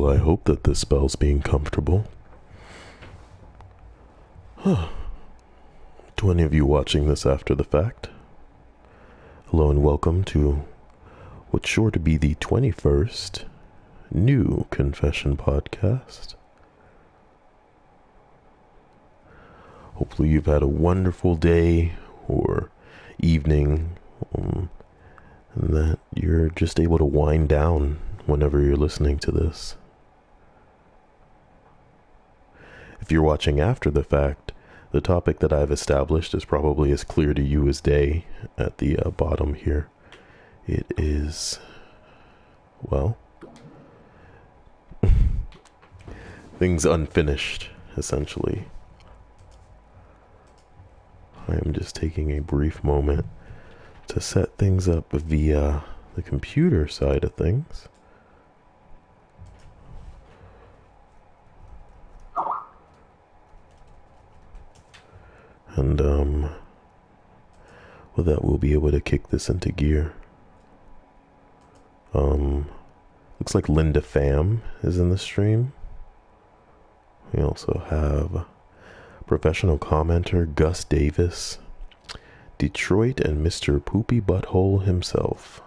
Well, I hope that this spell's being comfortable. To any of you watching this after the fact, hello and welcome to what's sure to be the 21st new confession podcast. Hopefully you've had a wonderful day or evening, and that you're just able to wind down whenever you're listening to this. If you're watching after the fact, the topic that I've established is probably as clear to you as day at the bottom here. It is, well, things unfinished, essentially. I am just taking a brief moment to set things up via the computer side of things. And, with that, we'll be able to kick this into gear. Looks like Linda Pham is in the stream. We also have professional commenter Gus Davis, Detroit, and Mr. Poopy Butthole himself.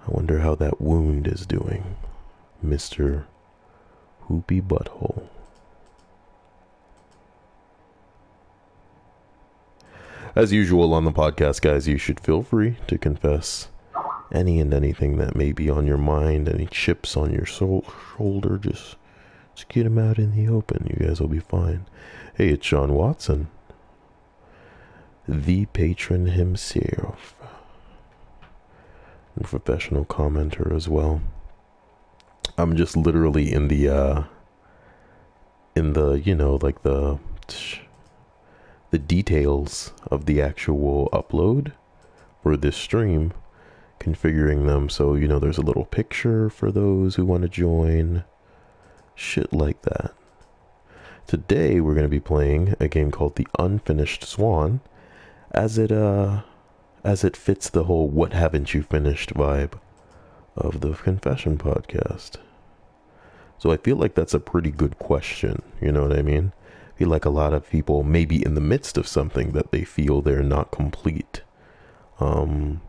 I wonder how that wound is doing, Mr. Poopy Butthole. As usual on the podcast, guys, you should feel free to confess any and anything that may be on your mind, any chips on your shoulder, just get them out in the open. You guys will be fine. Hey, it's Sean Watson, the patron himself, and professional commenter as well. I'm just literally in the you know, like the details of the actual upload for this stream, configuring them so, you know, there's a little picture for those who want to join, shit like that. Today we're going to be playing a game called the Unfinished Swan, as it fits the whole what haven't you finished vibe of the confession podcast. So I feel like that's a pretty good question, you know what I mean? I feel like a lot of people may be in the midst of something that they feel they're not complete, and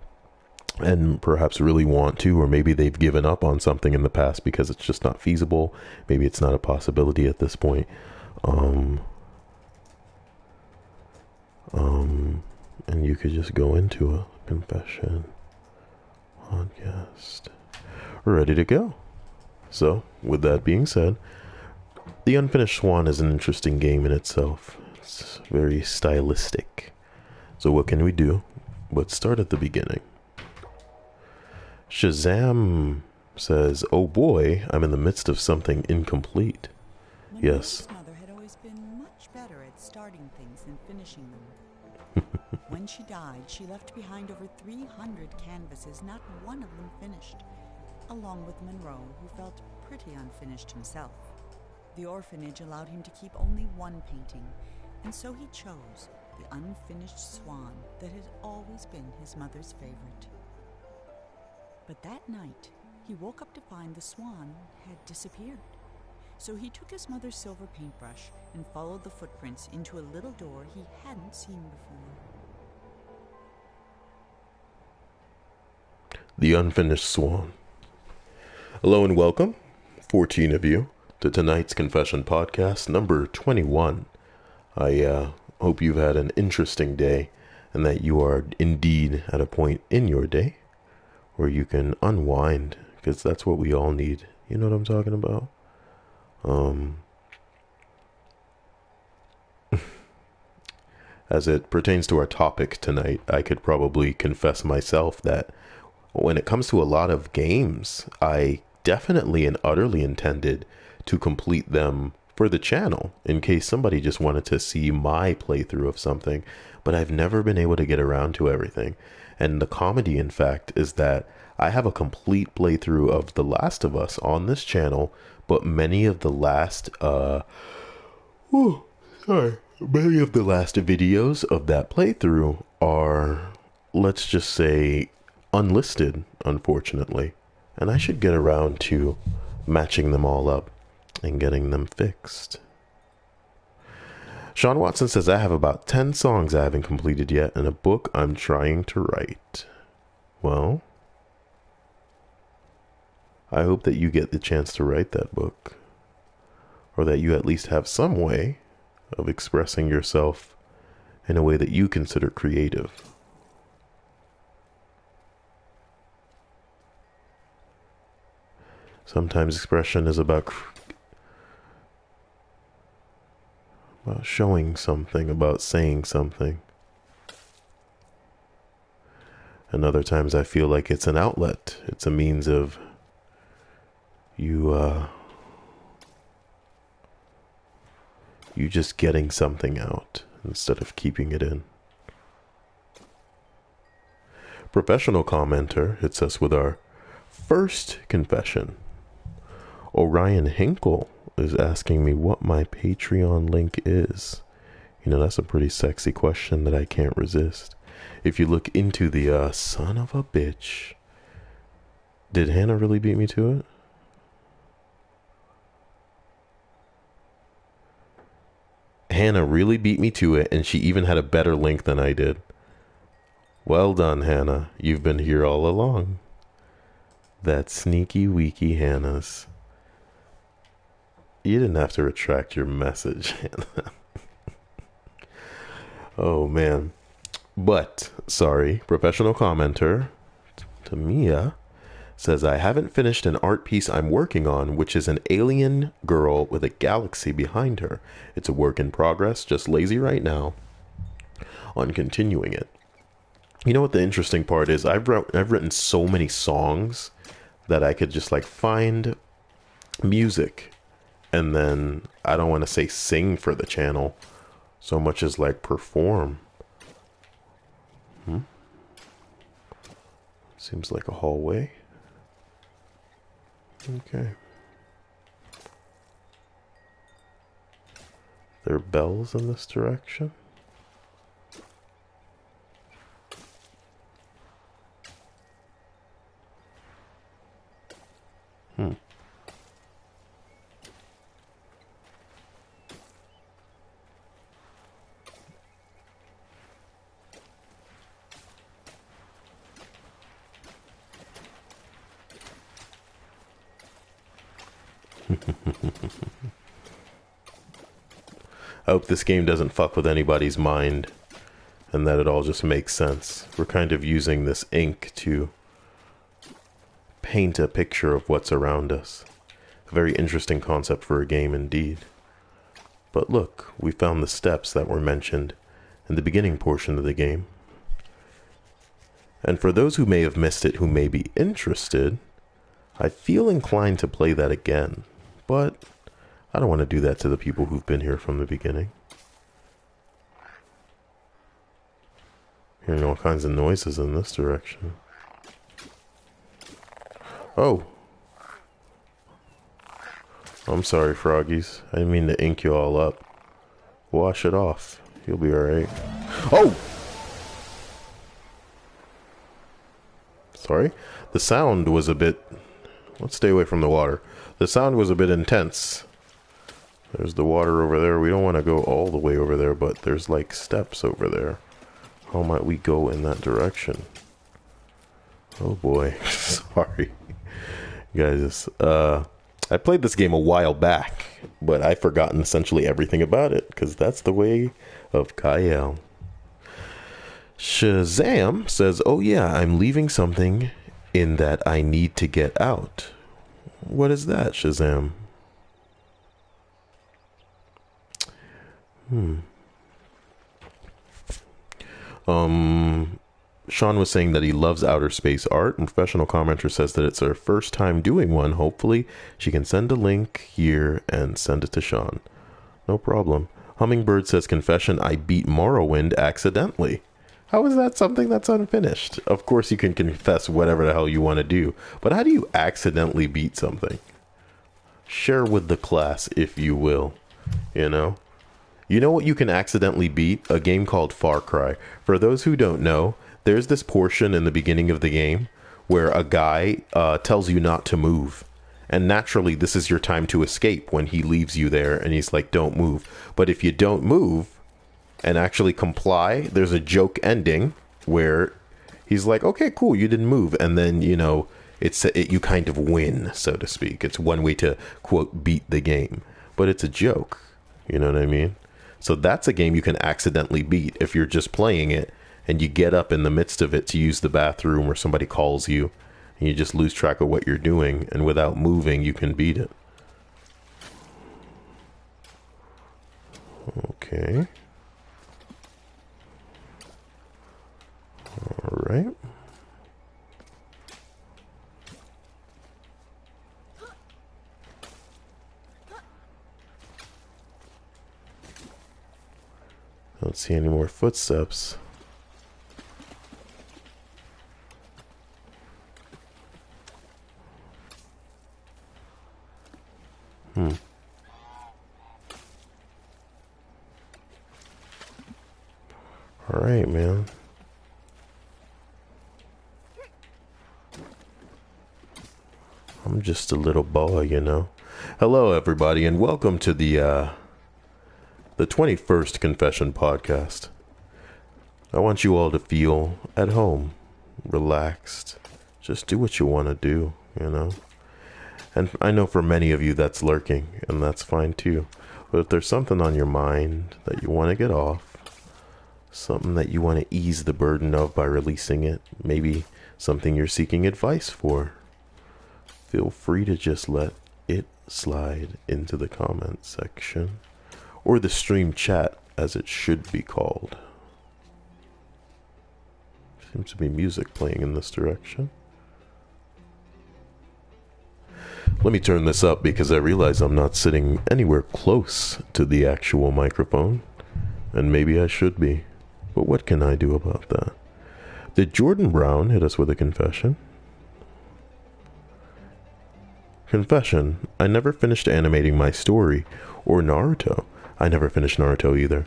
perhaps really want to, or maybe they've given up on something in the past because it's just not feasible. Maybe it's not a possibility at this point. And you could just go into a confession podcast ready to go. So, with that being said, the Unfinished Swan is an interesting game in itself. It's very stylistic. So what can we do? Let's start at the beginning. Shazam says, "Oh boy, I'm in the midst of something incomplete." Yes. Mother had always been much better at starting things than finishing them. When she died, she left behind over 300 canvases, not one of them finished, along with Monroe, who felt pretty unfinished himself. The orphanage allowed him to keep only one painting, and so he chose the unfinished swan that had always been his mother's favorite. But that night, he woke up to find the swan had disappeared. So he took his mother's silver paintbrush and followed the footprints into a little door he hadn't seen before. The Unfinished Swan. Hello and welcome, 14 of you, to tonight's Confession Podcast, number 21. I hope you've had an interesting day and that you are indeed at a point in your day where you can unwind, because that's what we all need. You know what I'm talking about? As it pertains to our topic tonight, I could probably confess myself that when it comes to a lot of games, I definitely and utterly intended to complete them for the channel in case somebody just wanted to see my playthrough of something, but I've never been able to get around to everything. And the comedy, in fact, is that I have a complete playthrough of The Last of Us on this channel, but many of the last videos of that playthrough are, let's just say, unlisted, unfortunately. And I should get around to matching them all up and getting them fixed. Sean Watson says, I have about 10 songs I haven't completed yet and a book I'm trying to write. Well, I hope that you get the chance to write that book, or that you at least have some way of expressing yourself in a way that you consider creative. Sometimes expression is about showing something, about saying something. And other times I feel like it's an outlet. It's a means of you just getting something out instead of keeping it in. Professional commenter hits us with our first confession. Orion Hinkle is asking me what my Patreon link is. You know, that's a pretty sexy question that I can't resist. If you look into the son of a bitch. Did Hannah really beat me to it? Hannah really beat me to it, and she even had a better link than I did. Well done, Hannah. You've been here all along. That sneaky weaky Hannah's. You didn't have to retract your message, Hannah. Oh, man. But, sorry, professional commenter, Tamia, says, I haven't finished an art piece I'm working on, which is an alien girl with a galaxy behind her. It's a work in progress, just lazy right now on continuing it. You know what the interesting part is? I've written so many songs that I could just like find music and then I don't want to say sing for the channel so much as like perform. Seems like a hallway. Okay. There are bells in this direction. I hope this game doesn't fuck with anybody's mind and that it all just makes sense. We're kind of using this ink to paint a picture of what's around us. A very interesting concept for a game indeed. But look, we found the steps that were mentioned in the beginning portion of the game. And for those who may have missed it, who may be interested, I feel inclined to play that again. But I don't want to do that to the people who've been here from the beginning. Hearing all kinds of noises in this direction. Oh. I'm sorry, froggies. I didn't mean to ink you all up. Wash it off. You'll be alright. Oh! Sorry. The sound was a bit... Let's stay away from the water. The sound was a bit intense. There's the water over there. We don't want to go all the way over there, but there's like steps over there. How might we go in that direction? Oh boy. Sorry. Guys, I played this game a while back, but I've forgotten essentially everything about it, because that's the way of Cyael. Shazam says, oh yeah, I'm leaving something in that I need to get out. What is that, Shazam? Sean was saying that he loves outer space art, and professional commenter says that it's her first time doing one. Hopefully she can send a link here and send it to Sean. No problem. Hummingbird says, confession, I beat Morrowind accidentally. How is that something that's unfinished? Of course you can confess whatever the hell you want to do, but how do you accidentally beat something? Share with the class, if you will. You know? You know what you can accidentally beat? A game called Far Cry. For those who don't know, there's this portion in the beginning of the game where a guy tells you not to move. And naturally, this is your time to escape when he leaves you there and he's like, don't move. But if you don't move and actually comply, there's a joke ending where he's like, okay, cool, you didn't move. And then, you know, you kind of win, so to speak. It's one way to, quote, beat the game. But it's a joke. You know what I mean? So that's a game you can accidentally beat if you're just playing it and you get up in the midst of it to use the bathroom or somebody calls you and you just lose track of what you're doing, and without moving you can beat it. Okay. All right. I don't see any more footsteps. All right, man. I'm just a little boy, you know. Hello, everybody, and welcome to the 21st Confession Podcast. I want you all to feel at home, relaxed. Just do what you want to do, you know. And I know for many of you that's lurking, and that's fine too. But if there's something on your mind that you want to get off, something that you want to ease the burden of by releasing it, maybe something you're seeking advice for, feel free to just let it slide into the comment section, or the stream chat as it should be called. Seems to be music playing in this direction. Let me turn this up because I realize I'm not sitting anywhere close to the actual microphone, and maybe I should be. But what can I do about that? Did Jordan Brown hit us with a confession? Confession: I never finished animating my story, or Naruto. I never finished Naruto either.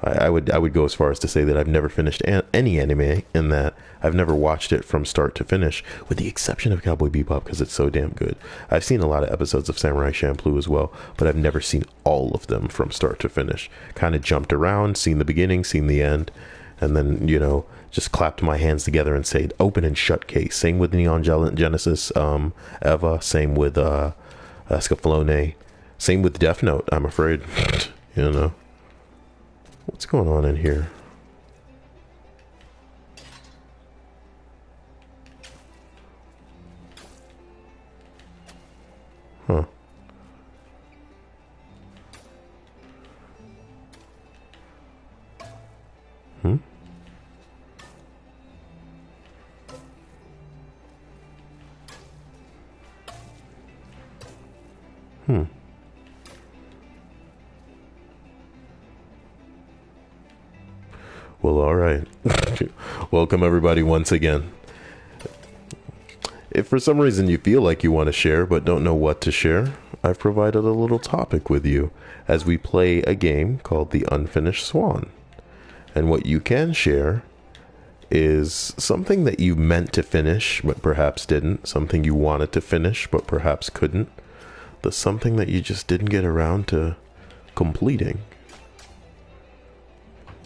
I would go as far as to say that I've never finished any anime, in that I've never watched it from start to finish, with the exception of Cowboy Bebop because it's so damn good. I've seen a lot of episodes of Samurai Champloo as well, but I've never seen all of them from start to finish. Kind of jumped around, seen the beginning, seen the end, and then, you know, just clapped my hands together and said open and shut case. Same with Neon Genesis Eva, same with Escaflowne, same with Death Note, I'm afraid. You know. What's going on in here? Huh. Hmm? Hmm. Well, all right. Welcome, everybody, once again. If for some reason you feel like you want to share but don't know what to share, I've provided a little topic with you as we play a game called the Unfinished Swan. And what you can share is something that you meant to finish but perhaps didn't, something you wanted to finish but perhaps couldn't, something that you just didn't get around to completing.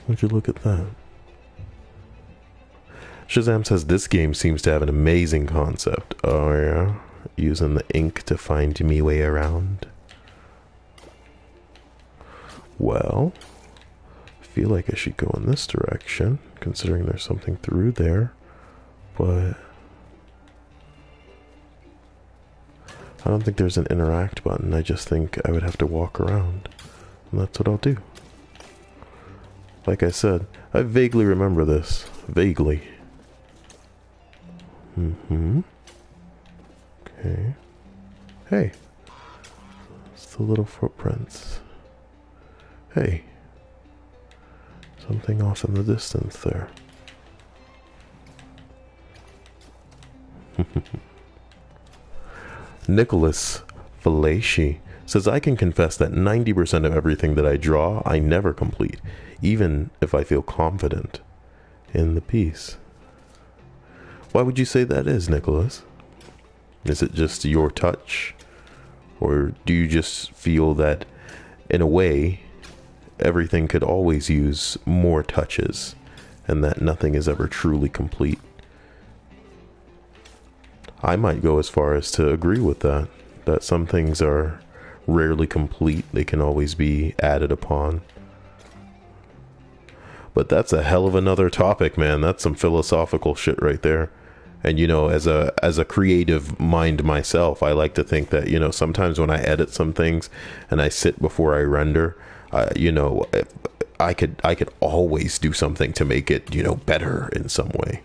Would you look at that? Shazam says this game seems to have an amazing concept. Oh yeah? Using the ink to find me way around. Well, I feel like I should go in this direction, considering there's something through there, but I don't think there's an interact button. I just think I would have to walk around, and that's what I'll do. Like I said, I vaguely remember this. Vaguely. Mm-hmm. Okay. Hey. It's the little footprints. Hey. Something off in the distance there. Nicholas Falaci says, I can confess that 90% of everything that I draw, I never complete, even if I feel confident in the piece. Why would you say that is, Nicholas? Is it just your touch? Or do you just feel that, in a way, everything could always use more touches, and that nothing is ever truly complete? I might go as far as to agree with that. That some things are rarely complete. They can always be added upon. But that's a hell of another topic, man. That's some philosophical shit right there. And, you know, as a creative mind myself, I like to think that, you know, sometimes when I edit some things and I sit before I render, you know, I could always do something to make it, you know, better in some way.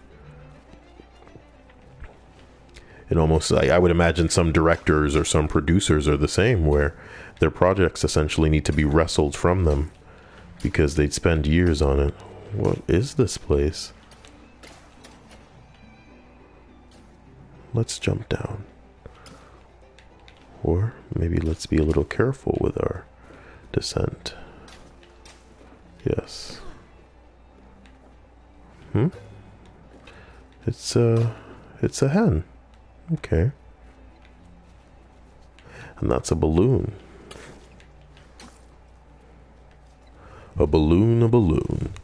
It almost, I would imagine some directors or some producers are the same, where their projects essentially need to be wrestled from them because they'd spend years on it. What is this place? Let's jump down. Or maybe let's be a little careful with our descent. Yes. It's a hen. Okay. And that's a balloon. A balloon, a balloon.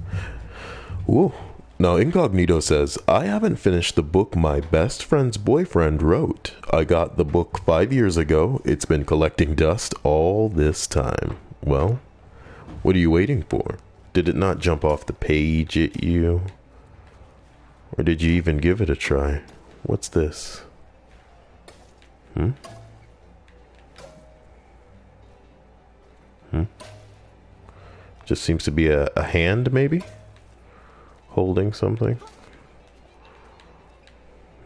Whoa. Now, Incognito says, I haven't finished the book my best friend's boyfriend wrote. I got the book 5 years ago. It's been collecting dust all this time. Well, what are you waiting for? Did it not jump off the page at you? Or did you even give it a try? What's this? Just seems to be a hand, maybe? Holding something.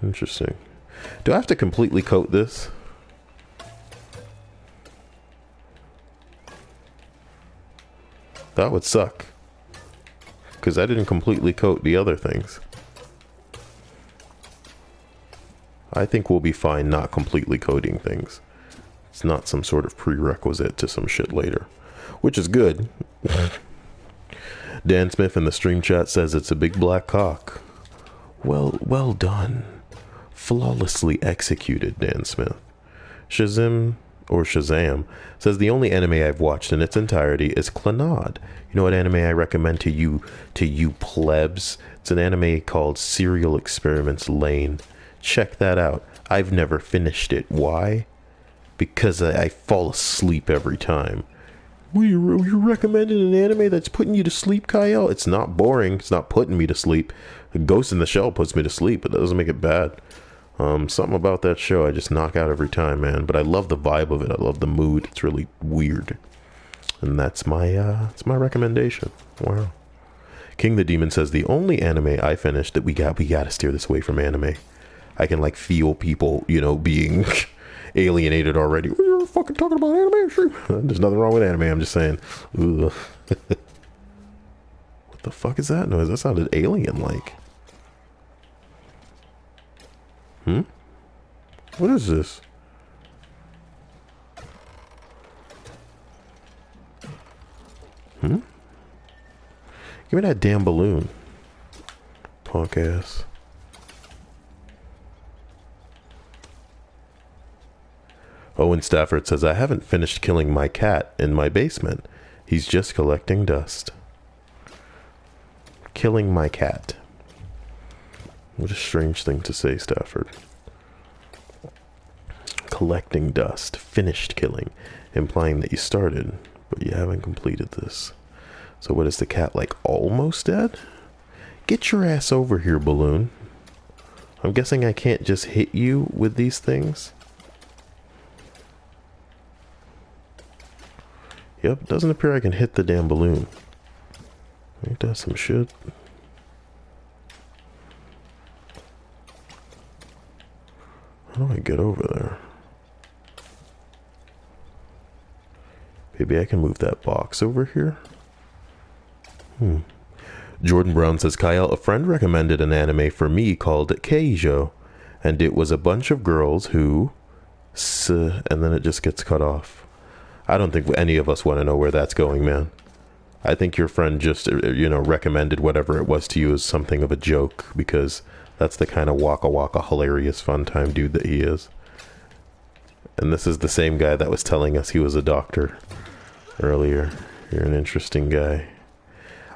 Interesting. Do I have to completely coat this? That would suck. Because I didn't completely coat the other things. I think we'll be fine not completely coating things. It's not some sort of prerequisite to some shit later. Which is good. Dan Smith in the stream chat says it's a big black cock. Well done. Flawlessly executed, Dan Smith. Shazam says the only anime I've watched in its entirety is Clannad. You know what anime I recommend to you plebs? It's an anime called Serial Experiments Lane. Check that out. I've never finished it. Why? Because I fall asleep every time. Well, you recommended an anime that's putting you to sleep, Cyael? It's not boring. It's not putting me to sleep. Ghost in the Shell puts me to sleep, but that doesn't make it bad. Something about that show I just knock out every time, man. But I love the vibe of it. I love the mood. It's really weird. And that's my recommendation. Wow. King the Demon says the only anime I finished that we gotta steer this away from anime. I can like feel people, you know, being alienated already. You're fucking talking about anime. There's nothing wrong with anime. I'm just saying. What the fuck is that noise? That sounded alien-like. What is this? Give me that damn balloon. Punk ass. Owen Stafford says, I haven't finished killing my cat in my basement. He's just collecting dust. Killing my cat. What a strange thing to say, Stafford. Collecting dust. Finished killing. Implying that you started, but you haven't completed this. So what is the cat, like, almost dead? Get your ass over here, balloon. I'm guessing I can't just hit you with these things. Yep, doesn't appear I can hit the damn balloon. Ain't that some shit? How do I get over there? Maybe I can move that box over here? Jordan Brown says, Cyael, a friend recommended an anime for me called Keijo, and it was a bunch of girls who... and then it just gets cut off. I don't think any of us want to know where that's going, man. I think your friend just, you know, recommended whatever it was to you as something of a joke, because That's the kind of waka waka hilarious fun time dude that he is. And this is the same guy that was telling us he was a doctor earlier. You're an interesting guy.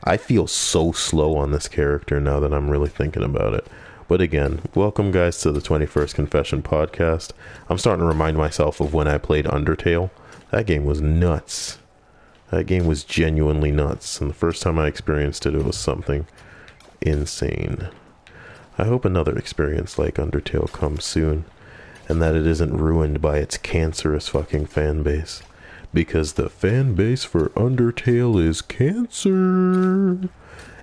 I feel so slow on this character now that I'm really thinking about it. But again, welcome guys to the 21st Confession podcast. I'm starting to remind myself of when I played Undertale. That game was nuts. That game was genuinely nuts. And the first time I experienced it, it was something insane. I hope another experience like Undertale comes soon. And that it isn't ruined by its cancerous fucking fan base. Because the fan base for Undertale is cancer.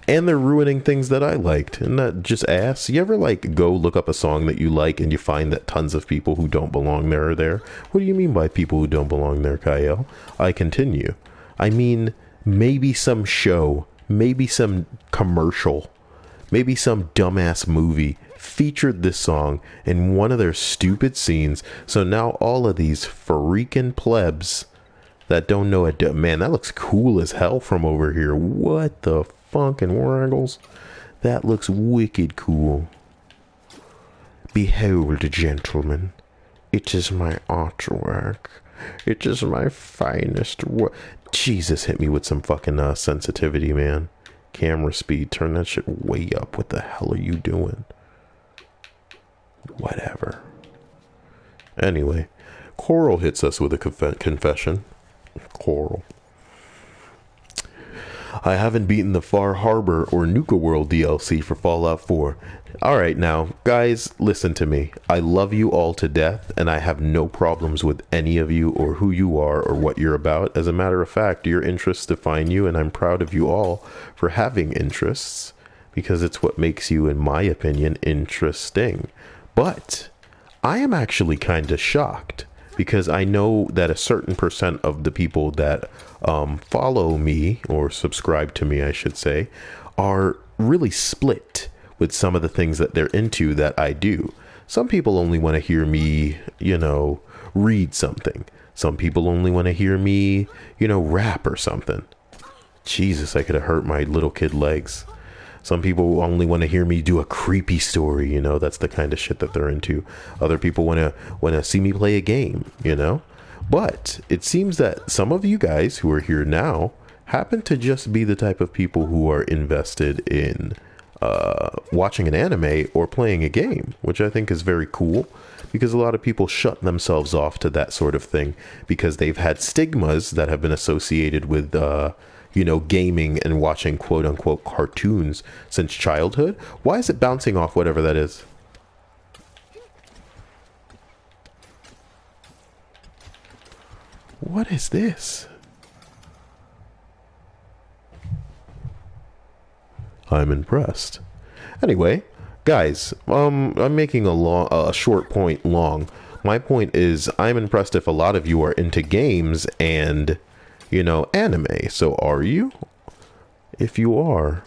And they're ruining things that I liked. And that just ass. You ever like go look up a song that you like and you find that tons of people who don't belong there are there? What do you mean by people who don't belong there, Cyael? I continue. I mean, maybe some show, maybe some commercial, maybe some dumbass movie featured this song in one of their stupid scenes. So now all of these freaking plebs that don't know it, man, that looks cool as hell from over here. What the fucking wraggles? That looks wicked cool. Behold, gentlemen, it is my artwork. It is my finest work. Jesus, hit me with some fucking sensitivity, man. Camera speed, turn that shit way up. What the hell are you doing? Whatever. Anyway, Coral hits us with a confession. Coral. I haven't beaten the Far Harbor or Nuka World DLC for Fallout 4. Alright now, guys, listen to me. I love you all to death, and I have no problems with any of you or who you are or what you're about. As a matter of fact, your interests define you, and I'm proud of you all for having interests, because it's what makes you, in my opinion, interesting. But I am actually kind of shocked, because I know that a certain percent of the people that follow me, or subscribe to me, I should say, are really split with some of the things that they're into that I do. Some people only want to hear me, read something. Some people only want to hear me, rap or something. Jesus, I could have hurt my little kid legs. Some people only want to hear me do a creepy story, that's the kind of shit that they're into. Other people want to see me play a game, But it seems that some of you guys who are here now happen to just be the type of people who are invested in watching an anime or playing a game, which I think is very cool, because a lot of people shut themselves off to that sort of thing because they've had stigmas that have been associated with gaming and watching quote unquote cartoons since childhood. Why is it bouncing off whatever that is? What is this? I'm impressed. Anyway, guys, I'm making a short point long. My point is, I'm impressed if a lot of you are into games and, anime. So are you? If you are,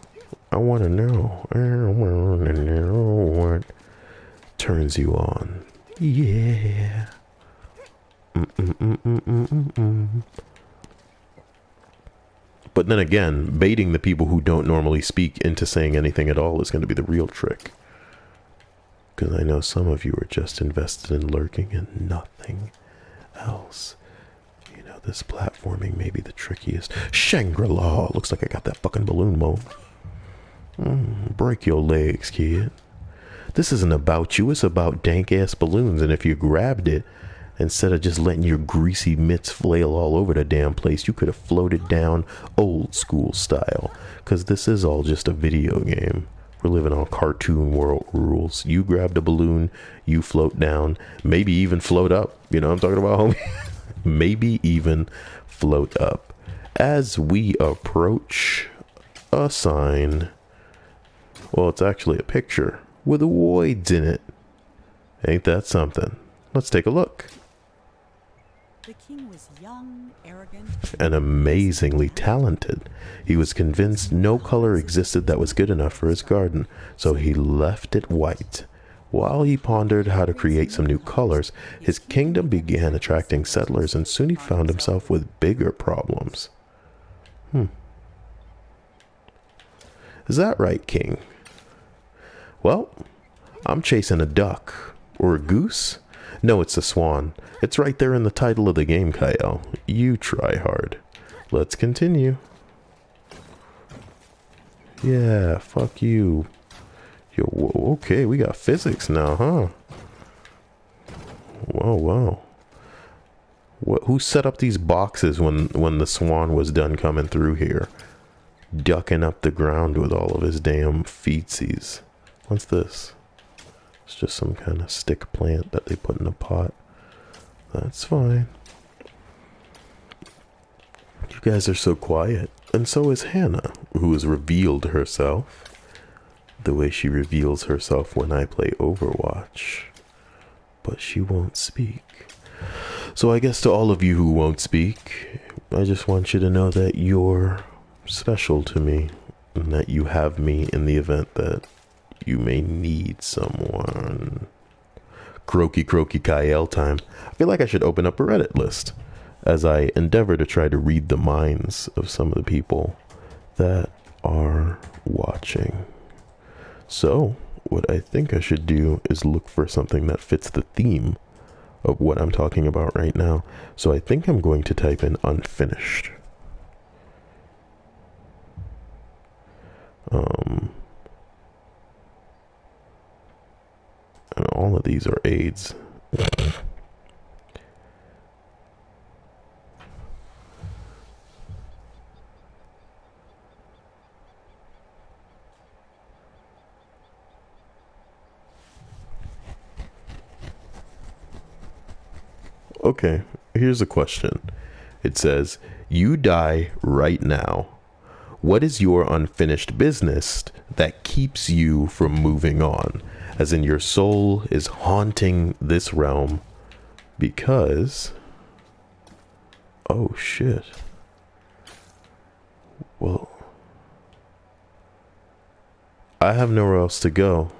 I want to know. I want to know what turns you on. Yeah. But then again, baiting the people who don't normally speak into saying anything at all is going to be the real trick. Because I know some of you are just invested in lurking and nothing else. This platforming may be the trickiest. Shangri-La! Looks like I got that fucking balloon mode. Break your legs, kid. This isn't about you, it's about dank-ass balloons, and if you grabbed it, instead of just letting your greasy mitts flail all over the damn place, you could have floated down old school style. Because this is all just a video game. We're living on cartoon world rules. You grab the balloon, you float down, maybe even float up. You know what I'm talking about, homie? Maybe even float up. As we approach a sign. Well, it's actually a picture with voids in it. Ain't that something? Let's take a look. The king was young, arrogant, and amazingly talented. He was convinced no color existed that was good enough for his garden, so he left it white. While he pondered how to create some new colors, his kingdom began attracting settlers, and soon he found himself with bigger problems. Is that right, King? Well, I'm chasing a duck. Or a goose? No, it's a swan. It's right there in the title of the game, Cyael. You try hard. Let's continue. Yeah, fuck you. Yo, okay, we got physics now, huh? Whoa. Who set up these boxes when the swan was done coming through here? Ducking up the ground with all of his damn feetsies. What's this? It's just some kind of stick plant that they put in a pot. That's fine. You guys are so quiet. And so is Hannah, who has revealed herself the way she reveals herself when I play Overwatch. But she won't speak. So I guess to all of you who won't speak, I just want you to know that you're special to me, and that you have me in the event that you may need someone. Croaky Cyael time. I feel like I should open up a Reddit list as I endeavor to try to read the minds of some of the people that are watching. So, what I think I should do is look for something that fits the theme of what I'm talking about right now. So I think I'm going to type in Unfinished. And all of these are AIDS. Okay, here's a question. It says, you die right now. What is your unfinished business that keeps you from moving on? As in, your soul is haunting this realm because... Oh, shit. Well, I have nowhere else to go.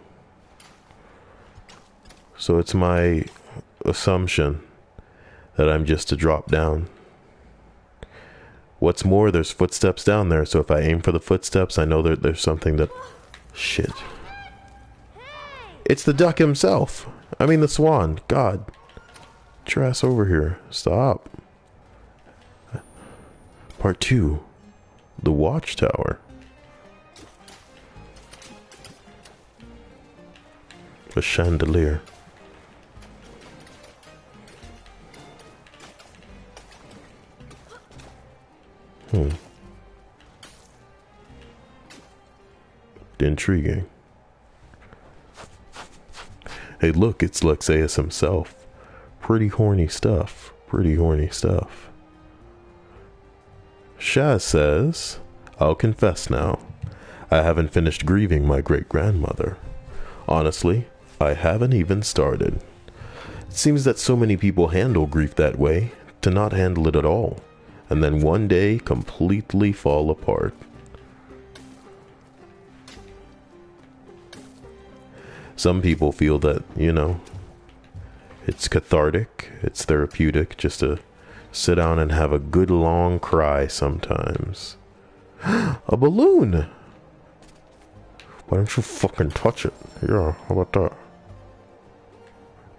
So it's my assumption that I'm just to drop down. What's more, there's footsteps down there, so if I aim for the footsteps, I know that there's something that... Shit. It's the duck himself. I mean the swan. God. Get your ass over here. Stop. Part 2. The Watchtower. A chandelier. Intriguing. Hey, look, it's Lexaeus himself. Pretty horny stuff. Shaz says, I'll confess now. I haven't finished grieving my great-grandmother. Honestly, I haven't even started. It seems that so many people handle grief that way, to not handle it at all, and then one day completely fall apart. Some people feel that, you know, it's cathartic, it's therapeutic just to sit down and have a good long cry sometimes. A balloon! Why don't you fucking touch it? Yeah, how about that?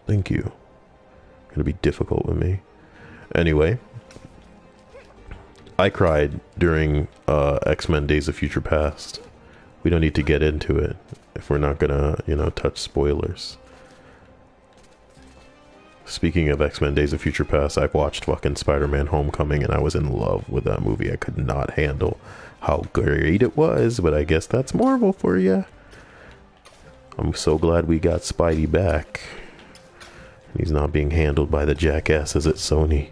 Thank you. Gonna be difficult with me. Anyway, I cried during X-Men Days of Future Past. We don't need to get into it if we're not gonna, you know, touch spoilers. Speaking of X-Men Days of Future Past, I've watched fucking Spider-Man Homecoming and I was in love with that movie. I could not handle how great it was, but I guess that's Marvel for you. I'm so glad we got Spidey back. He's not being handled by the jackasses at Sony.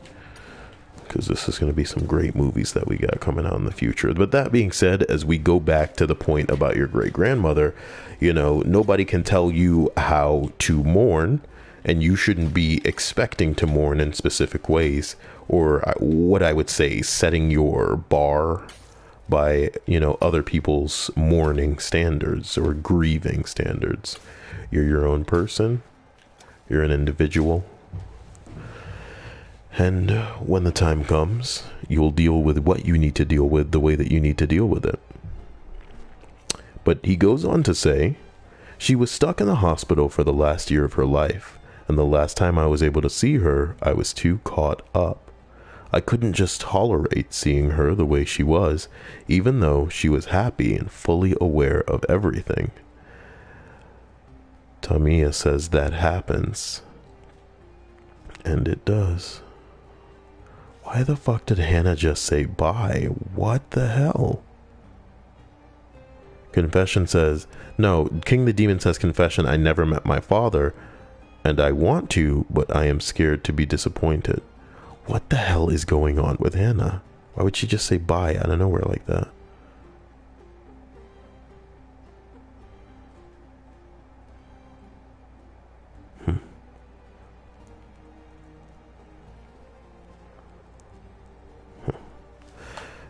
Because this is going to be some great movies that we got coming out in the future. But that being said, as we go back to the point about your great-grandmother, you know, nobody can tell you how to mourn, and you shouldn't be expecting to mourn in specific ways, or what I would say, setting your bar by, you know, other people's mourning standards or grieving standards. You're your own person. You're an individual. And when the time comes, you'll deal with what you need to deal with the way that you need to deal with it. But he goes on to say She was stuck in the hospital for the last year of her life, and the last time I was able to see her, I was too caught up. I couldn't just tolerate seeing her the way she was, even though she was happy and fully aware of everything. Tamiya says that happens. And it does. Why the fuck did Hannah just say bye? What the hell? Confession says, no, King the Demon says, confession, I never met my father, and I want to, but I am scared to be disappointed. What the hell is going on with Hannah? Why would she just say bye out of nowhere like that?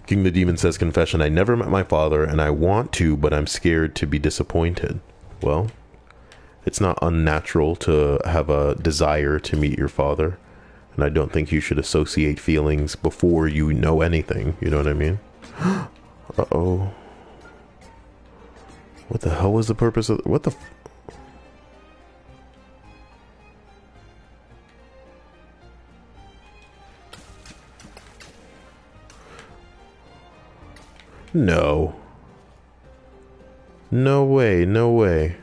King the Demon says, confession, I never met my father, and I want to, but I'm scared to be disappointed. Well, it's not unnatural to have a desire to meet your father, and I don't think you should associate feelings before you know anything, you know what I mean? Uh-oh. What the hell was the purpose of... What the... No. No way, no way.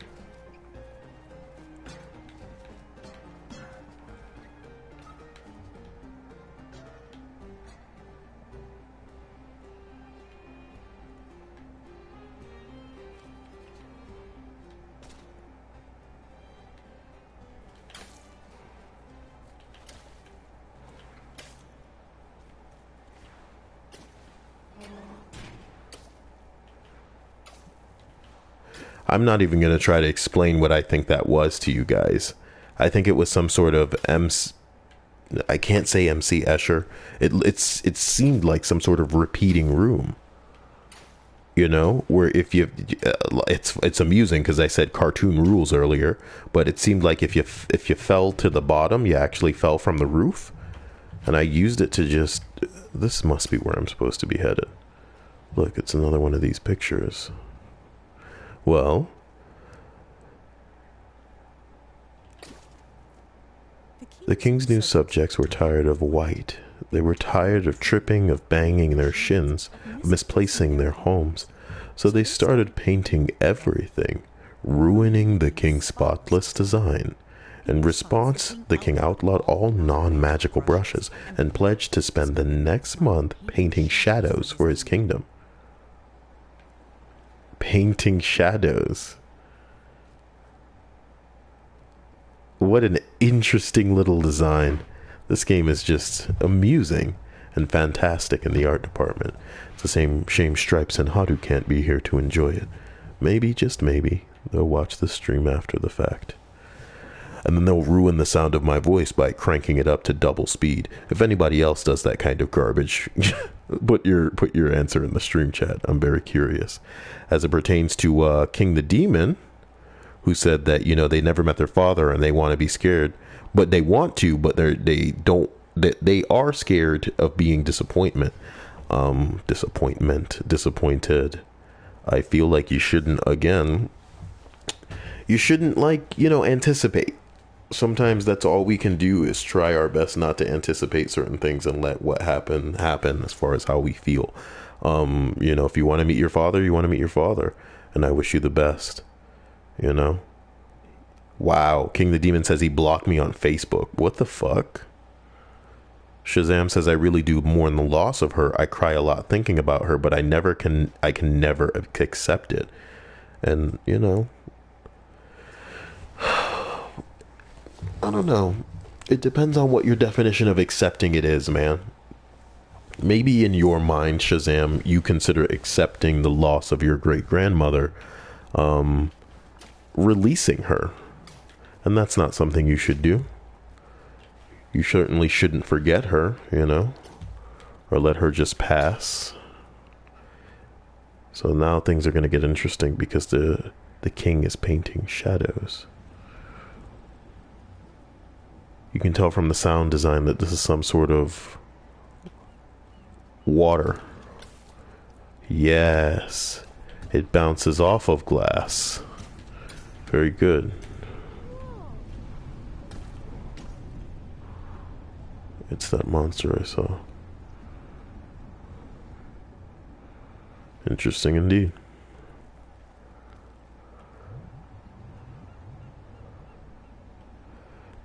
I'm not even going to try to explain what I think that was to you guys. I think it was some sort of I can't say MC Escher. It seemed like some sort of repeating room. You know, where if you, it's amusing because I said cartoon rules earlier, but it seemed like if you fell to the bottom, you actually fell from the roof, and I used it to just. This must be where I'm supposed to be headed. Look, it's another one of these pictures. Well, the king's new subjects were tired of white. They were tired of tripping, of banging their shins, of misplacing their homes. So they started painting everything, ruining the king's spotless design. In response, the king outlawed all non-magical brushes and pledged to spend the next month painting shadows for his kingdom. Painting shadows. What an interesting little design. This game is just amusing and fantastic in the art department. It's a shame Stripes and Haru can't be here to enjoy it. Maybe, just maybe, they'll watch the stream after the fact. And then they'll ruin the sound of my voice by cranking it up to double speed. If anybody else does that kind of garbage, put your answer in the stream chat. I'm very curious. As it pertains to King the Demon, who said that, you know, they never met their father and they want to be scared, but they want to, but they are scared of being disappointed. I feel like you shouldn't like, you know, anticipate. Sometimes that's all we can do is try our best not to anticipate certain things and let what happen as far as how we feel. You know, if you want to meet your father, you want to meet your father, and I wish you the best, you know. Wow, King the Demon says he blocked me on Facebook. What the fuck? Shazam says, I really do mourn the loss of her. I cry a lot thinking about her, but I can never accept it. And, you know, I don't know. It depends on what your definition of accepting it is, man. Maybe in your mind, Shazam, you consider accepting the loss of your great-grandmother, releasing her. And that's not something you should do. You certainly shouldn't forget her, you know, or let her just pass. So now things are going to get interesting because the king is painting shadows. You can tell from the sound design that this is some sort of water. Yes, it bounces off of glass. Very good. It's that monster I saw. Interesting indeed.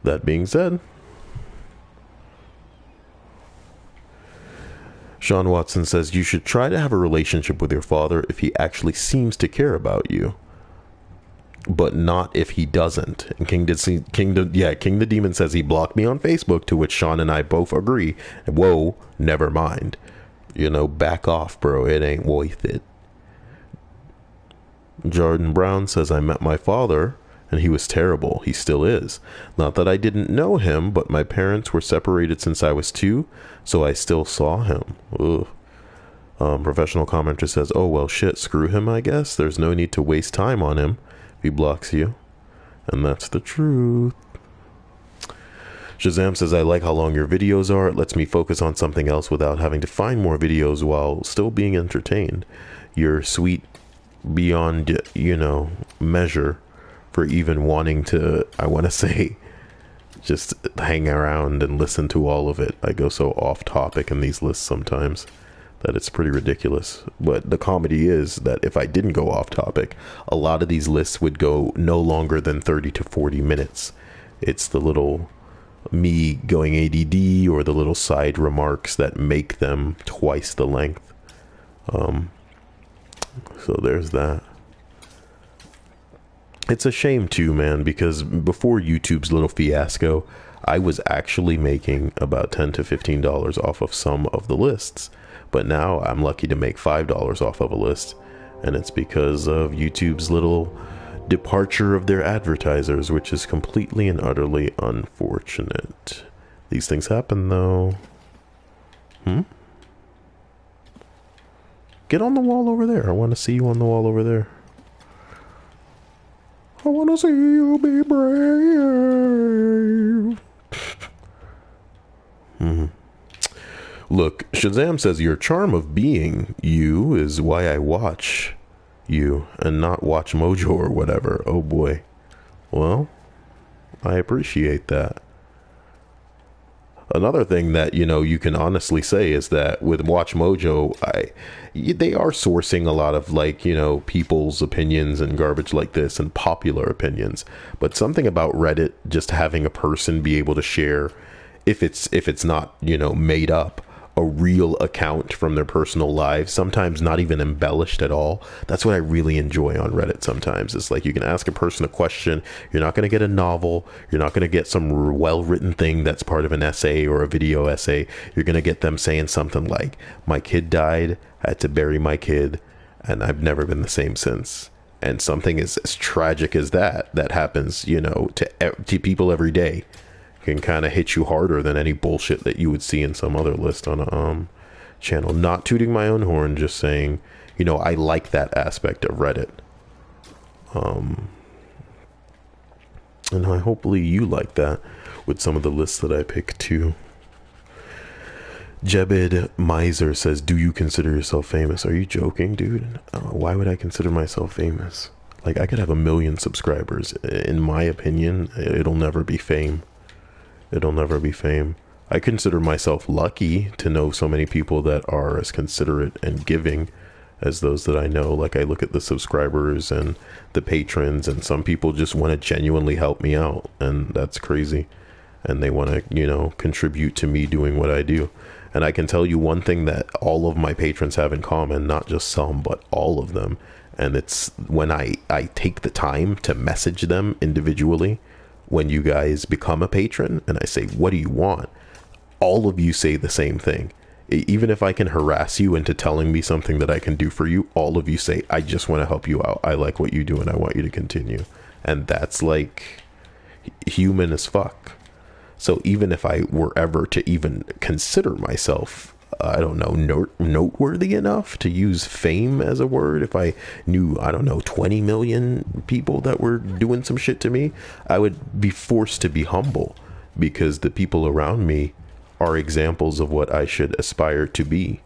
That being said, Sean Watson says you should try to have a relationship with your father if he actually seems to care about you, but not if he doesn't. And King the Demon says he blocked me on Facebook, to which Sean and I both agree. Whoa, never mind. You know, back off, bro. It ain't worth it. Jordan Brown says I met my father and he was terrible. He still is. Not that I didn't know him, but my parents were separated since I was 2, so I still saw him. Ugh. Professional commenter says, oh, well, shit, screw him, I guess. There's no need to waste time on him if he blocks you. And that's the truth. Shazam says, I like how long your videos are. It lets me focus on something else without having to find more videos while still being entertained. You're sweet beyond, measure for even wanting to, I want to say, just hang around and listen to all of it. I go so off topic in these lists sometimes that it's pretty ridiculous. But the comedy is that if I didn't go off topic, a lot of these lists would go no longer than 30 to 40 minutes. It's the little me going ADD or the little side remarks that make them twice the length. So there's that. It's a shame too, man, because before YouTube's little fiasco, I was actually making about $10 to $15 off of some of the lists. But now I'm lucky to make $5 off of a list. And it's because of YouTube's little departure of their advertisers, which is completely and utterly unfortunate. These things happen, though. Get on the wall over there. I want to see you on the wall over there. I want to see you be brave. Look, Shazam says your charm of being you is why I watch you and not watch Mojo or whatever. Oh boy. Well, I appreciate that. Another thing that, you can honestly say is that with Watch Mojo, they are sourcing a lot of people's opinions and garbage like this and popular opinions. But something about Reddit, just having a person be able to share, if it's not, made up, a real account from their personal lives, sometimes not even embellished at all. That's what I really enjoy on Reddit sometimes. It's like you can ask a person a question. You're not going to get a novel. You're not going to get some well-written thing that's part of an essay or a video essay. You're going to get them saying something like, my kid died, I had to bury my kid, and I've never been the same since. And something as tragic as that happens, to people every day, can kind of hit you harder than any bullshit that you would see in some other list on a channel. Not tooting my own horn, just saying, I like that aspect of Reddit. And hopefully you like that with some of the lists that I pick too. Jebed Miser says, do you consider yourself famous? Are you joking, dude? Why would I consider myself famous? Like, I could have 1 million subscribers. In my opinion, it'll never be fame. It'll never be fame. I consider myself lucky to know so many people that are as considerate and giving as those that I know. Like, I look at the subscribers and the patrons, and some people just want to genuinely help me out, and that's crazy. And they want to, contribute to me doing what I do. And I can tell you one thing that all of my patrons have in common, not just some, but all of them. And it's when I take the time to message them individually. When you guys become a patron and I say, what do you want? All of you say the same thing. Even if I can harass you into telling me something that I can do for you, all of you say, I just want to help you out. I like what you do and I want you to continue. And that's like human as fuck. So even if I were ever to even consider myself, I don't know, noteworthy enough to use fame as a word, if I knew, 20 million people that were doing some shit to me, I would be forced to be humble, because the people around me are examples of what I should aspire to be,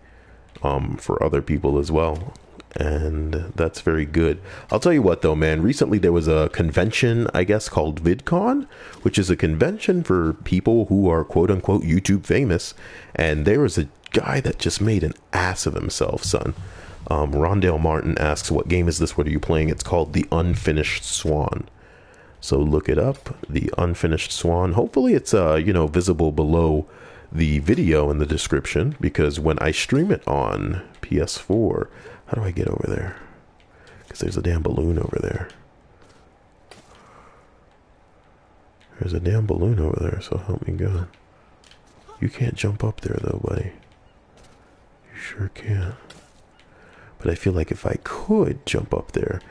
for other people as well. And that's very good. I'll tell you what though, man, recently there was a convention, I guess, called VidCon, which is a convention for people who are quote unquote YouTube famous. And there was a guy that just made an ass of himself, son. Rondale Martin asks, what game is this? What are you playing? It's called The Unfinished Swan. So look it up, The Unfinished Swan. Hopefully it's, visible below the video in the description, because when I stream it on PS4, how do I get over there? Because there's a damn balloon over there. There's a damn balloon over there, so help me God. You can't jump up there though, buddy. You sure can't. But I feel like if I could jump up there,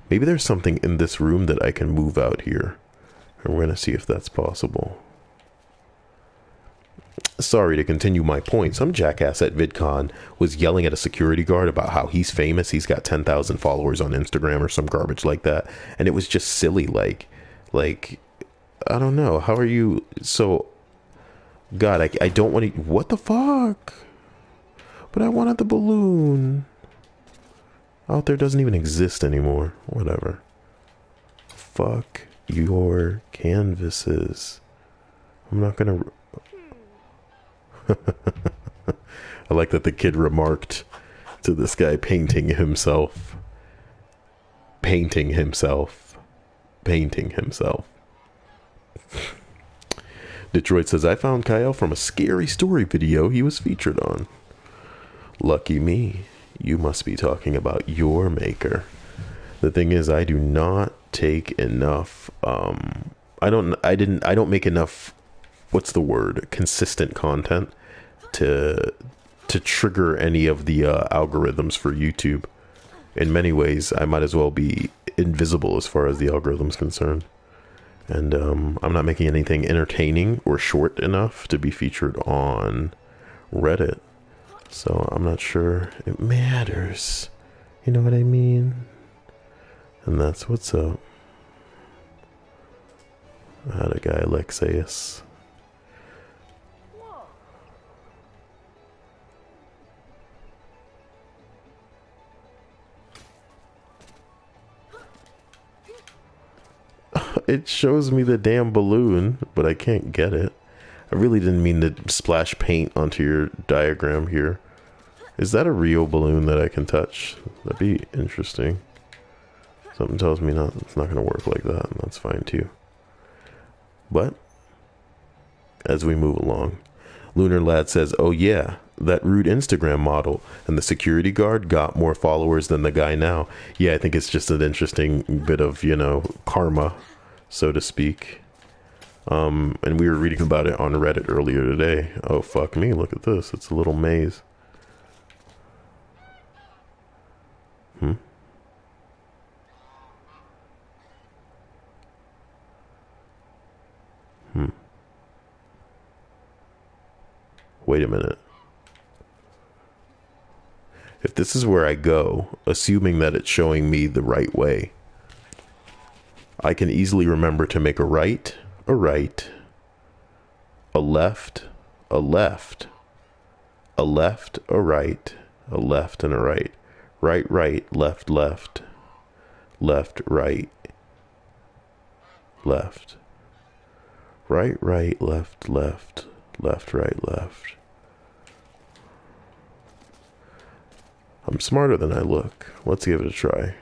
maybe there's something in this room that I can move out here. And we're going to see if that's possible. Sorry, to continue my point, some jackass at VidCon was yelling at a security guard about how he's famous. He's got 10,000 followers on Instagram or some garbage like that. And it was just silly. Like, I don't know. How are you? So, God, I don't want to. What the fuck? But I wanted the balloon. Out there doesn't even exist anymore. Whatever. Fuck your canvases. I'm not going to. I like that the kid remarked to this guy painting himself. Detroit says, I found Cyael from a scary story video he was featured on. Lucky me. You must be talking about your maker. The thing is, I do not take enough I don't make enough, what's the word, consistent content to trigger any of the algorithms for YouTube. In many ways, I might as well be invisible as far as the algorithm's concerned. And I'm not making anything entertaining or short enough to be featured on Reddit. So I'm not sure it matters. You know what I mean? And that's what's up. I had a guy, Alexeus. It shows me the damn balloon, but I can't get it. I really didn't mean to splash paint onto your diagram here. Is that a real balloon that I can touch? That'd be interesting. Something tells me it's not going to work like that, and that's fine too. But as we move along, Lunar Lad says, oh yeah, that rude Instagram model and the security guard got more followers than the guy now. Yeah, I think it's just an interesting bit of, karma, so to speak. And we were reading about it on Reddit earlier today. Oh, fuck me. Look at this. It's a little maze. Wait a minute. If this is where I go, assuming that it's showing me the right way, I can easily remember to make a right, a left, a left, a left, a right, a left, and a right. Right, right, left, left, left, right, left. Right, right, left, left, left, right, left. I'm smarter than I look. Let's give it a try.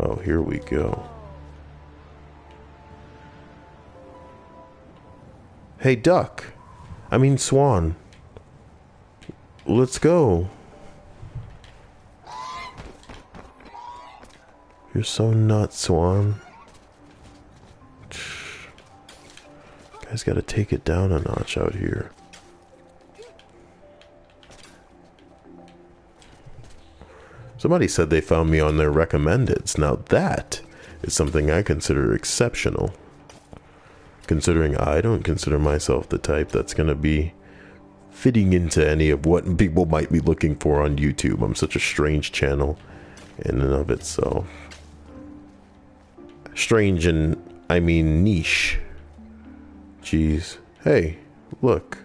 Oh, here we go. Hey, duck. I mean, Swan. Let's go. You're so nuts, Swan. Guys gotta take it down a notch out here. Somebody said they found me on their recommendeds. Now that is something I consider exceptional. Considering I don't consider myself the type that's gonna be fitting into any of what people might be looking for on YouTube. I'm such a strange channel in and of itself. Strange and I mean niche. Jeez. Hey, look.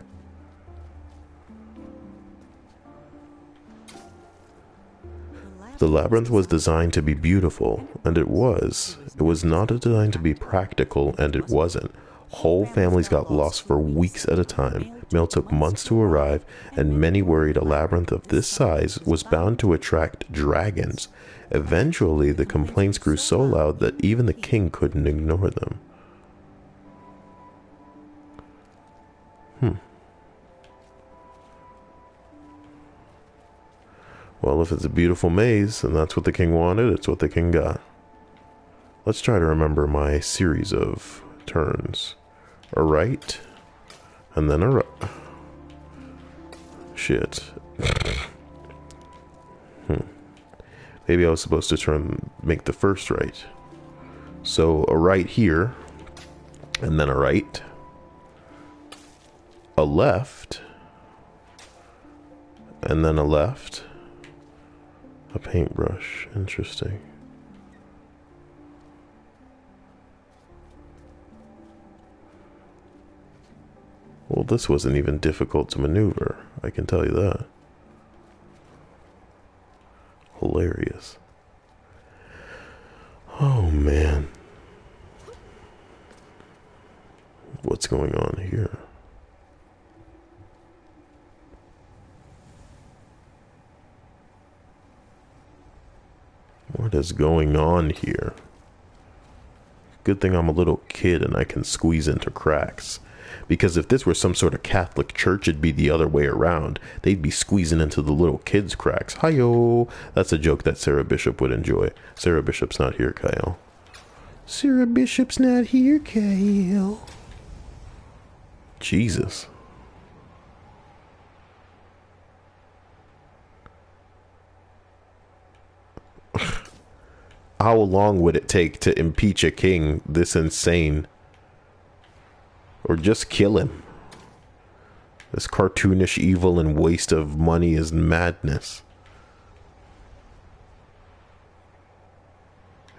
The labyrinth was designed to be beautiful, and it was. It was not designed to be practical, and it wasn't. Whole families got lost for weeks at a time. Mail took months to arrive, and many worried a labyrinth of this size was bound to attract dragons. Eventually, the complaints grew so loud that even the king couldn't ignore them. Well, if it's a beautiful maze, and that's what the king wanted, it's what the king got. Let's try to remember my series of turns. A right, and then a right. Shit. Maybe I was supposed to make the first right. So a right here, and then a right. A left, and then a left. A paintbrush. Interesting. Well, this wasn't even difficult to maneuver. I can tell you that. Hilarious. Oh, man. What's going on here? What is going on here? Good thing I'm a little kid and I can squeeze into cracks. Because if this were some sort of Catholic church, it'd be the other way around. They'd be squeezing into the little kids' cracks. Hi-yo! That's a joke that Sarah Bishop would enjoy. Sarah Bishop's not here, Cyael. Sarah Bishop's not here, Cyael. Jesus. How long would it take to impeach a king this insane? Or just kill him? This cartoonish evil and waste of money is madness.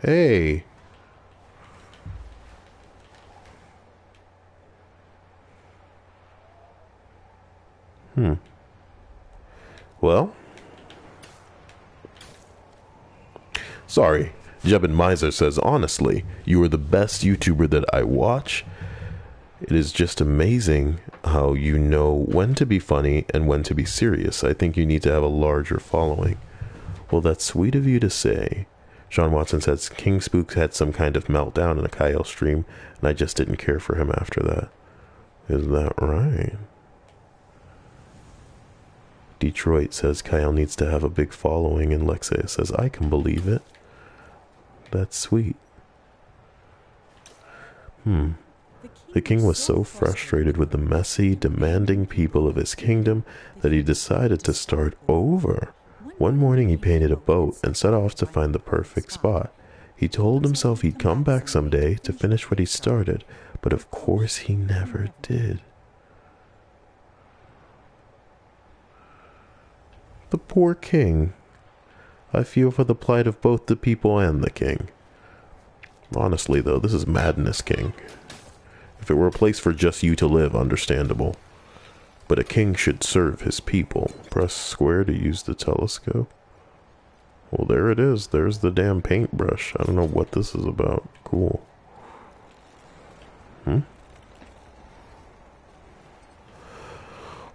Hey. Well. Sorry. Jebin Miser says, honestly, you are the best YouTuber that I watch. It is just amazing how you know when to be funny and when to be serious. I think you need to have a larger following. Well, that's sweet of you to say. Sean Watson says, King Spooks had some kind of meltdown in a Cyael stream, and I just didn't care for him after that. Is that right? Detroit says, Cyael needs to have a big following, and Lexia says, I can believe it. That's sweet. The king was so frustrated with the messy, demanding people of his kingdom that he decided to start over. One morning he painted a boat and set off to find the perfect spot. He told himself he'd come back someday to finish what he started, but of course he never did. The poor king. I feel for the plight of both the people and the king. Honestly, though, this is madness, king. If it were a place for just you to live, understandable. But a king should serve his people. Press square to use the telescope. Well, there it is. There's the damn paintbrush. I don't know what this is about. Cool.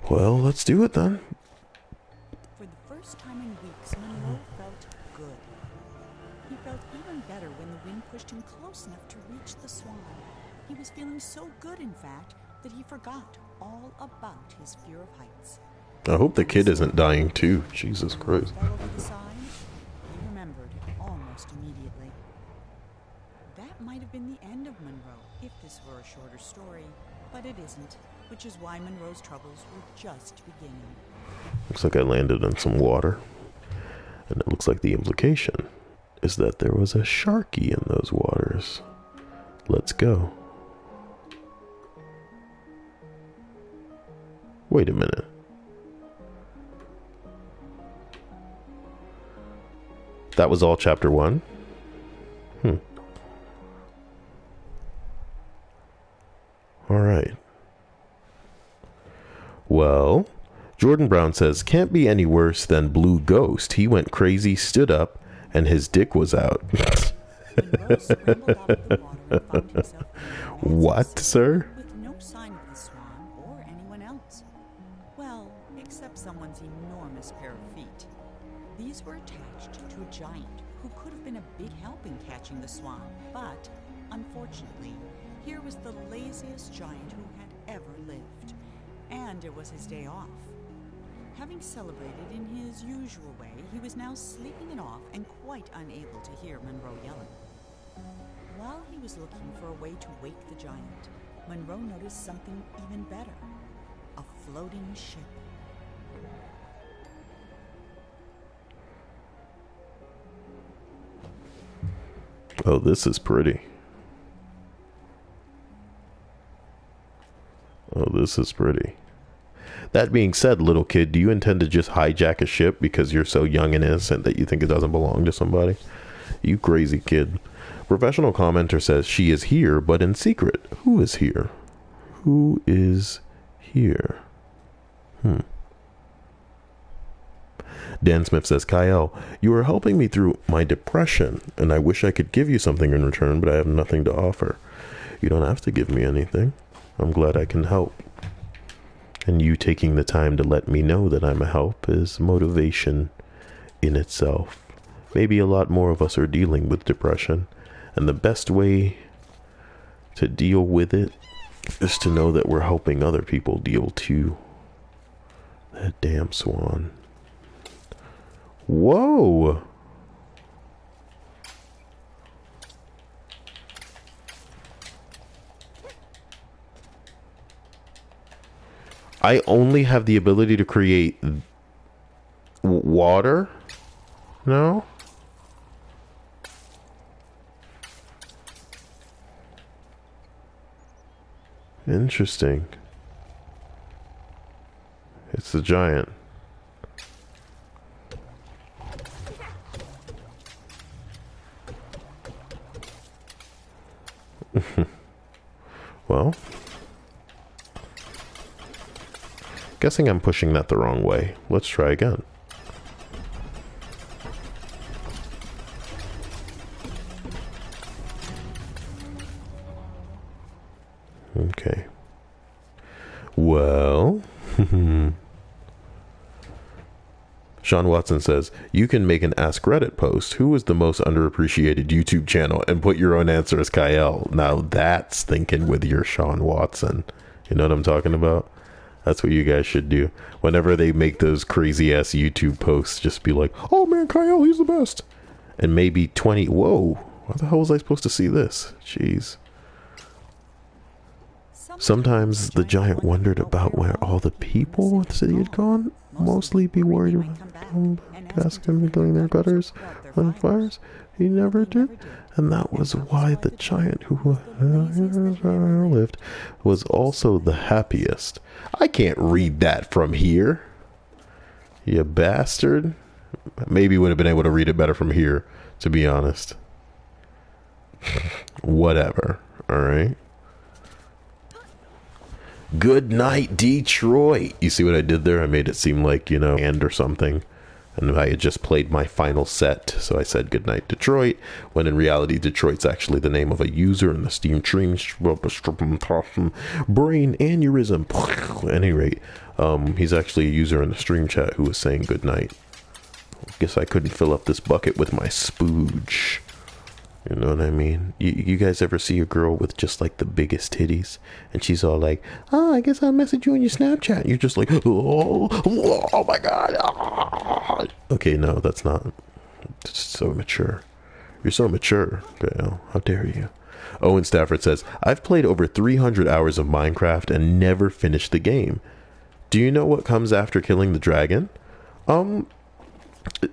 Well, let's do it then. For the first time in weeks, Monroe felt good. He felt even better when the wind pushed him close enough to reach the Swan. He was feeling so good, in fact, that he forgot all about his fear of heights. I hope the kid isn't dying too. Jesus Christ. Fell over the side. He remembered almost immediately. That might have been the end of Monroe if this were a shorter story, but it isn't, which is why Monroe's troubles were just beginning. Looks like I landed in some water. And it looks like the implication is that there was a sharky in those waters. Let's go. Wait a minute. That was all chapter 1? Alright. Well, Jordan Brown says, can't be any worse than Blue Ghost. He went crazy, stood up, and his dick was out. What, sir? With no sign of the Swan or anyone else. Well, except someone's enormous pair of feet. These were attached to a giant who could have been a big help in catching the Swan, but unfortunately, here was the laziest giant who had ever lived, and it was his day off. Having celebrated in his usual way, he was now sleeping it off and quite unable to hear Monroe yelling. While he was looking for a way to wake the giant, Monroe noticed something even better: a floating ship. Oh, this is pretty. Oh, this is pretty. That being said, little kid, do you intend to just hijack a ship because you're so young and innocent that you think it doesn't belong to somebody? You crazy kid. Professional commenter says she is here, but in secret. Who is here? Who is here? Dan Smith says, Cyael, you are helping me through my depression, and I wish I could give you something in return, but I have nothing to offer. You don't have to give me anything. I'm glad I can help. And you taking the time to let me know that I'm a help is motivation in itself. Maybe a lot more of us are dealing with depression, and the best way to deal with it is to know that we're helping other people deal too. That damn Swan. Whoa! I only have the ability to create water? No? Interesting. It's the giant. Well, guessing I'm pushing that the wrong way. Let's try again. Okay. Well, Sean Watson says, you can make an Ask Reddit post. Who is the most underappreciated YouTube channel? And put your own answer as Cyael. Now that's thinking with your Sean Watson. You know what I'm talking about? That's what you guys should do. Whenever they make those crazy ass YouTube posts, just be like, oh man, Cyael, he's the best. And maybe 20. Whoa. How the hell was I supposed to see this? Jeez. Sometimes the giant wondered about where all the people in the city had gone. Mostly be worried about asking filling their gutters on fires. He never did. And that was why the giant who lived was also the happiest. I can't read that from here. You bastard. Maybe would have been able to read it better from here, to be honest. Whatever. Alright. Good night, Detroit. You see what I did there? I made it seem like, you know, and or something. And I had just played my final set. So I said good night, Detroit. When in reality, Detroit's actually the name of a user in the Steam stream. Brain aneurysm. At any rate, he's actually a user in the stream chat who was saying good night. Guess I couldn't fill up this bucket with my spooge. You know what I mean? You guys ever see a girl with just like the biggest titties and she's all like, oh, I guess I'll message you on your Snapchat. You're just like, oh my god. Ah. Okay, no, that's not. It's so mature. You're so mature, Gail. How dare you? Owen Stafford says, I've played over 300 hours of Minecraft and never finished the game. Do you know what comes after killing the dragon?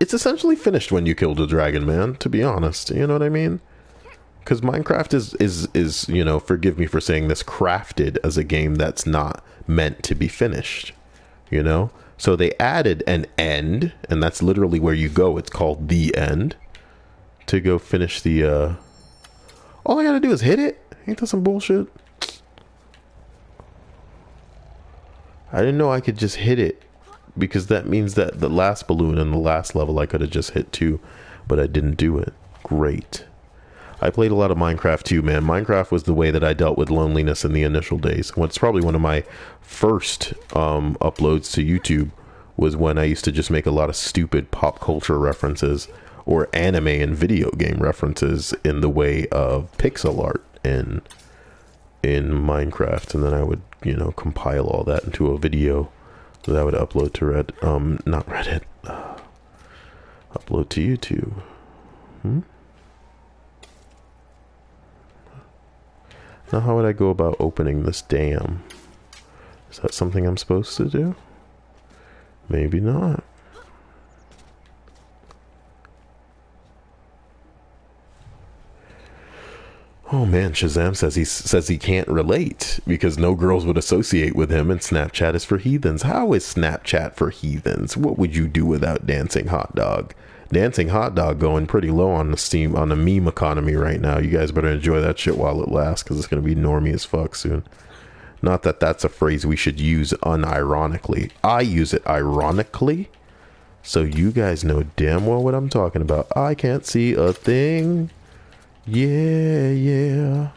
It's essentially finished when you kill the dragon, man, to be honest. You know what I mean? Because Minecraft is, you know, forgive me for saying this, crafted as a game that's not meant to be finished. You know? So they added an end, and that's literally where you go. It's called the end. To go finish the, all I gotta do is hit it? Ain't that some bullshit? I didn't know I could just hit it because that means that the last balloon in the last level I could have just hit too, but I didn't do it. Great. I played a lot of Minecraft too, man. Minecraft was the way that I dealt with loneliness in the initial days. It's probably one of my first uploads to YouTube was when I used to just make a lot of stupid pop culture references or anime and video game references in the way of pixel art in Minecraft, and then I would, compile all that into a video that I would upload to not Reddit, upload to YouTube. Now, how would I go about opening this dam? Is that something I'm supposed to do? Maybe not. Oh man, Shazam says he can't relate because no girls would associate with him, and Snapchat is for heathens. How is Snapchat for heathens? What would you do without Dancing Hot Dog? Dancing Hot Dog going pretty low on the meme economy right now. You guys better enjoy that shit while it lasts, because it's going to be normie as fuck soon. Not that that's a phrase we should use unironically. I use it ironically, so you guys know damn well what I'm talking about. I can't see a thing. Yeah.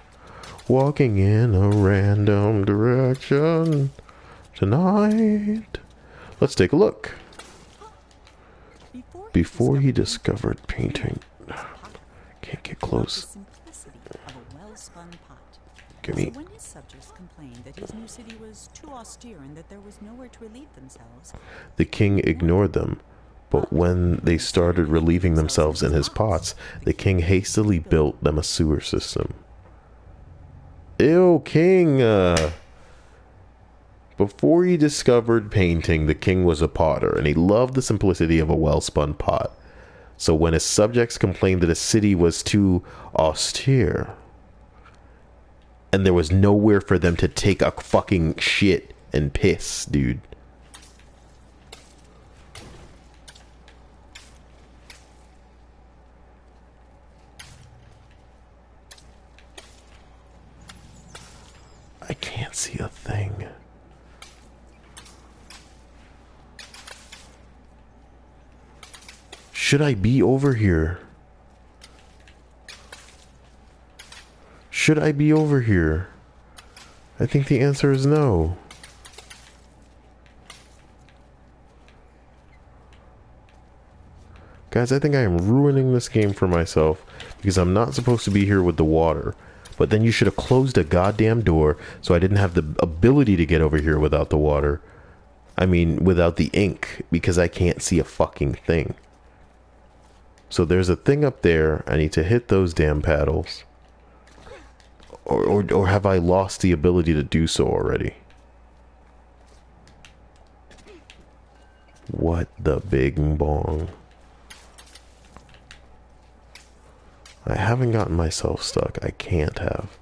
Walking in a random direction tonight. Let's take a look. Before he discovered painting. Can't get close. Give me. When his subjects complained that his new city was too austere and that there was nowhere to relieve themselves, the king ignored them. But when they started relieving themselves in his pots, the king hastily built them a sewer system. Ew, king! Before he discovered painting, the king was a potter, and he loved the simplicity of a well-spun pot. So when his subjects complained that his city was too austere, and there was nowhere for them to take a fucking shit and piss, dude. I can't see a thing. Should I be over here? Should I be over here? I think the answer is no. Guys, I think I am ruining this game for myself because I'm not supposed to be here with the water. But then you should have closed a goddamn door so I didn't have the ability to get over here without the water. I mean, without the ink, because I can't see a fucking thing. So there's a thing up there. I need to hit those damn paddles. Or have I lost the ability to do so already? What the big bong? I haven't gotten myself stuck. I can't have.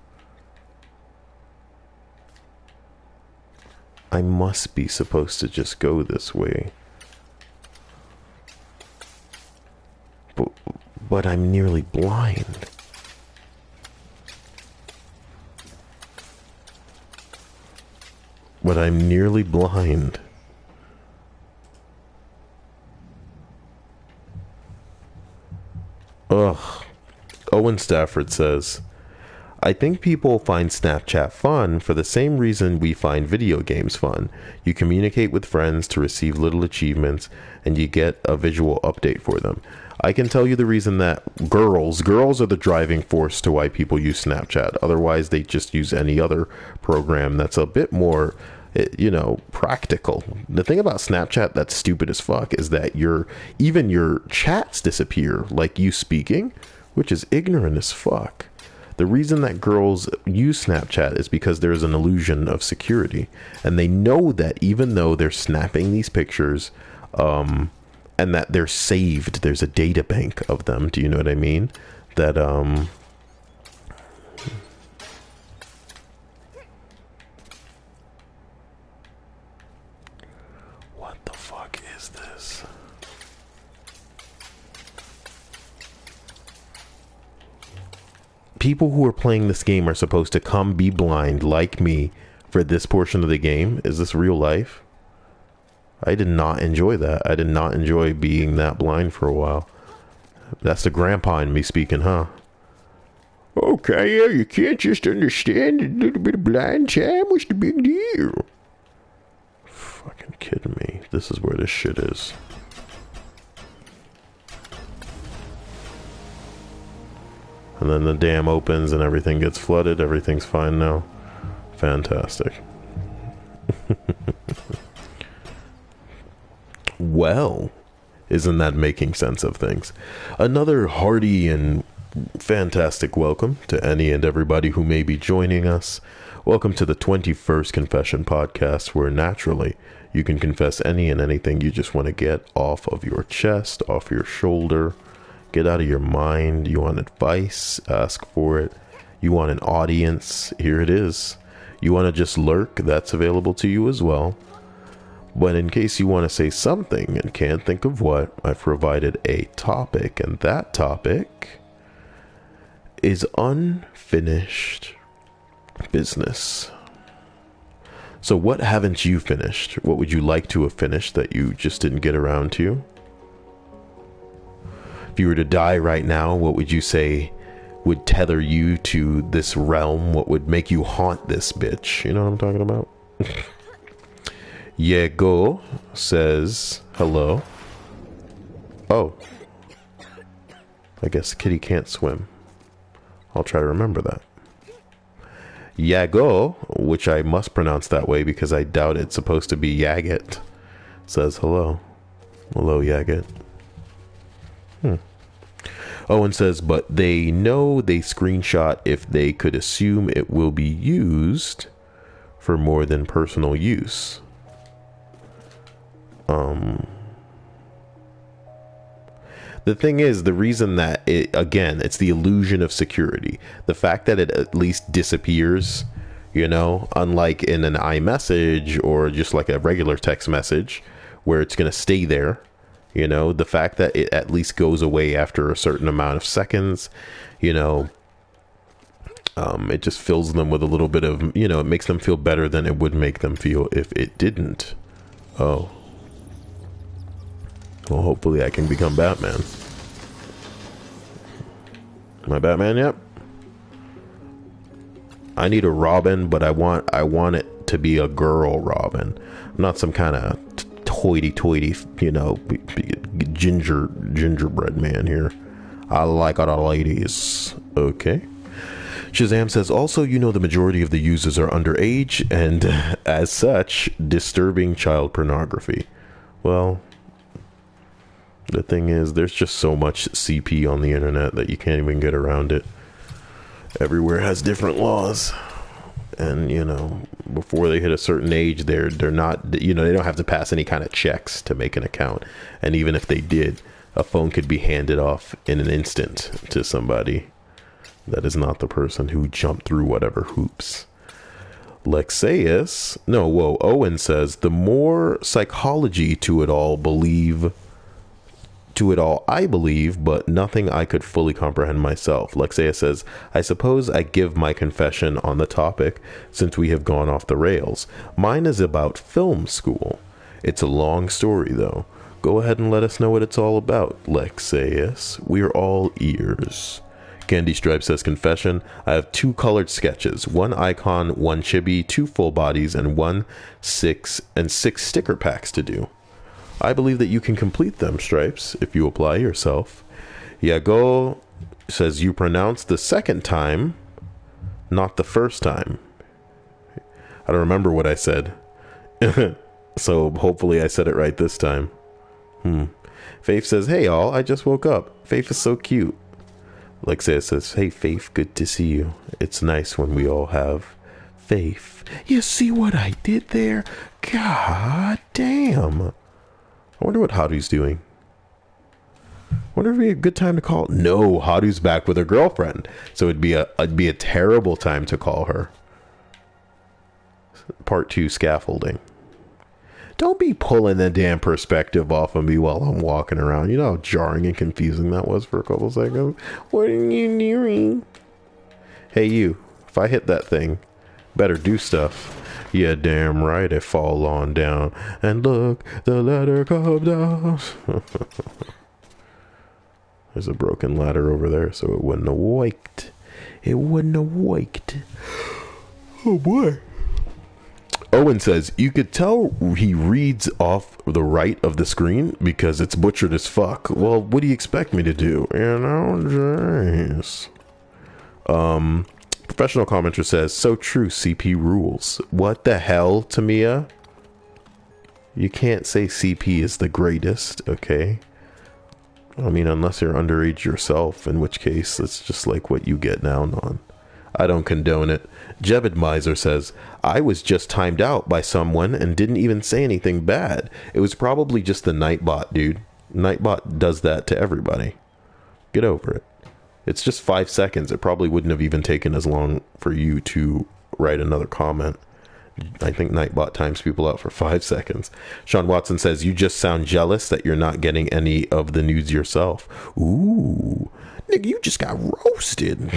I must be supposed to just go this way. But I'm nearly blind. But I'm nearly blind. Ugh. Owen Stafford says, I think people find Snapchat fun for the same reason we find video games fun. You communicate with friends to receive little achievements, and you get a visual update for them. I can tell you the reason that girls are the driving force to why people use Snapchat. Otherwise, they just use any other program that's a bit more, practical. The thing about Snapchat that's stupid as fuck is that even your chats disappear, like you speaking, which is ignorant as fuck. The reason that girls use Snapchat is because there's an illusion of security, and they know that even though they're snapping these pictures, and that they're saved, there's a data bank of them. Do you know what I mean? That what the fuck is this? People who are playing this game are supposed to come be blind like me for this portion of the game. Is this real life? I did not enjoy that. I did not enjoy being that blind for a while. That's the grandpa in me speaking, huh? Okay, yeah, you can't just understand a little bit of blind time. What's the big deal? Fucking kidding me. This is where this shit is. And then the dam opens and everything gets flooded. Everything's fine now. Fantastic. Well, isn't that making sense of things? Another hearty and fantastic welcome to any and everybody who may be joining us. Welcome to the 21st Confession Podcast, where naturally you can confess any and anything you just want to get off of your chest, off your shoulder, get out of your mind. You want advice? Ask for it. You want an audience? Here it is. You want to just lurk? That's available to you as well. But in case you want to say something and can't think of what, I've provided a topic, and that topic is unfinished business. So what haven't you finished? What would you like to have finished that you just didn't get around to? If you were to die right now, what would you say would tether you to this realm? What would make you haunt this bitch? You know what I'm talking about? Yego says hello. Oh, I guess kitty can't swim. I'll try to remember that. Yago, which I must pronounce that way because I doubt it's supposed to be Yaget, says hello. Hello, Yaget. Owen says, but they know they screenshot if they could assume it will be used for more than personal use. The thing is, the reason that it's the illusion of security. The fact that it at least disappears, unlike in an iMessage or just like a regular text message where it's going to stay there, the fact that it at least goes away after a certain amount of seconds, it just fills them with a little bit of, it makes them feel better than it would make them feel if it didn't. Oh. Well, hopefully I can become Batman. Am I Batman yet? I need a Robin, but I want it to be a girl Robin. Not some kind of hoity-toity, gingerbread man here. I like all the ladies. Okay. Shazam says, also, the majority of the users are underage, and as such, disturbing child pornography. Well, the thing is, there's just so much CP on the internet that you can't even get around it. Everywhere has different laws. And, before they hit a certain age, they're not, they don't have to pass any kind of checks to make an account. And even if they did, a phone could be handed off in an instant to somebody that is not the person who jumped through whatever hoops. Owen says, the more psychology to it all I believe, but nothing I could fully comprehend myself. Lexea says, I suppose I give my confession on the topic since we have gone off the rails. Mine is about film school. It's a long story, though. Go ahead and let us know what it's all about, Lexeus. We're all ears. Candy Stripe says, confession, I have 2 colored sketches, 1 icon, 1 chibi, 2 full bodies, and 6 sticker packs to do. I believe that you can complete them, Stripes, if you apply yourself. Yago says, you pronounce the second time, not the first time. I don't remember what I said. So hopefully I said it right this time. Faith says, hey all, I just woke up. Faith is so cute. Lexia says, hey Faith, good to see you. It's nice when we all have faith. You see what I did there? God damn. I wonder what Haru's doing. Wonder if it'd be a good time to call. No, Haru's back with her girlfriend, so it'd be a terrible time to call her. Part 2 scaffolding. Don't be pulling the damn perspective off of me while I'm walking around. You know how jarring and confusing that was for a couple seconds. What are you doing? Hey you, if I hit that thing, better do stuff. Yeah, damn right it fall on down. And look, the ladder come down. There's a broken ladder over there, so it wouldn't have waked. It wouldn't have waked. Oh boy. Owen says, you could tell he reads off the right of the screen because it's butchered as fuck. Well, what do you expect me to do? You know, jeez. Professional commenter says, so true, CP rules. What the hell, Tamia? You can't say CP is the greatest, okay? I mean, unless you're underage yourself, in which case it's just like what you get down on. I don't condone it. Jebed Miser says, I was just timed out by someone and didn't even say anything bad. It was probably just the Nightbot, dude. Nightbot does that to everybody. Get over it. It's just 5 seconds. It probably wouldn't have even taken as long for you to write another comment. I think Nightbot times people out for 5 seconds. Sean Watson says, you just sound jealous that you're not getting any of the news yourself. Ooh. Nigga, you just got roasted.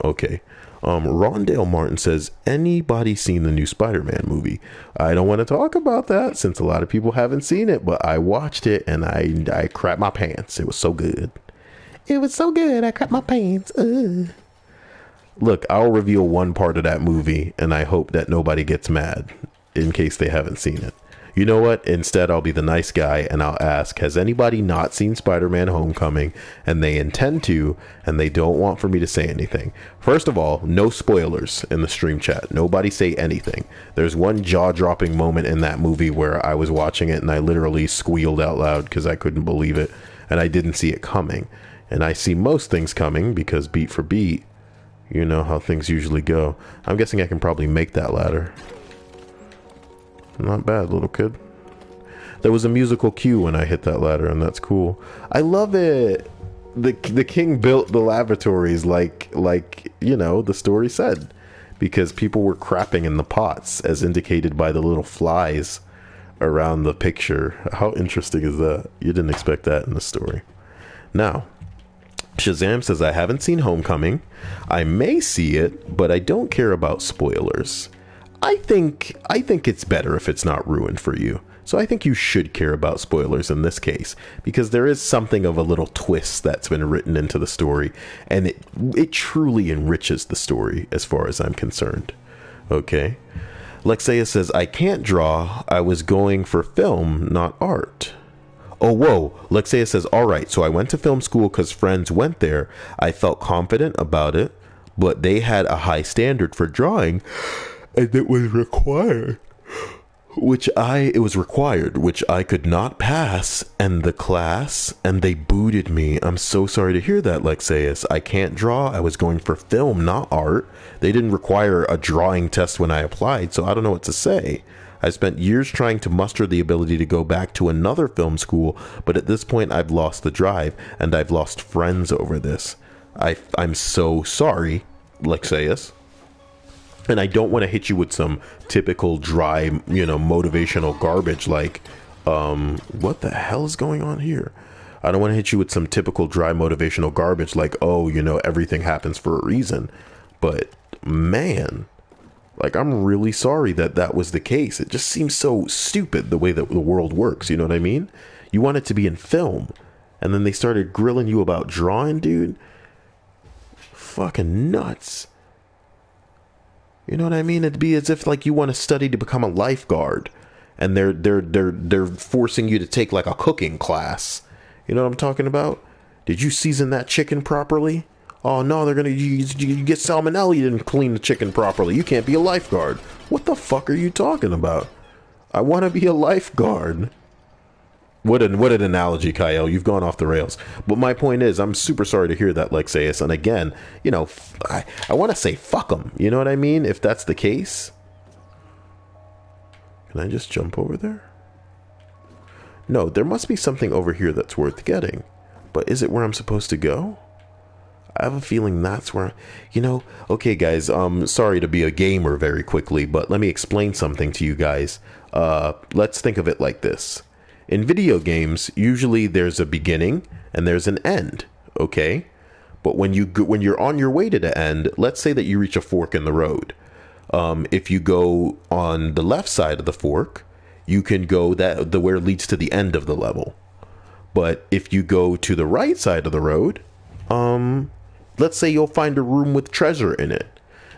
Okay. Rondale Martin says, anybody seen the new Spider-Man movie? I don't want to talk about that since a lot of people haven't seen it, but I watched it and I crapped my pants. It was so good. It was so good. I crapped my pants. Look, I'll reveal one part of that movie and I hope that nobody gets mad in case they haven't seen it. You know what? Instead, I'll be the nice guy and I'll ask, has anybody not seen Spider-Man Homecoming and they intend to and they don't want for me to say anything? First of all, no spoilers in the stream chat. Nobody say anything. There's one jaw-dropping moment in that movie where I was watching it and I literally squealed out loud because I couldn't believe it and I didn't see it coming. And I see most things coming because beat for beat, you know how things usually go. I'm guessing I can probably make that ladder. Not bad, little kid. There was a musical cue when I hit that ladder, and that's cool. I love it. The king built the lavatories like you know the story said, because people were crapping in the pots, as indicated by the little flies around the picture. How interesting is that? You didn't expect that in the story. Now, Shazam says, I haven't seen Homecoming. I may see it, but I don't care about spoilers. I think it's better if it's not ruined for you. So I think you should care about spoilers in this case, because there is something of a little twist that's been written into the story, and it truly enriches the story as far as I'm concerned. Okay. Lexia says, I can't draw. I was going for film, not art. Oh, whoa. Lexia says, all right, so I went to film school because friends went there. I felt confident about it, but they had a high standard for drawing, and it was required, which I could not pass, and the class, and they booted me. I'm so sorry to hear that, Lexeus. I can't draw. I was going for film, not art. They didn't require a drawing test when I applied, so I don't know what to say. I spent years trying to muster the ability to go back to another film school, but at this point I've lost the drive, and I've lost friends over this. I'm so sorry, Lexeus. And I don't want to hit you with some typical dry, motivational garbage like, what the hell is going on here? I don't want to hit you with some typical dry motivational garbage like, oh, everything happens for a reason. But, man, like, I'm really sorry that was the case. It just seems so stupid the way that the world works, you know what I mean? You want it to be in film, and then they started grilling you about drawing, dude? Fucking nuts. You know what I mean? It'd be as if like you want to study to become a lifeguard, and they're forcing you to take like a cooking class. You know what I'm talking about? Did you season that chicken properly? Oh no, you get salmonella. You didn't clean the chicken properly. You can't be a lifeguard. What the fuck are you talking about? I want to be a lifeguard. What an analogy, Cyael. You've gone off the rails. But my point is, I'm super sorry to hear that, Lexeus. And again, I want to say fuck them. You know what I mean? If that's the case. Can I just jump over there? No, there must be something over here that's worth getting. But is it where I'm supposed to go? I have a feeling that's where... Okay, guys, sorry to be a gamer very quickly, but let me explain something to you guys. Let's think of it like this. In video games, usually there's a beginning and there's an end, okay? But when you're on your way to the end, let's say that you reach a fork in the road. If you go on the left side of the fork, you can go the where leads to the end of the level. But if you go to the right side of the road, let's say you'll find a room with treasure in it.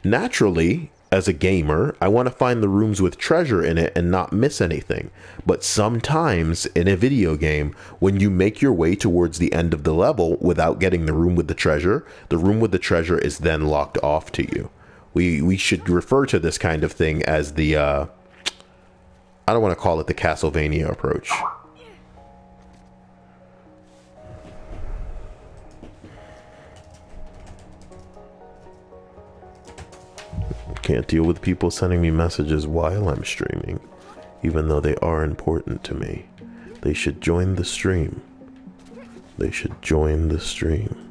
Naturally, as a gamer, I want to find the rooms with treasure in it and not miss anything. But sometimes in a video game, when you make your way towards the end of the level without getting the room with the treasure is then locked off to you. We should refer to this kind of thing as the, I don't want to call it the Castlevania approach. Can't deal with people sending me messages while I'm streaming, even though they are important to me. They should join the stream. They should join the stream.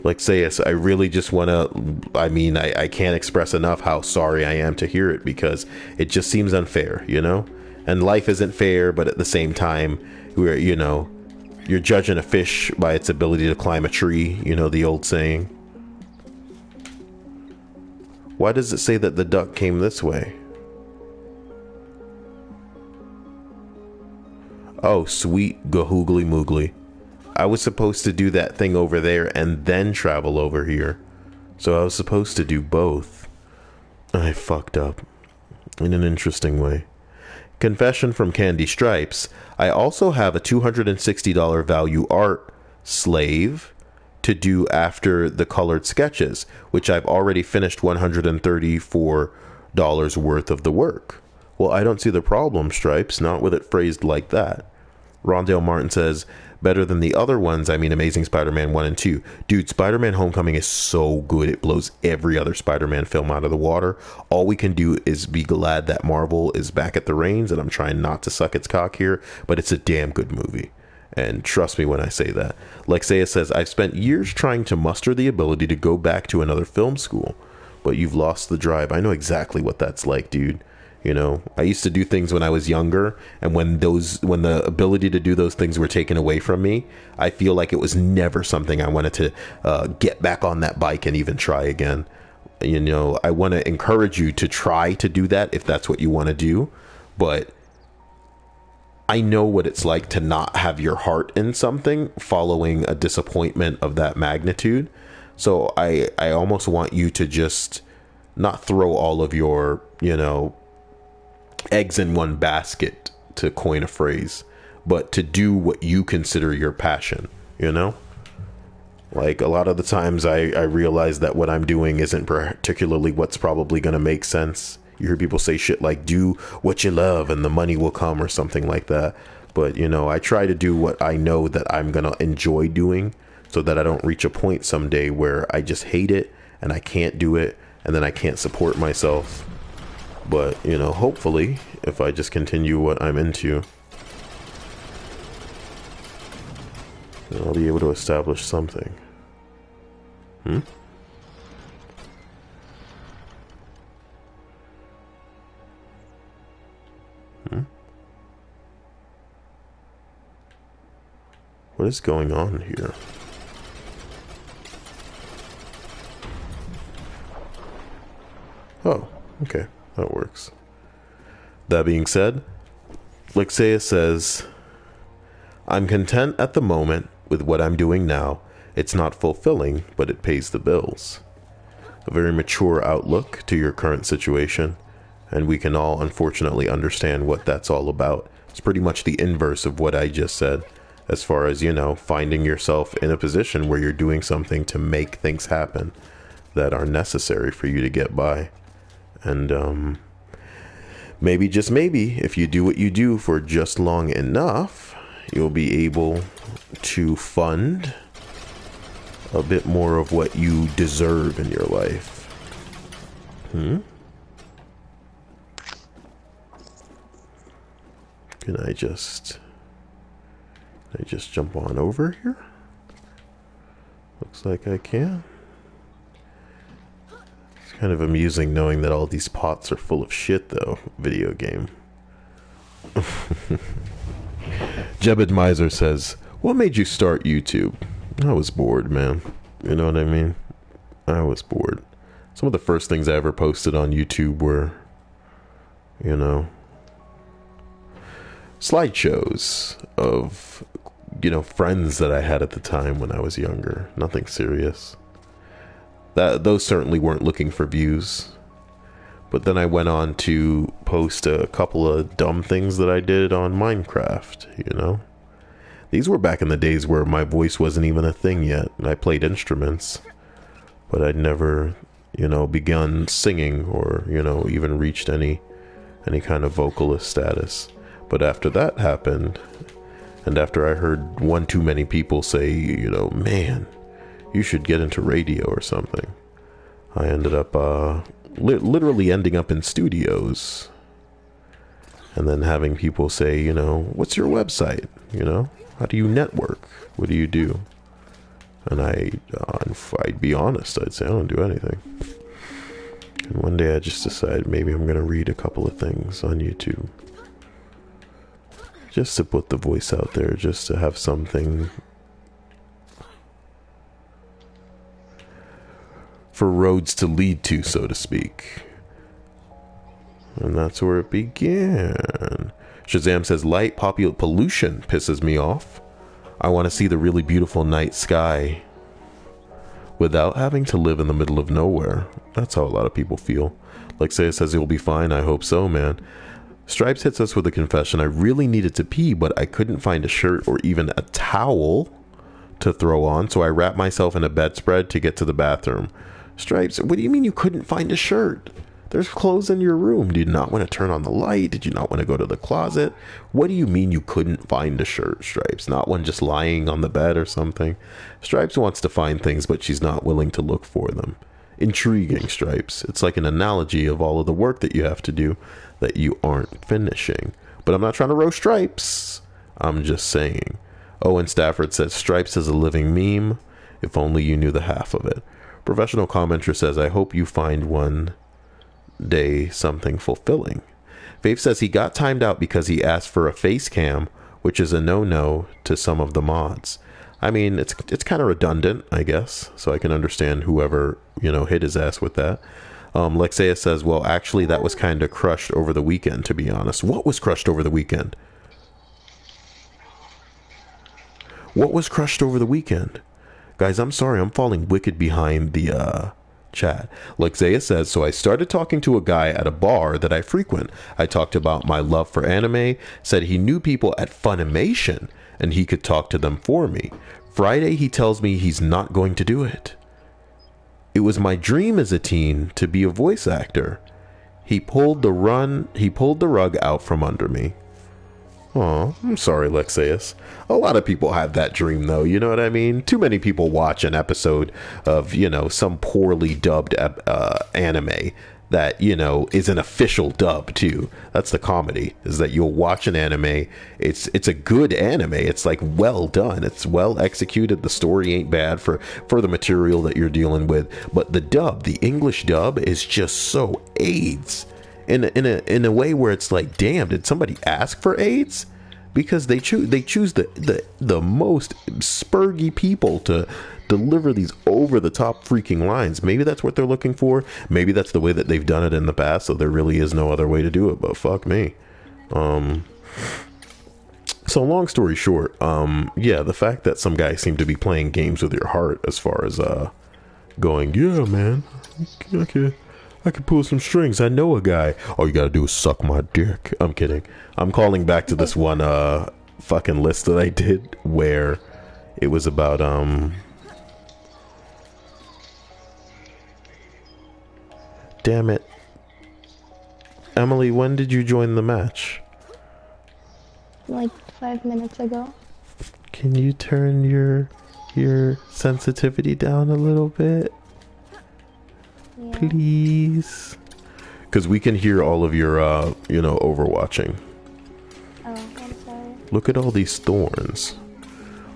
Like Sayas, I really just want to, I can't express enough how sorry I am to hear it, because it just seems unfair, you know? And life isn't fair, but at the same time, you're judging a fish by its ability to climb a tree, you know, the old saying. Why does it say that the duck came this way? Oh, sweet gahoogly moogly. I was supposed to do that thing over there and then travel over here. So I was supposed to do both. I fucked up. In an interesting way. Confession from Candy Stripes. I also have a $260 value art slave to do after the colored sketches, which I've already finished $134 worth of the work. Well, I don't see the problem, Stripes, not with it phrased like that. Rondale Martin says, better than the other ones, I mean Amazing Spider-Man 1 and 2. Dude, Spider-Man Homecoming is so good, it blows every other Spider-Man film out of the water. All we can do is be glad that Marvel is back at the reins, and I'm trying not to suck its cock here, but it's a damn good movie. And trust me when I say that. Lexia says, I've spent years trying to muster the ability to go back to another film school, but you've lost the drive. I know exactly what that's like, dude. You know, I used to do things when I was younger, and when the ability to do those things were taken away from me, I feel like it was never something I wanted to get back on that bike and even try again. You know, I want to encourage you to try to do that if that's what you want to do, but I know what it's like to not have your heart in something following a disappointment of that magnitude. So I almost want you to just not throw all of your, you know, eggs in one basket, to coin a phrase, but to do what you consider your passion, you know? Like, a lot of the times I realize that what I'm doing isn't particularly what's probably going to make sense. You hear people say shit like, do what you love and the money will come, or something like that. But, you know, I try to do what I know that I'm going to enjoy doing, so that I don't reach a point someday where I just hate it and I can't do it, and then I can't support myself. But, you know, hopefully, if I just continue what I'm into, then I'll be able to establish something. What is going on here? Oh, okay. That works. That being said, Lexia says, I'm content at the moment with what I'm doing now. It's not fulfilling, but it pays the bills. A very mature outlook to your current situation, and we can all unfortunately understand what that's all about. It's pretty much the inverse of what I just said, as far as, you know, finding yourself in a position where you're doing something to make things happen that are necessary for you to get by. And maybe, just maybe, if you do what you do for just long enough, you'll be able to fund a bit more of what you deserve in your life. Can I just jump on over here? Looks like I can. It's kind of amusing knowing that all these pots are full of shit, though. Video game. Jebed Miser says, what made you start YouTube? I was bored, man. You know what I mean? I was bored. some of the first things I ever posted on YouTube were, you know, slideshows of, you know, friends that I had at the time when I was younger. Nothing serious. Those certainly weren't looking for views. But then I went on to post a couple of dumb things that I did on Minecraft, you know. These were back in the days where my voice wasn't even a thing yet. I played instruments, but I'd never, you know, begun singing or, you know, even reached any kind of vocalist status. But after that happened, and after I heard one too many people say, you know, man, you should get into radio or something, I ended up literally ending up in studios, and then having people say, you know, what's your website? You know, how do you network? What do you do? And I'd be honest, I'd say I don't do anything. And one day I just decided maybe I'm gonna read a couple of things on YouTube, just to put the voice out there, just to have something for roads to lead to, so to speak. And that's where it began. Shazam says, light pollution pisses me off. I want to see the really beautiful night sky without having to live in the middle of nowhere. That's how a lot of people feel. Lexia says, you'll be fine. I hope so, man. Stripes hits us with a confession. I really needed to pee, but I couldn't find a shirt or even a towel to throw on, so I wrapped myself in a bedspread to get to the bathroom. Stripes, what do you mean you couldn't find a shirt? There's clothes in your room. Did you not want to turn on the light? Did you not want to go to the closet? What do you mean you couldn't find a shirt, Stripes? Not one just lying on the bed or something? Stripes wants to find things, but she's not willing to look for them. Intriguing, Stripes. It's like an analogy of all of the work that you have to do that you aren't finishing. But I'm not trying to roast Stripes. I'm just saying. Owen Stafford says, Stripes is a living meme. If only you knew the half of it. Professional commenter says, I hope you find one day something fulfilling. Faith says he got timed out because he asked for a face cam, which is a no-no to some of the mods. I mean, it's kind of redundant, I guess, so I can understand whoever, you know, hit his ass with that. Lexia says, well, actually, that was kind of crushed over the weekend, to be honest. What was crushed over the weekend? What was crushed over the weekend? Guys, I'm sorry, I'm falling wicked behind the chat. Lexia says, so I started talking to a guy at a bar that I frequent. I talked about my love for anime, said he knew people at Funimation, and he could talk to them for me. Friday, he tells me he's not going to do it. It was my dream as a teen to be a voice actor. He pulled the rug out from under me. Oh, I'm sorry, Lexius. A lot of people have that dream, though. You know what I mean? Too many people watch an episode of, you know, some poorly dubbed anime that, you know, is an official dub, too. That's the comedy, is that you'll watch an anime. It's a good anime. It's, like, well done. It's well executed. The story ain't bad for the material that you're dealing with. But the dub, the English dub, is just so AIDS. In a way where it's like, damn, did somebody ask for AIDS? Because they choose the most spurgy people to deliver these over the top freaking lines. Maybe that's what they're looking for. Maybe that's the way that they've done it in the past, so there really is no other way to do it. But fuck me. So long story short, yeah, the fact that some guys seem to be playing games with your heart as far as going, yeah, man, okay, I can pull some strings. I know a guy. All you gotta do is suck my dick. I'm kidding. I'm calling back to this one fucking list that I did where it was about damn it. Emily, when did you join the match? Like 5 minutes ago. Can you turn your sensitivity down a little bit? Yeah. Please, because we can hear all of your you know, overwatching. Oh, I'm sorry. Look at all these thorns.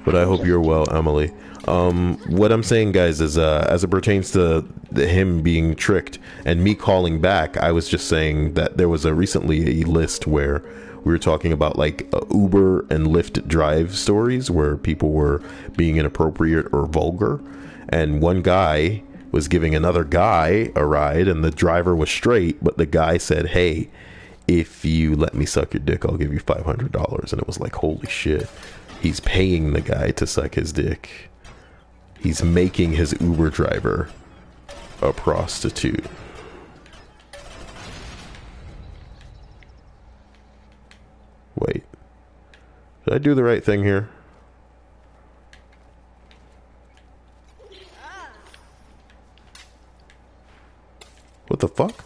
But I hope you're well, Emily. What I'm saying, guys, is as it pertains to him being tricked and me calling back, I was just saying that there was recently a list where we were talking about like Uber and Lyft drive stories where people were being inappropriate or vulgar, and one guy was giving another guy a ride, and the driver was straight, but the guy said, hey, if you let me suck your dick, I'll give you $500. And it was like, holy shit, he's paying the guy to suck his dick. He's making his Uber driver a prostitute. Wait, did I do the right thing here? What the fuck?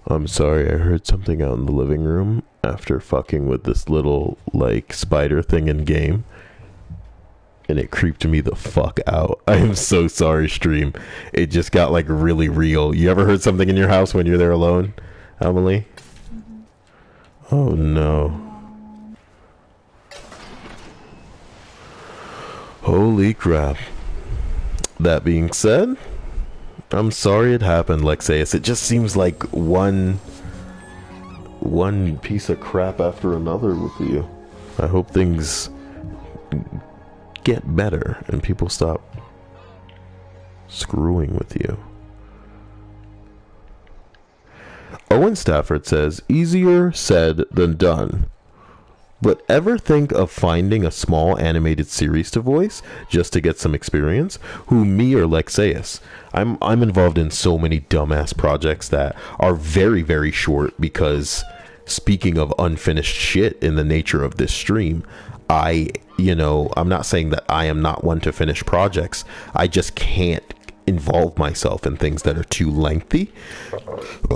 I'm sorry, I heard something out in the living room after fucking with this little, like, spider thing in game. And it creeped me the fuck out. I am so sorry, stream. It just got, like, really real. You ever heard something in your house when you're there alone, Emily? Mm-hmm. Oh, no. Holy crap. That being said, I'm sorry it happened, Lexeus. It just seems like one piece of crap after another with you. I hope things get better and people stop screwing with you. Owen Stafford says, easier said than done. But ever think of finding a small animated series to voice just to get some experience? Who, me or Lexeus? I'm involved in so many dumbass projects that are very, very short because, speaking of unfinished shit in the nature of this stream, I'm not saying that I am not one to finish projects. I just can't involve myself in things that are too lengthy.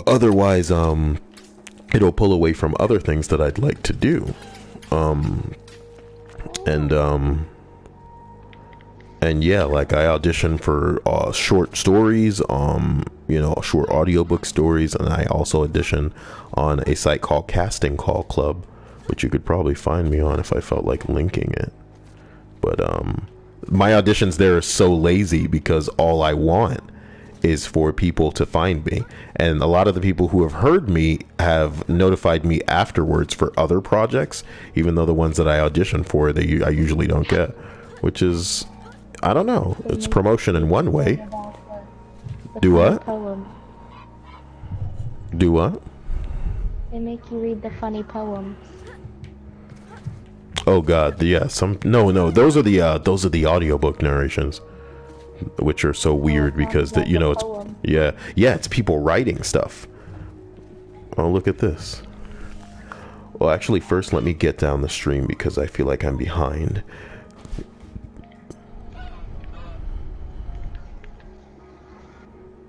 Otherwise, it'll pull away from other things that I'd like to do. And yeah, like I auditioned for short stories, short audiobook stories, and I also audition on a site called Casting Call Club, which you could probably find me on if I felt like linking it. But my auditions there are so lazy because all I want is for people to find me, and a lot of the people who have heard me have notified me afterwards for other projects, even though the ones that I auditioned for I usually don't get, which is, I don't know, it's promotion in one way. Do what? Do what? They make you read the funny poems. Oh god, yeah, no, those are the audiobook narrations, which are so weird because that, it's it's people writing stuff. Oh, look at this. Well, actually, first let me get down the stream because I feel like I'm behind.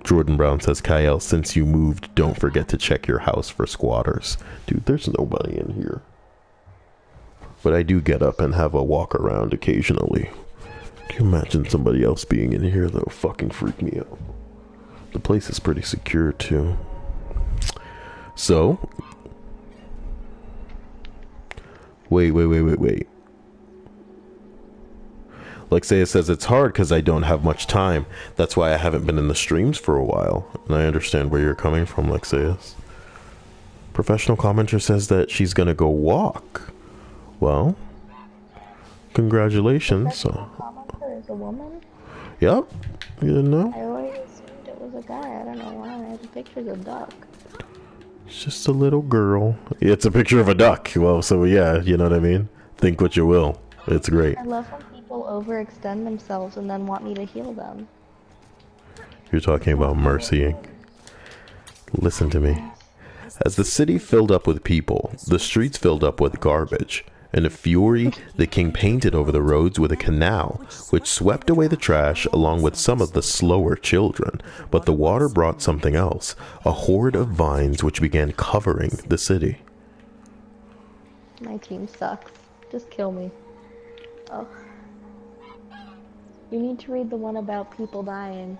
Jordan Brown says, Cyael, since you moved, don't forget to check your house for squatters. Dude, there's nobody in here. But I do get up and have a walk around occasionally. Can you imagine somebody else being in here? That would fucking freak me out. The place is pretty secure too. So, wait. Lexeia says it's hard because I don't have much time. That's why I haven't been in the streams for a while. And I understand where you're coming from, Lexeia. Professional commenter says that she's gonna go walk. Well, congratulations. Professional commenter is a woman? Yep. You didn't know? I always assumed it was a guy. I don't know why. The picture's a duck. It's just a little girl. It's a picture of a duck. Well, so yeah, you know what I mean? Think what you will. It's great. I love when people overextend themselves and then want me to heal them. You're talking about mercying. Listen to me. As the city filled up with people, the streets filled up with garbage. In a fury, the king painted over the roads with a canal, which swept away the trash along with some of the slower children. But the water brought something else, a horde of vines which began covering the city. My team sucks. Just kill me. Oh. You need to read the one about people dying.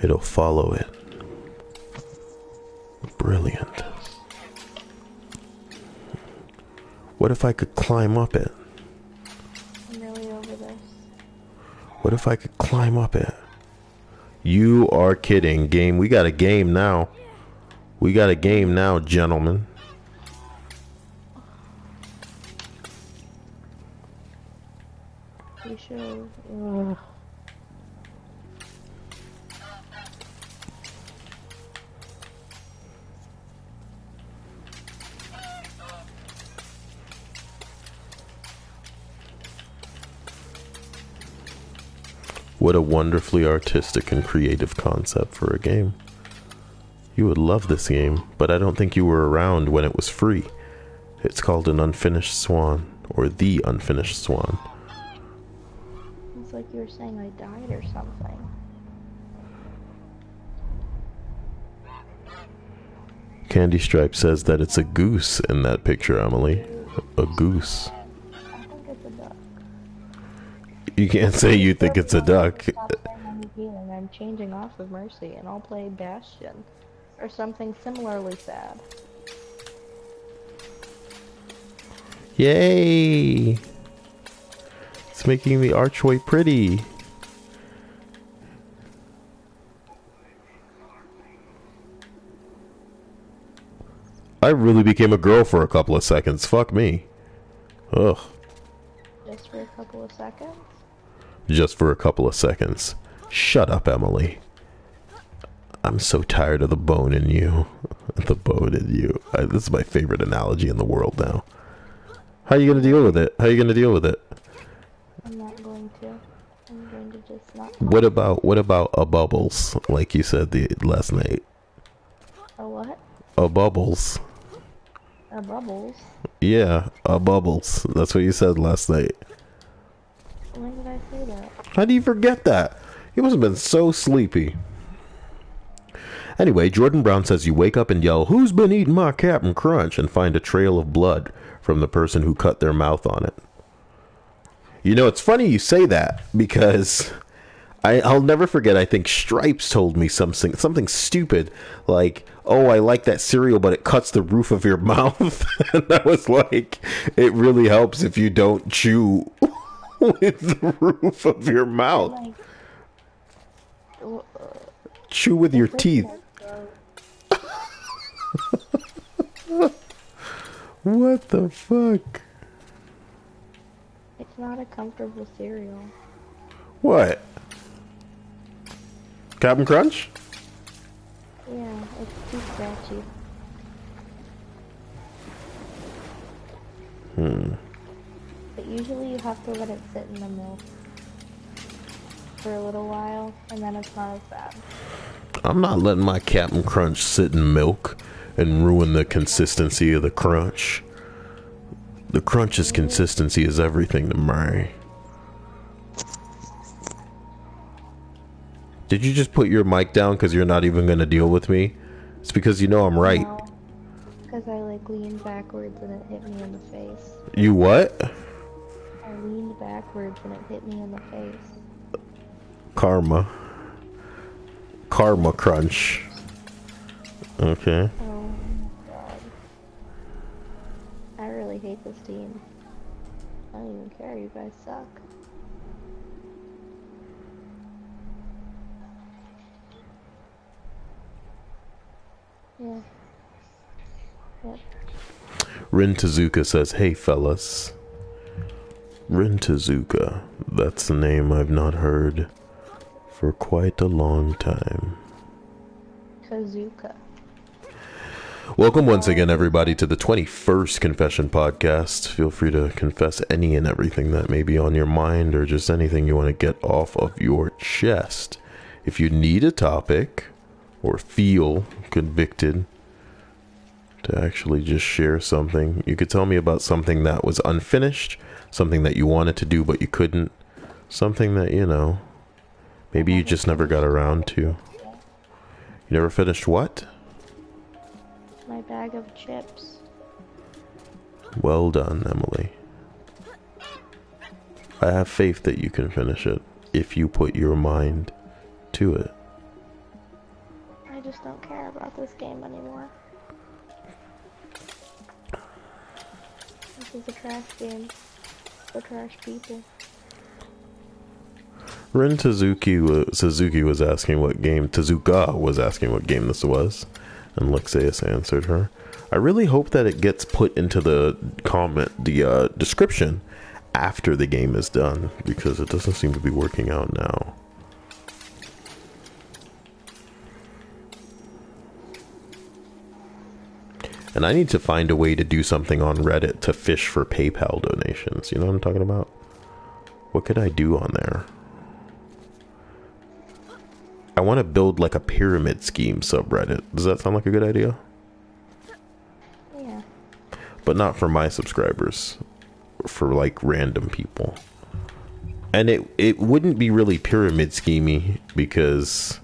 It'll follow it. Brilliant. What if I could climb up it? I'm really over this. What if I could climb up it? You are kidding, game. We got a game now. We got a game now, gentlemen. You should. What a wonderfully artistic and creative concept for a game. You would love this game, but I don't think you were around when it was free. It's called an Unfinished Swan, or The Unfinished Swan. It's like you were saying I died or something. Candy Stripe says that it's a goose in that picture, Emily. A goose. I think it's a duck. You can't say you think it's a duck. I'm changing off of Mercy, and I'll play Bastion, or something similarly sad. Yay! It's making the archway pretty. I really became a girl for a couple of seconds. Fuck me. Ugh. Just for a couple of seconds? Just for a couple of seconds. Shut up, Emily. I'm so tired of the bone in you. The bone in you. This is my favorite analogy in the world now. How are you going to deal with it? How are you going to deal with it? I'm not going to. I'm going to just not. What about a bubbles, like you said last night? A what? A bubbles. A bubbles? Yeah, a bubbles. That's what you said last night. When did I say that? How do you forget that? You must have been so sleepy. Anyway, Jordan Brown says you wake up and yell, "Who's been eating my Captain Crunch?" and find a trail of blood from the person who cut their mouth on it. You know, it's funny you say that, because I'll never forget, I think Stripes told me something stupid, like, "Oh, I like that cereal, but it cuts the roof of your mouth." And I was like, it really helps if you don't chew with the roof of your mouth. Chew with your teeth. What the fuck? It's not a comfortable cereal. What? Captain Crunch? Yeah, it's too scratchy. But usually you have to let it sit in the milk for a little while, and then it's not as bad. I'm not letting my Captain Crunch sit in milk and ruin the consistency of the crunch. The crunch's consistency is everything to me. Did you just put your mic down because you're not even going to deal with me? It's because you know I'm right. No, because I like leaned backwards and it hit me in the face. You what? I leaned backwards and it hit me in the face. Karma. Karma Crunch. Okay. Oh my god. I really hate this team. I don't even care, you guys suck. Yeah. Yep. Rin Tezuka says, "Hey fellas." Rin Tezuka. That's the name I've not heard for quite a long time. Kazuka. Welcome once again, everybody, to the 21st Confession Podcast. Feel free to confess any and everything that may be on your mind, or just anything you want to get off of your chest. If you need a topic, or feel convicted to actually just share something, you could tell me about something that was unfinished, something that you wanted to do but you couldn't, something that, you know, maybe you just never got around to. You never finished what? My bag of chips. Well done, Emily. I have faith that you can finish it if you put your mind to it. just don't care about this game anymore. This is a trash game for trash people. Rin Suzuki was asking what game, Tezuka was asking what game this was, and Lexeus answered her. I really hope that it gets put into the description after the game is done, because it doesn't seem to be working out now. And I need to find a way to do something on Reddit to fish for PayPal donations. You know what I'm talking about? What could I do on there? I want to build like a pyramid scheme subreddit. Does that sound like a good idea? Yeah. But not for my subscribers. For like random people. And it wouldn't be really pyramid schemey, because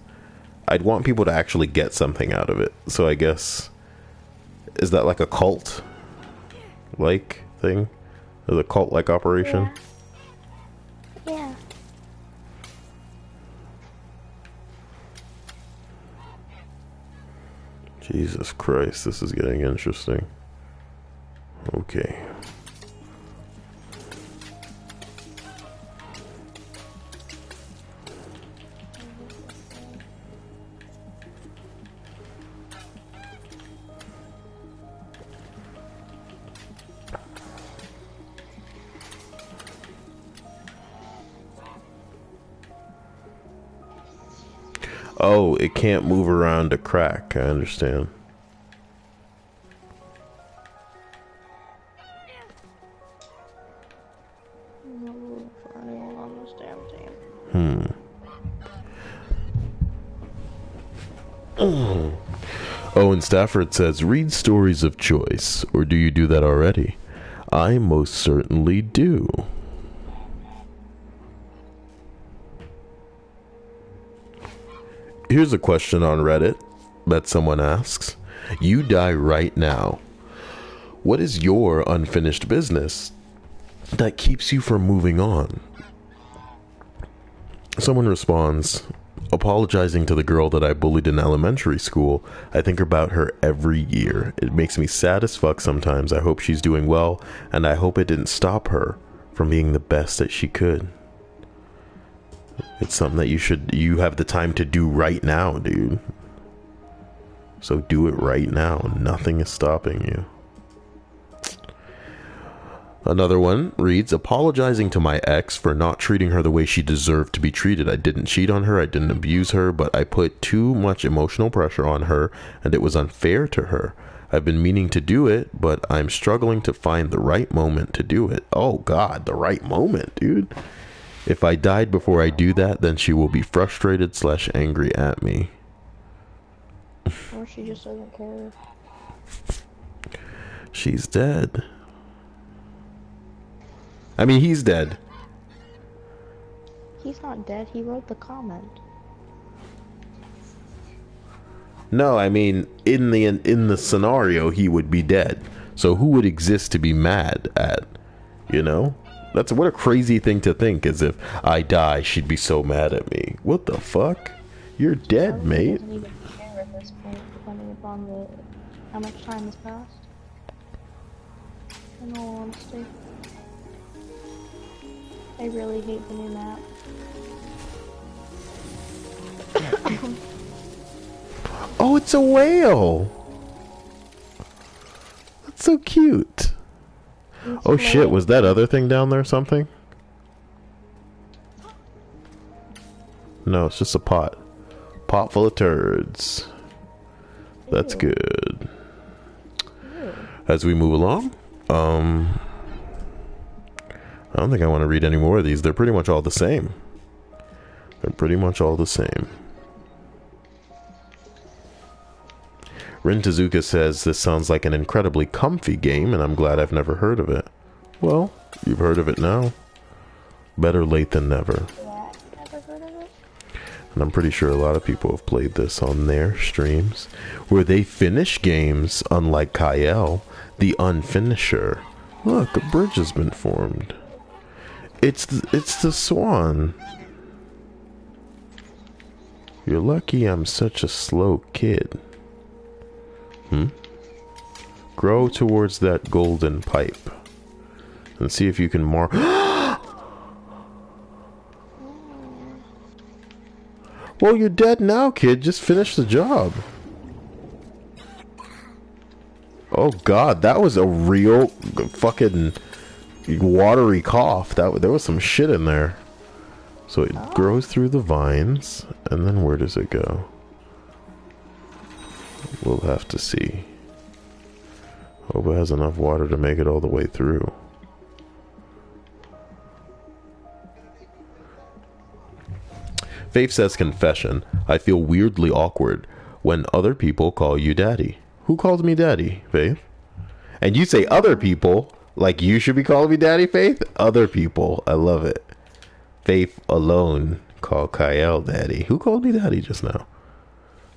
I'd want people to actually get something out of it. So I guess, is that like a cult like thing? Is a cult like operation? Yeah. Yeah. Jesus Christ, this is getting interesting. Okay. Oh, it can't move around a crack. I understand. Owen Stafford says, read stories of choice, or do you do that already? I most certainly do. Here's a question on Reddit that someone asks. You die right now. What is your unfinished business that keeps you from moving on? Someone responds, apologizing to the girl that I bullied in elementary school. I think about her every year. It makes me sad as fuck sometimes. I hope she's doing well, and I hope it didn't stop her from being the best that she could. It's something that you have the time to do right now, dude. So do it right now. Nothing is stopping you. Another one reads, apologizing to my ex for not treating her the way she deserved to be treated. I didn't cheat on her, I didn't abuse her, but I put too much emotional pressure on her, and it was unfair to her. I've been meaning to do it, but I'm struggling to find the right moment to do it. Oh God, the right moment, dude. If I died before I do that, then she will be frustrated / angry at me. Or she just doesn't care. She's dead. I mean, he's dead. He's not dead. He wrote the comment. No, I mean, in the scenario, he would be dead. So who would exist to be mad at? You know? That's what a crazy thing to think, as if I die, she'd be so mad at me. What the fuck? You're dead, mate. Doesn't even care at this point, depending upon how much time has passed. In all honesty. I really hate the new map. Oh, it's a whale! That's so cute. Oh shit, was that other thing down there something? No, it's just a pot. Pot full of turds. That's good. As we move along, I don't think I want to read any more of these. They're pretty much all the same. They're pretty much all the same. Rin Tezuka says, this sounds like an incredibly comfy game, and I'm glad I've never heard of it. Well, you've heard of it now. Better late than never. Yeah, I've never heard of it. And I'm pretty sure a lot of people have played this on their streams, where they finish games, unlike Cyael, the Unfinisher. Look, a bridge has been formed. It's the Swan. You're lucky I'm such a slow kid. Grow towards that golden pipe. And see if you can mark. Well, you're dead now, kid. Just finish the job. Oh god, that was a real fucking watery cough. There was some shit in there. So it grows through the vines, and then where does it go? We'll have to see. Hope it has enough water to make it all the way through. Faith says, confession. I feel weirdly awkward when other people call you daddy. Who calls me daddy, Faith? And you say other people, like you should be calling me daddy, Faith? Other people. I love it. Faith alone called Cyael daddy. Who called me daddy just now?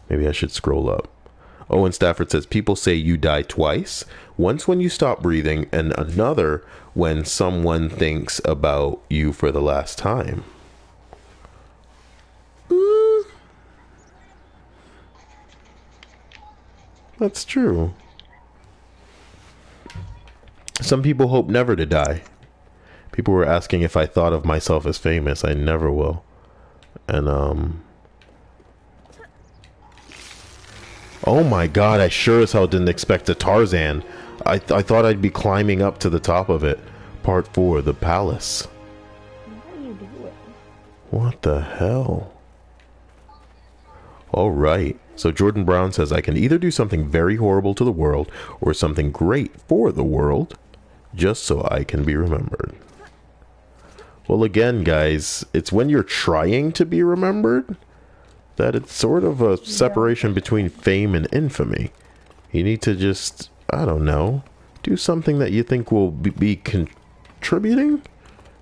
Maybe I should scroll up. Owen Stafford says, people say you die twice. Once when you stop breathing, and another when someone thinks about you for the last time. That's true. Some people hope never to die. People were asking if I thought of myself as famous. I never will. And, oh my god, I sure as hell didn't expect a Tarzan. I thought I'd be climbing up to the top of it. Part 4, the palace. What are you doing? What the hell? Alright. So Jordan Brown says, I can either do something very horrible to the world or something great for the world just so I can be remembered. Well, again, guys, it's when you're trying to be remembered that it's sort of a separation between fame and infamy. You need to just, I don't know, do something that you think will be contributing.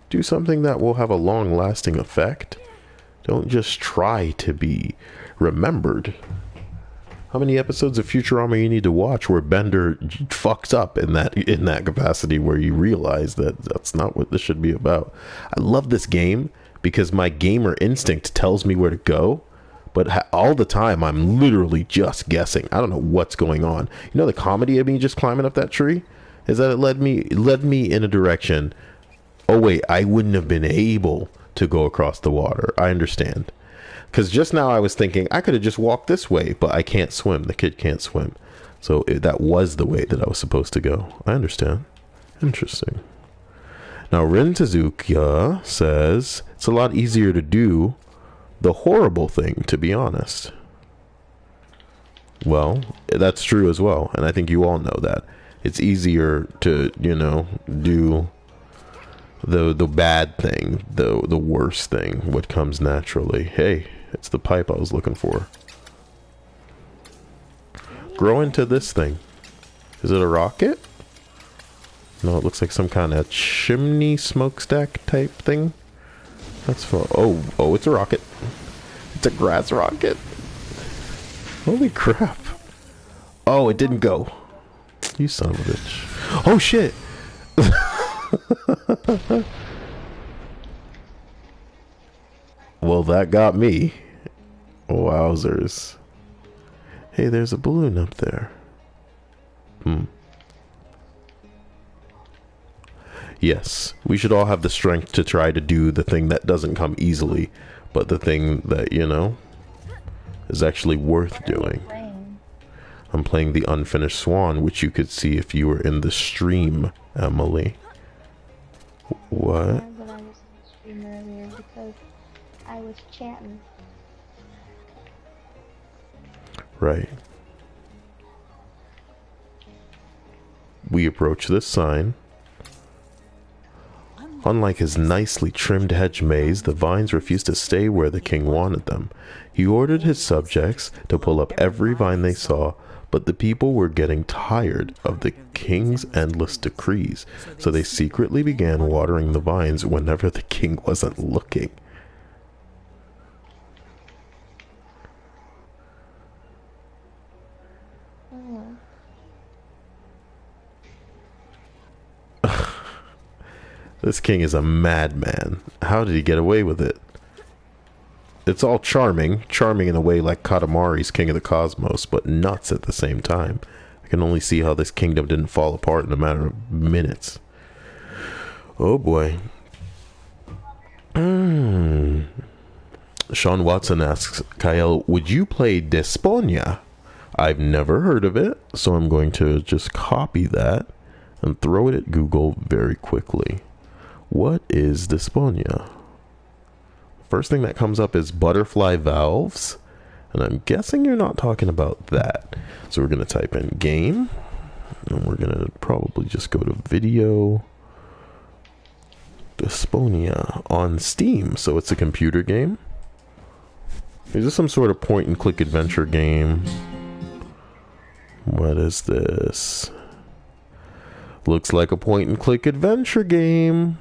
Do something that will have a long-lasting effect. Don't just try to be remembered. How many episodes of Futurama you need to watch where Bender fucks up in that capacity, where you realize that that's not what this should be about? I love this game because my gamer instinct tells me where to go, but all the time I'm literally just guessing. I don't know what's going on. You know, the comedy of me just climbing up that tree is that it led me in a direction. Oh wait, I wouldn't have been able to go across the water. I understand. Because just now I was thinking I could have just walked this way, but I can't swim. The kid can't swim. So that was the way that I was supposed to go. I understand. Interesting. Now, Rin Tezuka says, it's a lot easier to do the horrible thing, to be honest. Well, that's true as well. And I think you all know that. It's easier to, do the bad thing, the worst thing, what comes naturally. Hey, it's the pipe I was looking for. Grow into this thing. Is it a rocket? No, it looks like some kind of chimney smokestack type thing. That's fun. Oh, it's a rocket. It's a grass rocket. Holy crap. Oh, it didn't go. You son of a bitch. Oh shit. Well, that got me. Wowzers. Hey, there's a balloon up there. Yes, we should all have the strength to try to do the thing that doesn't come easily, but the thing that, is actually worth doing. I'm playing the Unfinished Swan, which you could see if you were in the stream, Emily. What? Yeah, but I was in the stream earlier because I was chatting. Right. We approach this sign. Unlike his nicely trimmed hedge maze, the vines refused to stay where the king wanted them. He ordered his subjects to pull up every vine they saw, but the people were getting tired of the king's endless decrees, so they secretly began watering the vines whenever the king wasn't looking. This king is a madman. How did he get away with it? it's all charming in a way like Katamari's King of the Cosmos, but nuts at the same time. I can only see how this kingdom didn't fall apart in a matter of minutes. Oh boy. Sean Watson asks, Cyael, would you play Desponia? I've never heard of it, so I'm going to just copy that and throw it at Google very quickly. What is Desponia? First thing that comes up is butterfly valves, and I'm guessing you're not talking about that. So we're going to type in game, and we're going to probably just go to video. Desponia on Steam, so it's a computer game. Is this some sort of point and click adventure game? What is this? Looks like a point and click adventure game.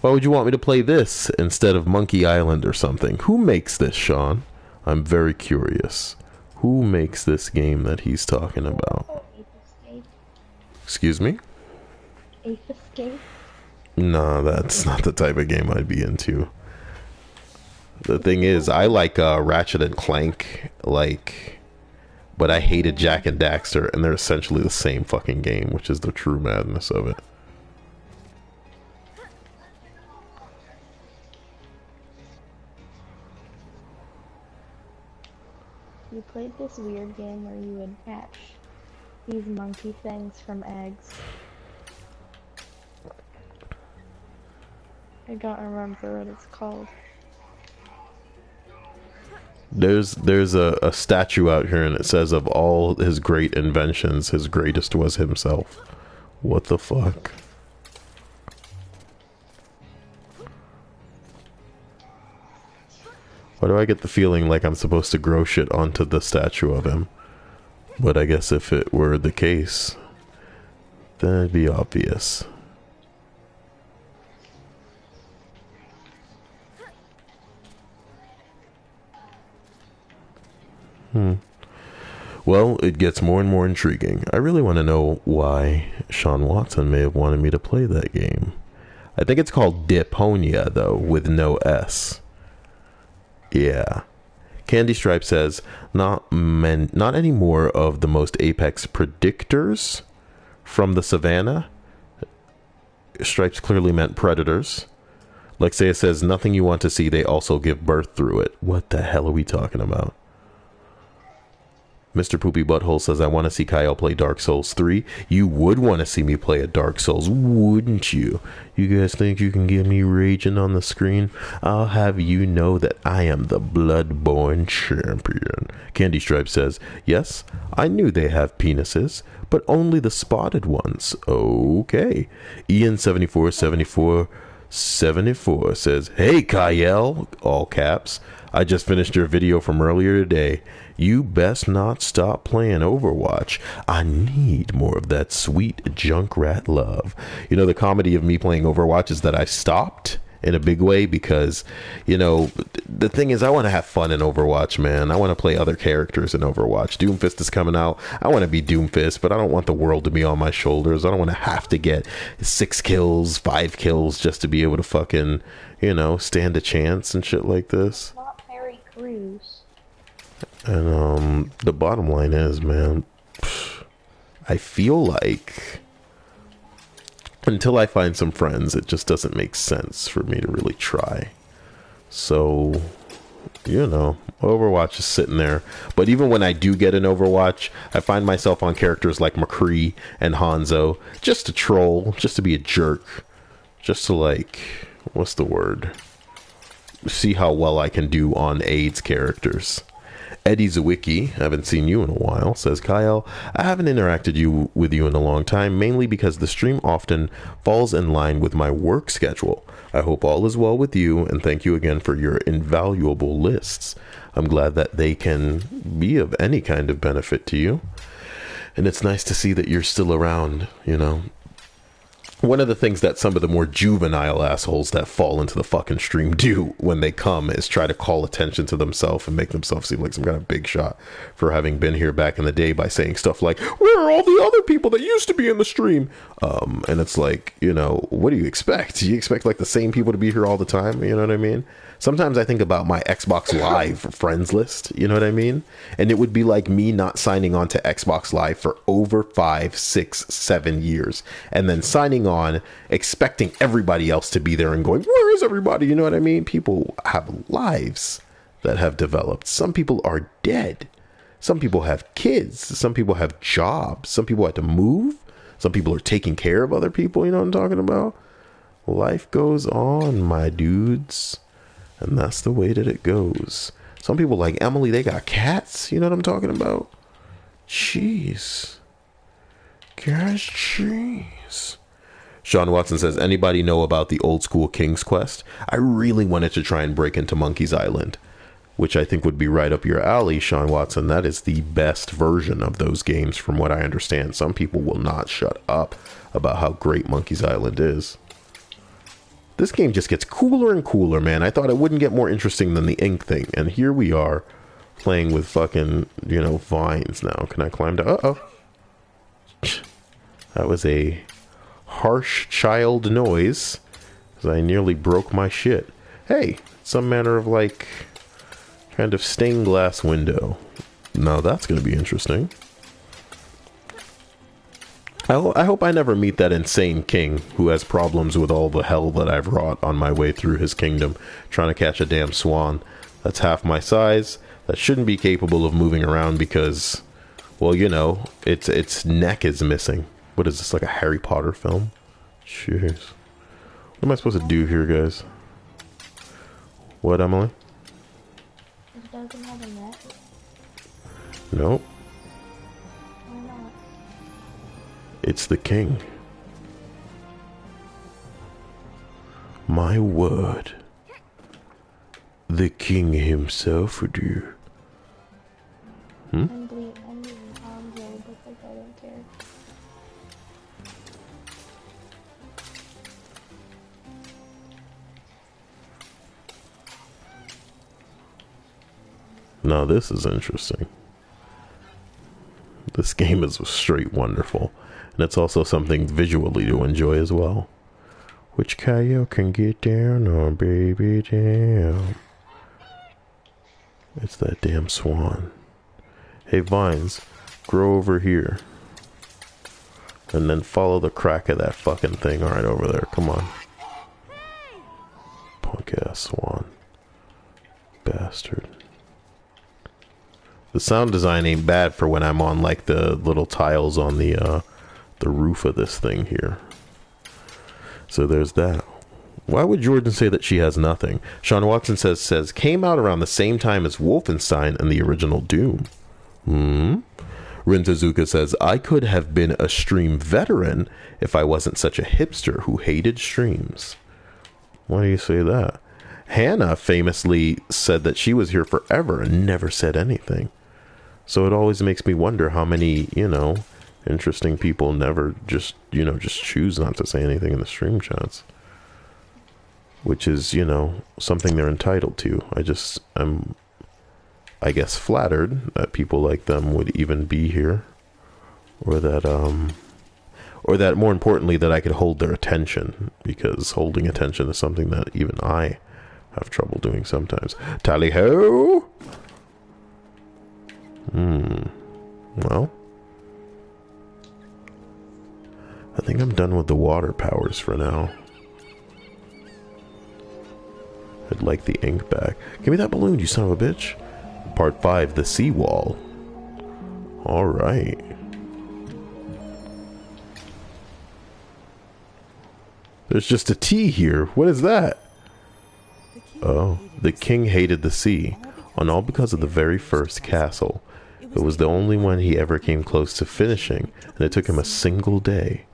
Why would you want me to play this instead of Monkey Island or something? Who makes this, Sean? I'm very curious. Who makes this game that he's talking about? Excuse me? Ape Escape? No, that's not the type of game I'd be into. The thing is, I like Ratchet and Clank, but I hated Jak and Daxter, and they're essentially the same fucking game, which is the true madness of it. You played this weird game where you would catch these monkey things from eggs. I don't remember what it's called. There's a statue out here, and it says of all his great inventions, his greatest was himself. What the fuck? Why do I get the feeling like I'm supposed to grow shit onto the statue of him? But I guess if it were the case, then it'd be obvious. Well, it gets more and more intriguing. I really want to know why Sean Watson may have wanted me to play that game. I think it's called Deponia, though, with no S. Yeah. Candy Stripe says, not any more of the most apex predictors from the savannah. Stripes clearly meant predators. Lexia says, nothing you want to see, they also give birth through it. What the hell are we talking about? Mr. Poopy Butthole says, I want to see Cyael play Dark Souls 3. You would want to see me play a Dark Souls, wouldn't you? You guys think you can get me raging on the screen? I'll have you know that I am the Bloodborne champion. Candy Stripe says, yes, I knew they have penises, but only the spotted ones. Okay. Ian747474 says, hey, Cyael, all caps. I just finished your video from earlier today. You best not stop playing Overwatch. I need more of that sweet Junkrat love. You know, the comedy of me playing Overwatch is that I stopped in a big way because, you know, the thing is I want to have fun in Overwatch, man. I want to play other characters in Overwatch. Doomfist is coming out. I want to be Doomfist, but I don't want the world to be on my shoulders. I don't want to have to get 6 kills, 5 kills just to be able to fucking, you know, stand a chance and shit like this. And the bottom line is, man, I feel like until I find some friends, it just doesn't make sense for me to really try. So, you know, Overwatch is sitting there. But even when I do get an Overwatch, I find myself on characters like McCree and Hanzo just to troll, just to be a jerk, just to, like, what's the word? See how well I can do on AIDS characters. Eddie Zawicki, haven't seen you in a while, says, Cyael, I haven't interacted with you in a long time, mainly because the stream often falls in line with my work schedule. I hope all is well with you, and thank you again for your invaluable lists. I'm glad that they can be of any kind of benefit to you. And it's nice to see that you're still around, you know. One of the things that some of the more juvenile assholes that fall into the fucking stream do when they come is try to call attention to themselves and make themselves seem like some kind of big shot for having been here back in the day by saying stuff like, where are all the other people that used to be in the stream? And it's like, you know, what do you expect? Do you expect like the same people to be here all the time? You know what I mean? Sometimes I think about my Xbox Live friends list, you know what I mean? And it would be like me not signing on to Xbox Live for over 5, 6, 7 years. And then signing on, expecting everybody else to be there and going, where is everybody? You know what I mean? People have lives that have developed. Some people are dead. Some people have kids. Some people have jobs. Some people had to move. Some people are taking care of other people. You know what I'm talking about? Life goes on, my dudes. And that's the way that it goes. Some people like Emily, they got cats. You know what I'm talking about? Jeez. Gosh, jeez. Sean Watson says, anybody know about the old school King's Quest? I really wanted to try and break into Monkey's Island, which I think would be right up your alley, Sean Watson. That is the best version of those games from what I understand. Some people will not shut up about how great Monkey's Island is. This game just gets cooler and cooler, man. I thought it wouldn't get more interesting than the ink thing. And here we are playing with fucking, you know, vines now. Can I climb down? Uh-oh. That was a harsh child noise. Because I nearly broke my shit. Hey, some manner of, like, kind of stained glass window. Now that's going to be interesting. I hope I never meet that insane king who has problems with all the hell that I've wrought on my way through his kingdom, trying to catch a damn swan that's half my size, that shouldn't be capable of moving around because, well, you know, its neck is missing. What is this, like a Harry Potter film? Jeez. What am I supposed to do here, guys? What, Emily? It doesn't have a neck. Nope. It's the king. My word. The king himself would do. I'm bleeding arms really, but like I don't care. Now this is interesting. This game is straight wonderful. And it's also something visually to enjoy as well. Which Cyael can get down on, baby, down. It's that damn swan. Hey, vines, grow over here. And then follow the crack of that fucking thing right over there. Come on. Punk ass swan. Bastard. The sound design ain't bad for when I'm on like the little tiles on the roof of this thing here. So there's that. Why would Jordan say that she has nothing? Sean Watson says came out around the same time as Wolfenstein and the original Doom. Rin Tezuka says, I could have been a stream veteran if I wasn't such a hipster who hated streams. Why do you say that? Hannah famously said that she was here forever and never said anything. So it always makes me wonder how many, you know, interesting people never just choose not to say anything in the stream chats. Which is, you know, something they're entitled to. I'm, I guess, flattered that people like them would even be here. Or that, more importantly, that I could hold their attention. Because holding attention is something that even I have trouble doing sometimes. Tally-ho! Well, I think I'm done with the water powers for now. I'd like the ink back. Give me that balloon, you son of a bitch. Part 5, the seawall. Alright. There's just a T here. What is that? Oh, the king hated the sea. And all because of the very first castle. It was the only one he ever came close to finishing, and it took him a single day.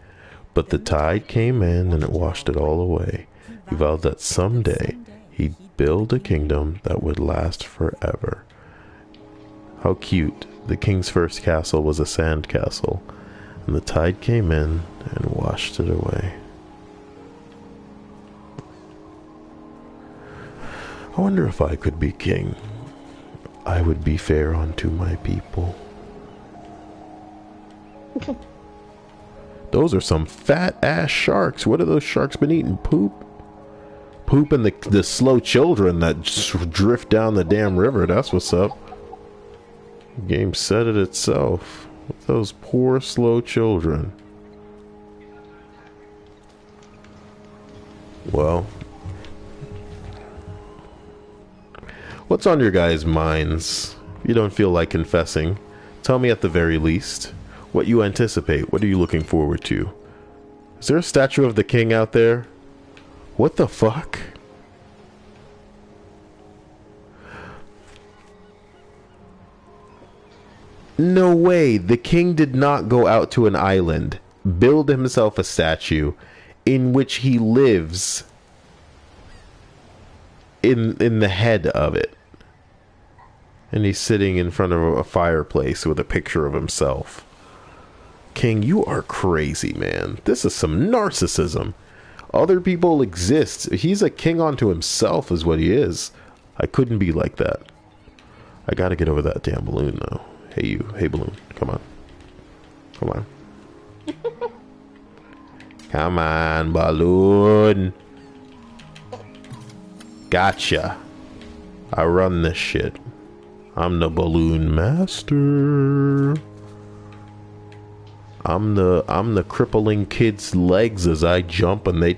But the tide came in and it washed it all away. He vowed that someday he'd build a kingdom that would last forever. How cute. The king's first castle was a sand castle, and the tide came in and washed it away. I wonder if I could be king. I would be fair unto my people. Those are some fat ass sharks. What have those sharks been eating? Poop? poop and the slow children that just drift down the damn river. That's what's up. The game said it itself. Those poor slow children. Well, what's on your guys' minds? If you don't feel like confessing, tell me at the very least what you anticipate. What are you looking forward to? Is there a statue of the king out there? What the fuck? No way. The king did not go out to an island, build himself a statue in which he lives in the head of it. And he's sitting in front of a fireplace with a picture of himself. King, you are crazy, man. This is some narcissism. Other people exist. He's a king unto himself is what he is. I couldn't be like that. I gotta get over that damn balloon, though. Hey, you. Hey, balloon. Come on. Come on. Come on, balloon. Gotcha. I run this shit. I'm the balloon master. I'm the crippling kids' legs as I jump and they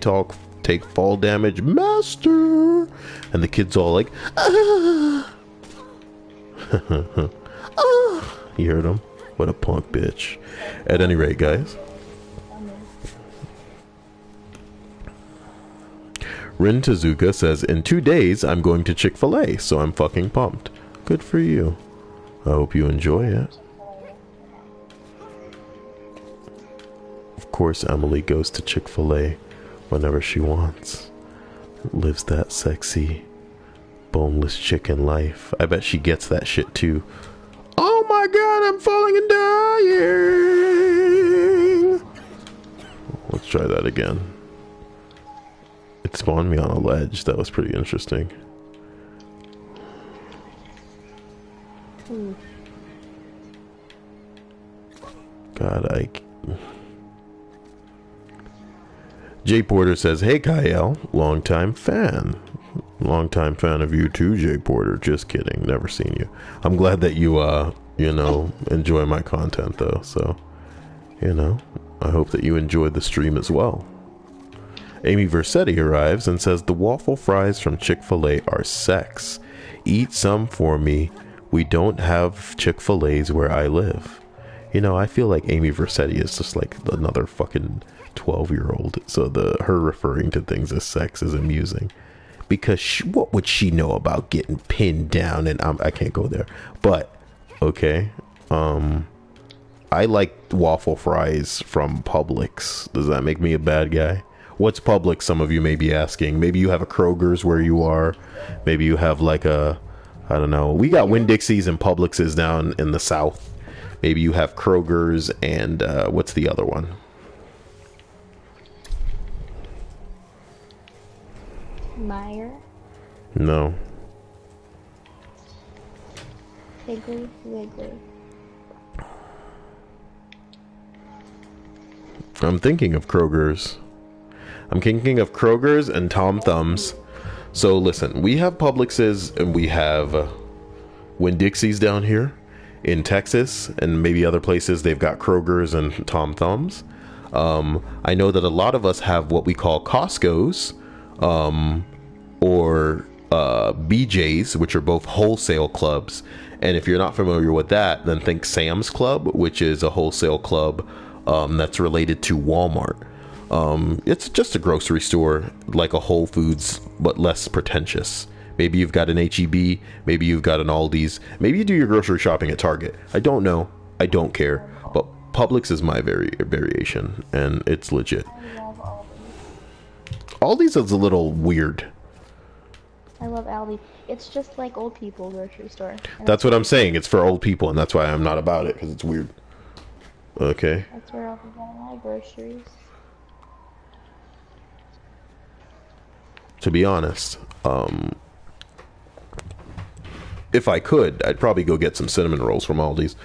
take fall damage. Master! And the kids all like, ah! Ah! You heard him? What a punk bitch. At any rate, guys. Rin Tezuka says, in 2 days, I'm going to Chick-fil-A, so I'm fucking pumped. Good for you. I hope you enjoy it. Of course, Emily goes to Chick-fil-A whenever she wants. Lives that sexy, boneless chicken life. I bet she gets that shit too. Oh my god, I'm falling and dying! Let's try that again. It spawned me on a ledge. That was pretty interesting. God, Jay Porter says, hey Cyael, longtime fan. Longtime fan of you too, Jay Porter. Just kidding, never seen you. I'm glad that you, you know, enjoy my content though. So, you know, I hope that you enjoyed the stream as well. Amy Versetti arrives and says, the waffle fries from Chick-fil-A are sex. Eat some for me. We don't have Chick-fil-A's where I live. You know, I feel like Amy Versetti is just like another fucking 12-year-old. So her referring to things as sex is amusing. Because what would she know about getting pinned down? And I can't go there. But, okay. I like waffle fries from Publix. Does that make me a bad guy? What's Publix, some of you may be asking. Maybe you have a Kroger's where you are. Maybe you have like a, I don't know. We got Winn-Dixie's and Publix's down in the south. Maybe you have Kroger's and what's the other one? Meyer? No. Piggly Wiggly. I'm thinking of Kroger's. I'm thinking of Kroger's and Tom Thumb's. So listen, we have Publix's and we have Winn-Dixie's down here in Texas, and maybe other places they've got Kroger's and Tom Thumb's. I know that a lot of us have what we call Costco's or BJ's, which are both wholesale clubs. And if you're not familiar with that, then think Sam's Club, which is a wholesale club that's related to Walmart. It's just a grocery store like a Whole Foods, but less pretentious. Maybe you've got an HEB, maybe you've got an Aldi's, maybe you do your grocery shopping at Target. I don't know, I don't care, but Publix is my variation, and it's legit. I love Aldi. Aldi's is a little weird. I love Aldi. It's just like old people grocery store. That's what I'm saying, it's for old people, and that's why I'm not about it, because it's weird. Okay. That's where I'll be getting my groceries. To be honest, if I could, I'd probably go get some cinnamon rolls from Aldi's,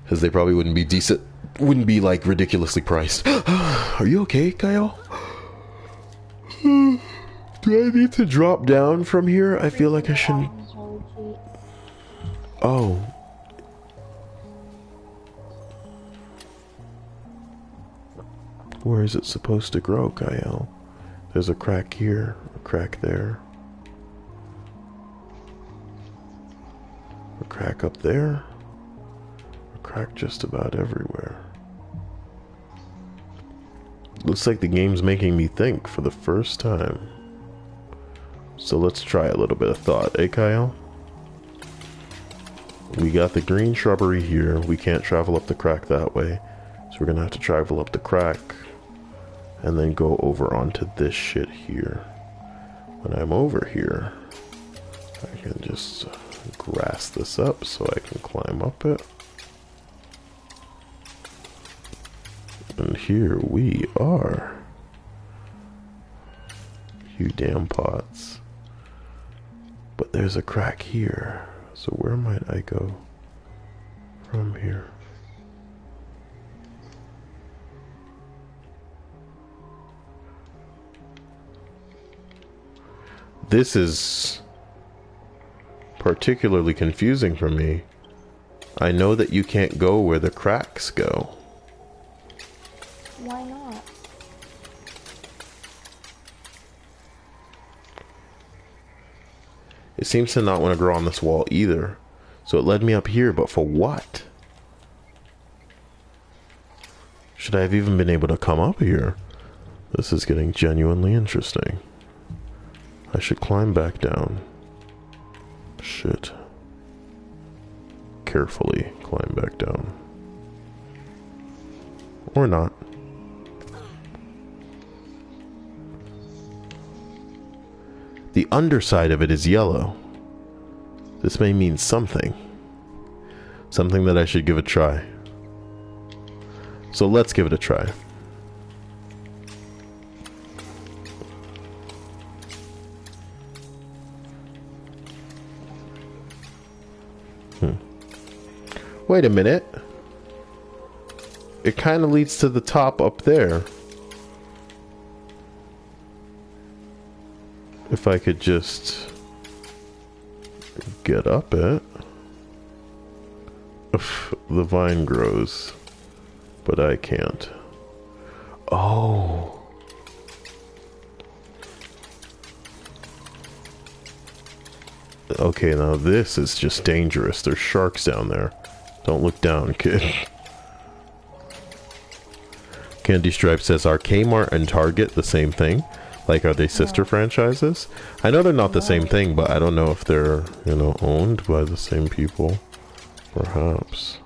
because they probably wouldn't be decent, wouldn't be like ridiculously priced. Are you okay, Kyle? Do Do I need to drop down from here? I feel like I shouldn't. Oh. Where is it supposed to grow, Cyael? There's a crack here, a crack there. A crack up there. A crack just about everywhere. Looks like the game's making me think for the first time. So let's try a little bit of thought, eh, Cyael? We got the green shrubbery here. We can't travel up the crack that way. So we're gonna have to travel up the crack and then go over onto this shit here. When I'm over here, I can just grass this up so I can climb up it. And here we are. You damn pots. But there's a crack here. So where might I go from here? This is particularly confusing for me. I know that you can't go where the cracks go. Why not? It seems to not want to grow on this wall either. So it led me up here, but for what? Should I have even been able to come up here? This is getting genuinely interesting. I should climb back down. Shit. Carefully climb back down. Or not. The underside of it is yellow. This may mean something. Something that I should give a try. So let's give it a try. Wait a minute. It kind of leads to the top up there. If I could just get up it. The vine grows, but I can't. Oh. Okay, now this is just dangerous. There's sharks down there. Don't look down, kid. Candy Stripe says, are Kmart and Target the same thing? Like, are they sister franchises? I know they're not the same thing, but I don't know if they're, you know, owned by the same people. Perhaps.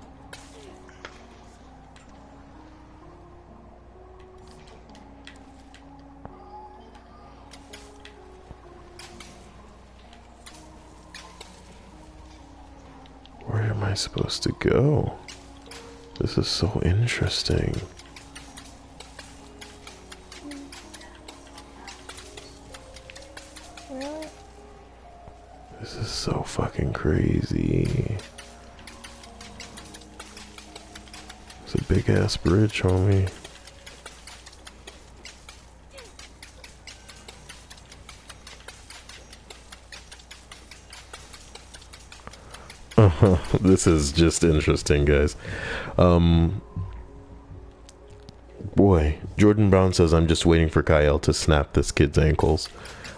Where am I supposed to go? This is so interesting. Really? This is so fucking crazy. It's a big ass bridge, homie. This is just interesting, guys. Boy, Jordan Brown says, I'm just waiting for Cyael to snap this kid's ankles.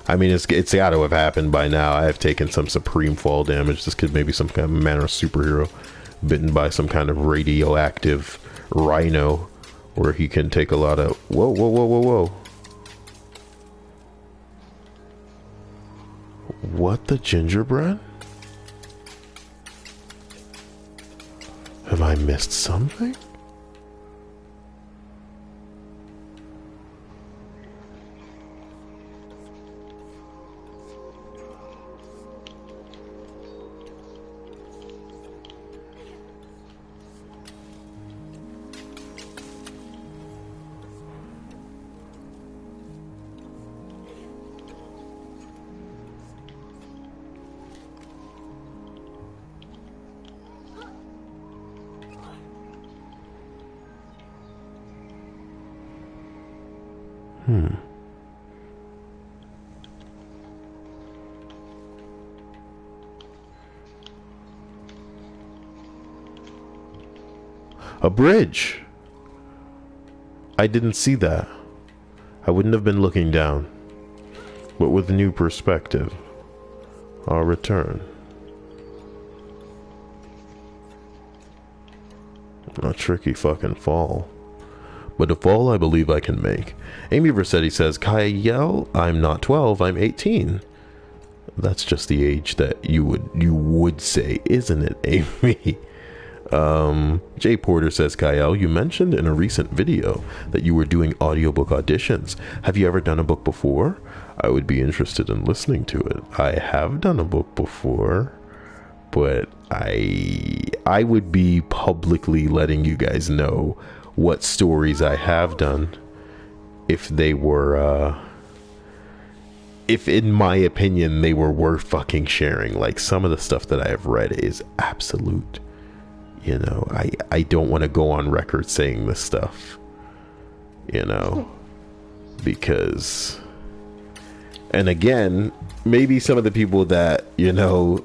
I mean, it's got to have happened by now. I have taken some supreme fall damage. This kid may be some kind of man or superhero bitten by some kind of radioactive rhino where he can take a lot of... Whoa, whoa, whoa, whoa, whoa. What the gingerbread? Have I missed something? A bridge. I didn't see that. I wouldn't have been looking down. But with new perspective, I'll return. A tricky fucking fall. But a fall I believe I can make. Amy Versetti says, Cyael, I'm not 12, I'm 18. That's just the age that you would say, isn't it, Amy? Jay Porter says, Cyael, you mentioned in a recent video that you were doing audiobook auditions. Have you ever done a book before? I would be interested in listening to it. I have done a book before, but I would be publicly letting you guys know what stories I have done if they were if in my opinion they were worth fucking sharing. Like, some of the stuff that I have read is absolute, you know, I don't want to go on record saying this stuff, you know, because, and again, maybe some of the people that, you know,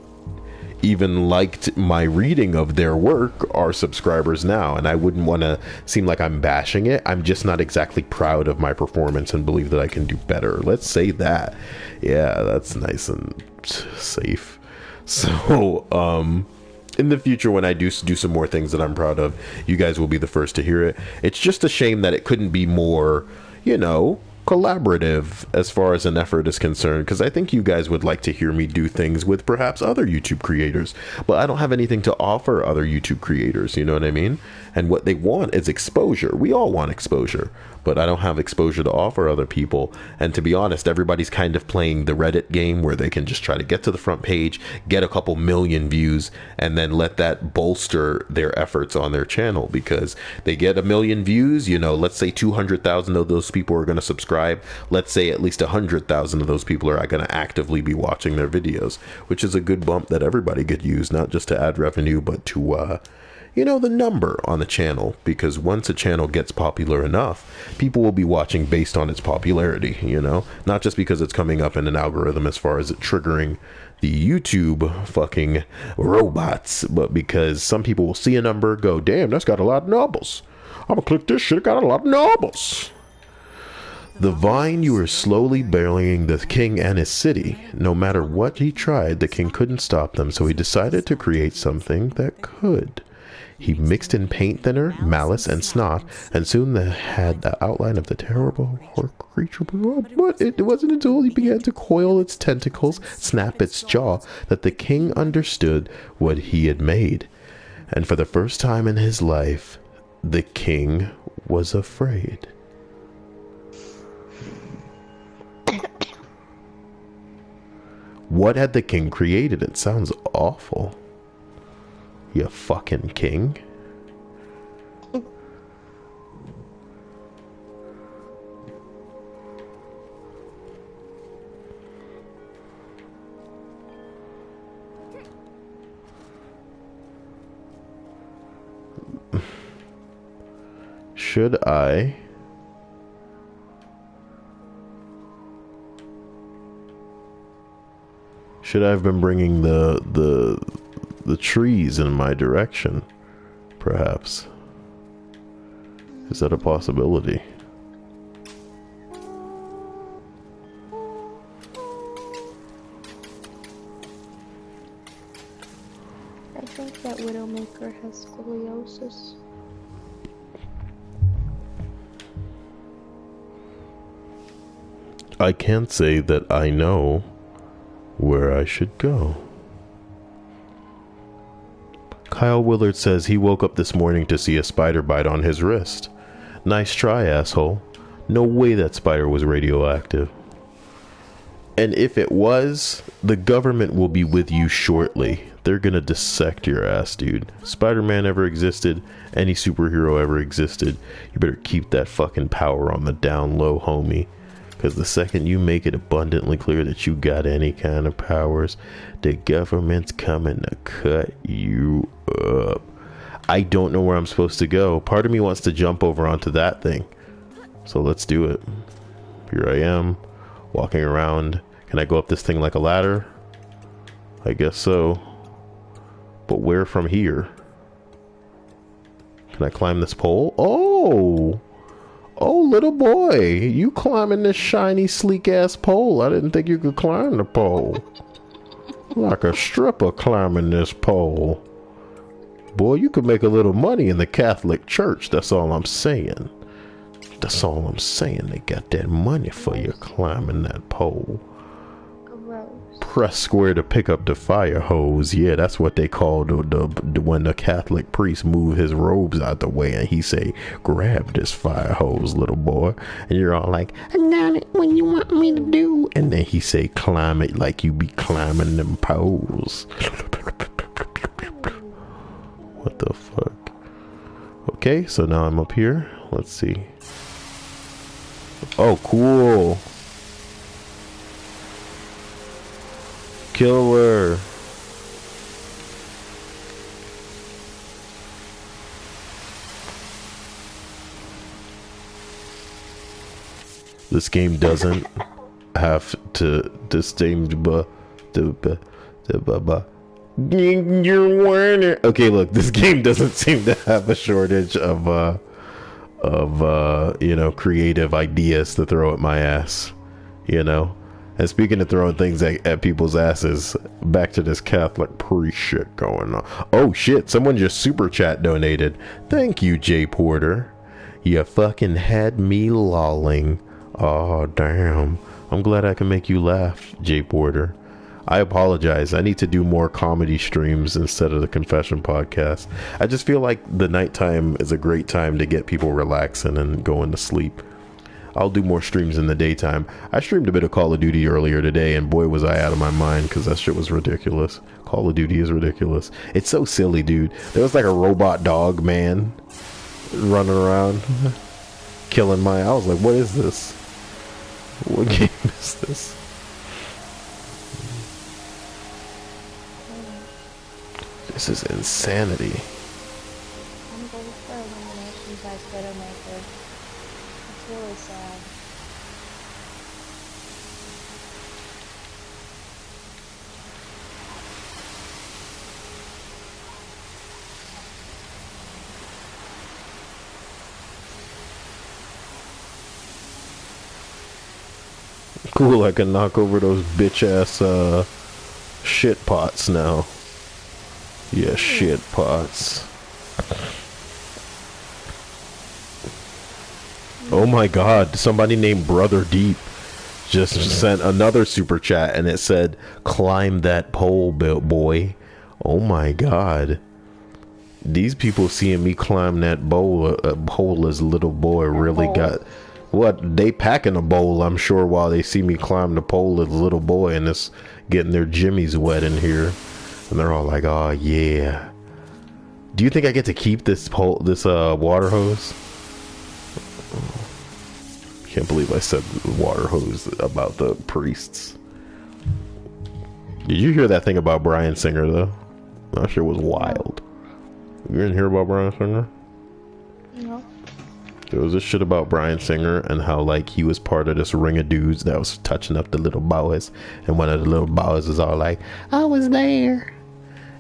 even liked my reading of their work are subscribers now, and I wouldn't want to seem like I'm bashing it. I'm just not exactly proud of my performance and believe that I can do better. Let's say that. Yeah, that's nice and safe. So, in the future, when I do some more things that I'm proud of, you guys will be the first to hear it. It's just a shame that it couldn't be more, you know, collaborative as far as an effort is concerned, because I think you guys would like to hear me do things with perhaps other YouTube creators, but I don't have anything to offer other YouTube creators, you know what I mean? And what they want is exposure. We all want exposure, but I don't have exposure to offer other people. And to be honest, everybody's kind of playing the Reddit game where they can just try to get to the front page, get a couple million views, and then let that bolster their efforts on their channel. Because they get 1 million views, you know, let's say 200,000 of those people are going to subscribe. Let's say at least 100,000 of those people are going to actively be watching their videos, which is a good bump that everybody could use, not just to add revenue, but to you know, the number on the channel. Because once a channel gets popular enough, people will be watching based on its popularity, you know, not just because it's coming up in an algorithm as far as it triggering the YouTube fucking robots, but because some people will see a number, go, damn, that's got a lot of numbers, I'm gonna click this shit, it got a lot of numbers. The vine, you are slowly burying the king and his city. No matter what he tried, the king couldn't stop them, so he decided to create something that could. He mixed in paint thinner, malice, and snot, and soon had the outline of the terrible creature. But it wasn't until he began to coil its tentacles, snap its jaw, that the king understood what he had made. And for the first time in his life, the king was afraid. What had the king created? It sounds awful. You fucking king. Should I have been bringing the trees in my direction, perhaps? Is that a possibility? I think that Widowmaker has scoliosis. I can't say that I know where I should go. Kyle Willard says he woke up this morning to see a spider bite on his wrist. Nice try, asshole. No way that spider was radioactive. And if it was, the government will be with you shortly. They're gonna dissect your ass, dude. Spider-Man ever existed, any superhero ever existed, you better keep that fucking power on the down low, homie. Because the second you make it abundantly clear that you got any kind of powers, the government's coming to cut you up. I don't know where I'm supposed to go. Part of me wants to jump over onto that thing. So let's do it. Here I am, walking around. Can I go up this thing like a ladder? I guess so. But where from here? Can Can I climb this pole? Oh! Oh, little boy, you climbing this shiny, sleek-ass pole. I didn't think you could climb the pole. Like a stripper climbing this pole. Boy, you could make a little money in the Catholic Church. That's all I'm saying. That's all I'm saying. They got that money for you climbing that pole. Gross. Press square to pick up the fire hose. Yeah, that's what they call the when the Catholic priest move his robes out the way and he say, grab this fire hose, little boy. And you're all like, I got it. What you want me to do? And then he say, climb it like you be climbing them poles. What the fuck? Okay, so now I'm up here. Let's see. Oh, cool. Killer. This game doesn't have to you're wearing. Okay, look, this game doesn't seem to have a shortage of you know, creative ideas to throw at my ass, you know. And speaking of throwing things at people's asses, back to this Catholic priest shit going on. Oh shit, someone just super chat donated. Thank you, Jay Porter. You fucking had me lolling. Oh damn. I'm glad I can make you laugh, Jay Porter. I apologize. I need to do more comedy streams instead of the confession podcast. I just feel like the nighttime is a great time to get people relaxing and going to sleep. I'll do more streams in the daytime. I streamed a bit of Call of Duty earlier today, and boy was I out of my mind because that shit was ridiculous. Call of Duty is ridiculous. It's so silly, dude. There was like a robot dog man running around killing my... I was like, what is this? What game is this? This is insanity. I'm going for eliminations as Widowmaker. It's really sad. Cool, I can knock over those bitch ass shit pots now. Yeah, shit pots. Oh my god, somebody named Brother Deep just sent another super chat and it said, climb that pole, boy. Oh my god. These people seeing me climb that pole as little boy really got... What, they packing a bowl, I'm sure, while they see me climb the pole as little boy and it's getting their jimmies wet in here. And they're all like, oh yeah. Do you think I get to keep this water hose? Can't believe I said water hose about the priests. Did you hear that thing about Bryan Singer though? That shit was wild. You didn't hear about Bryan Singer? No. There was this shit about Bryan Singer and how like he was part of this ring of dudes that was touching up the little boys, and one of the little boys is all like, I was there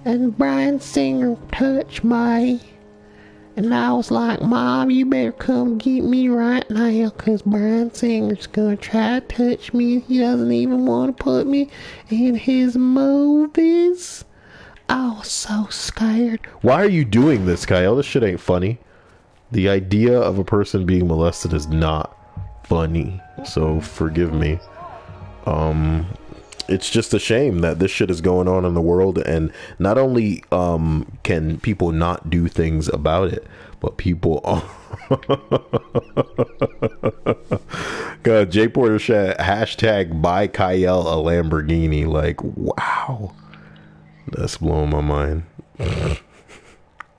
and Bryan Singer touched me, and I was like, Mom, you better come get me right now, cause Bryan Singer's gonna try to touch me. He doesn't even want to put me in his movies. I was so scared. Why are you doing this, Cyael? This shit ain't funny. The idea of a person being molested is not funny, so forgive me. It's just a shame that this shit is going on in the world, and not only can people not do things about it, but people God, Jay Porter said hashtag buy Cyael a Lamborghini. Like, wow, that's blowing my mind.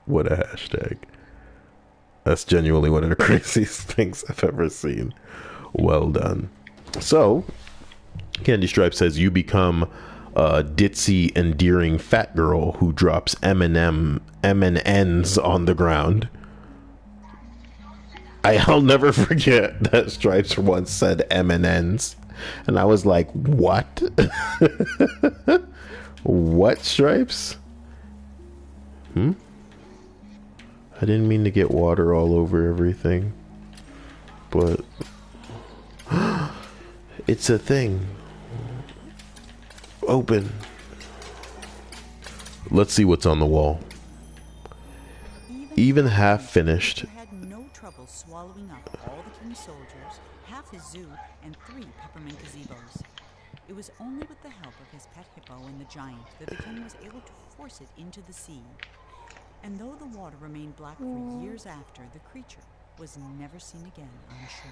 What a hashtag. That's genuinely one of the craziest things I've ever seen. Well done. So, Candy Stripe says you become a ditzy, endearing fat girl who drops M&Ns on the ground. I'll never forget that Stripes once said M&Ns, and I was like, what? What, Stripes? I I didn't mean to get water all over everything. But it's a thing. Open. Let's see what's on the wall. Even half finished. Had no trouble swallowing up all the king's soldiers, half his zoo, and 3 peppermint gazebos. It was only with the help of his pet hippo and the giant that the king was able to force it into the sea. And though the water remained black for years after, the creature was never seen again on shore.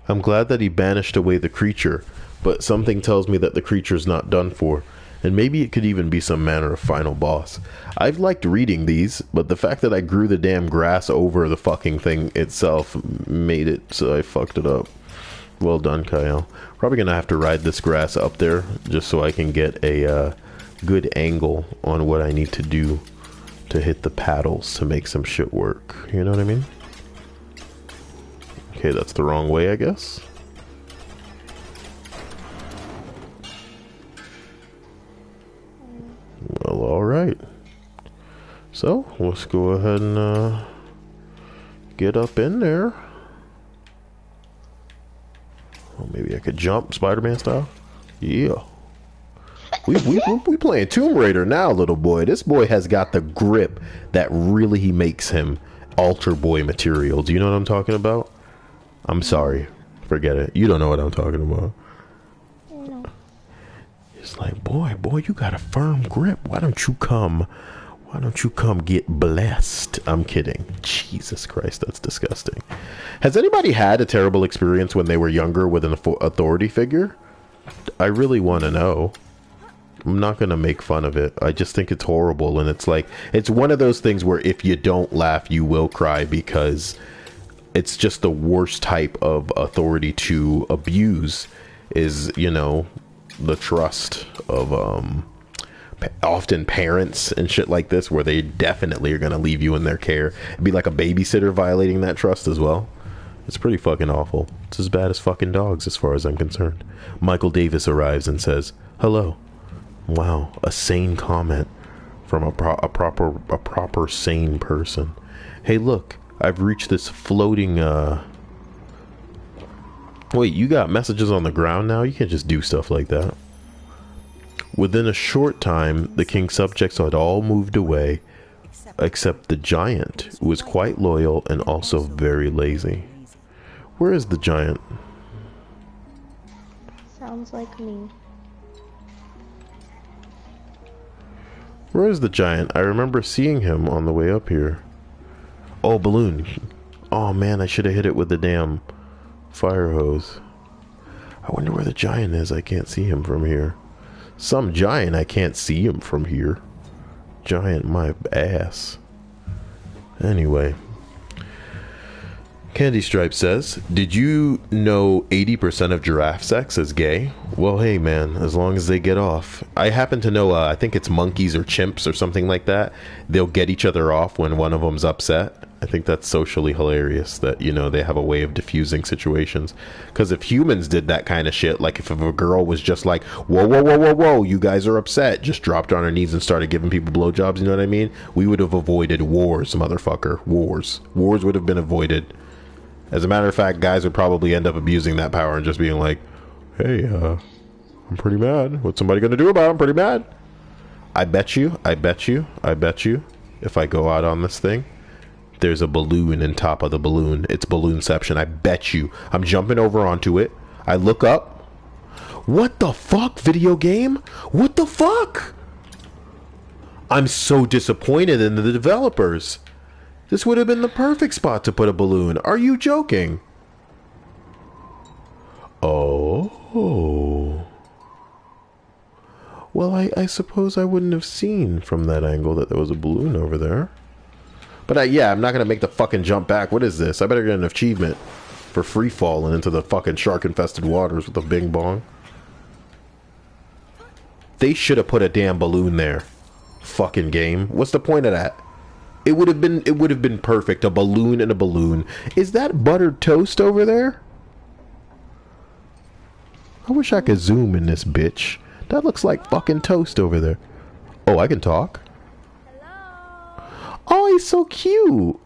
I'm glad that he banished away the creature, but something tells me that the creature's not done for, and maybe it could even be some manner of final boss. I've liked reading these, but the fact that I grew the damn grass over the fucking thing itself made it so I fucked it up. Well done, Cyael. Probably gonna have to ride this grass up there just so I can get a good angle on what I need to do to hit the paddles to make some shit work. You know what I mean? Okay, that's the wrong way, I guess. Well, alright. So, let's go ahead and get up in there. Oh, maybe I could jump Spider-Man style? Yeah. We playing Tomb Raider now, little boy. This boy has got the grip that really makes him altar boy material. Do you know what I'm talking about? I'm sorry. Forget it. You don't know what I'm talking about. No. It's like, boy, you got a firm grip. Why don't you come get blessed? I'm kidding. Jesus Christ, that's disgusting. Has anybody had a terrible experience when they were younger with an authority figure? I really want to know. I'm not going to make fun of it. I just think it's horrible. And it's like, it's one of those things where if you don't laugh, you will cry, because it's just the worst type of authority to abuse is, you know, the trust of often parents and shit like this, where they definitely are going to leave you in their care. It'd be like a babysitter violating that trust as well. It's pretty fucking awful. It's as bad as fucking dogs as far as I'm concerned. Michael Davis arrives and says, hello. Wow, a sane comment from a proper sane person. Hey, look, I've reached this floating, Wait, you got messages on the ground now? You can't just do stuff like that. Within a short time, the king's subjects had all moved away, except the giant, who was quite loyal and also very lazy. Where is the giant? Sounds like me. Where is the giant? I remember seeing him on the way up here. Oh, balloon. Oh man, I should have hit it with the damn fire hose. I wonder where the giant is. I can't see him from here. Some giant, I can't see him from here. Giant my ass. Anyway. Candy Stripe says, did you know 80% of giraffe sex is gay? Well, hey man, as long as they get off. I happen to know, I think it's monkeys or chimps or something like that. They'll get each other off when one of them's upset. I think that's socially hilarious that, you know, they have a way of diffusing situations. Because if humans did that kind of shit, like if a girl was just like, whoa, you guys are upset, just dropped on her knees and started giving people blowjobs, you know what I mean? We would have avoided wars, motherfucker. Wars would have been avoided. As a matter of fact, guys would probably end up abusing that power and just being like, hey, I'm pretty mad. What's somebody going to do about it? I'm pretty mad. I bet you, if I go out on this thing, there's a balloon in top of the balloon. It's balloonception. I bet you. I'm jumping over onto it. I look up. What the fuck, video game? What the fuck? I'm so disappointed in the developers. This would have been the perfect spot to put a balloon. Are you joking? Oh. Well, I suppose I wouldn't have seen from that angle that there was a balloon over there. But yeah, I'm not going to make the fucking jump back. What is this? I better get an achievement for free falling into the fucking shark-infested waters with a bing bong. They should have put a damn balloon there. Fucking game. What's the point of that? It would have been perfect. A balloon and a balloon. Is that buttered toast over there? I wish I could zoom in this bitch. That looks like fucking toast over there. Oh, I can talk. Hello? Oh, he's so cute.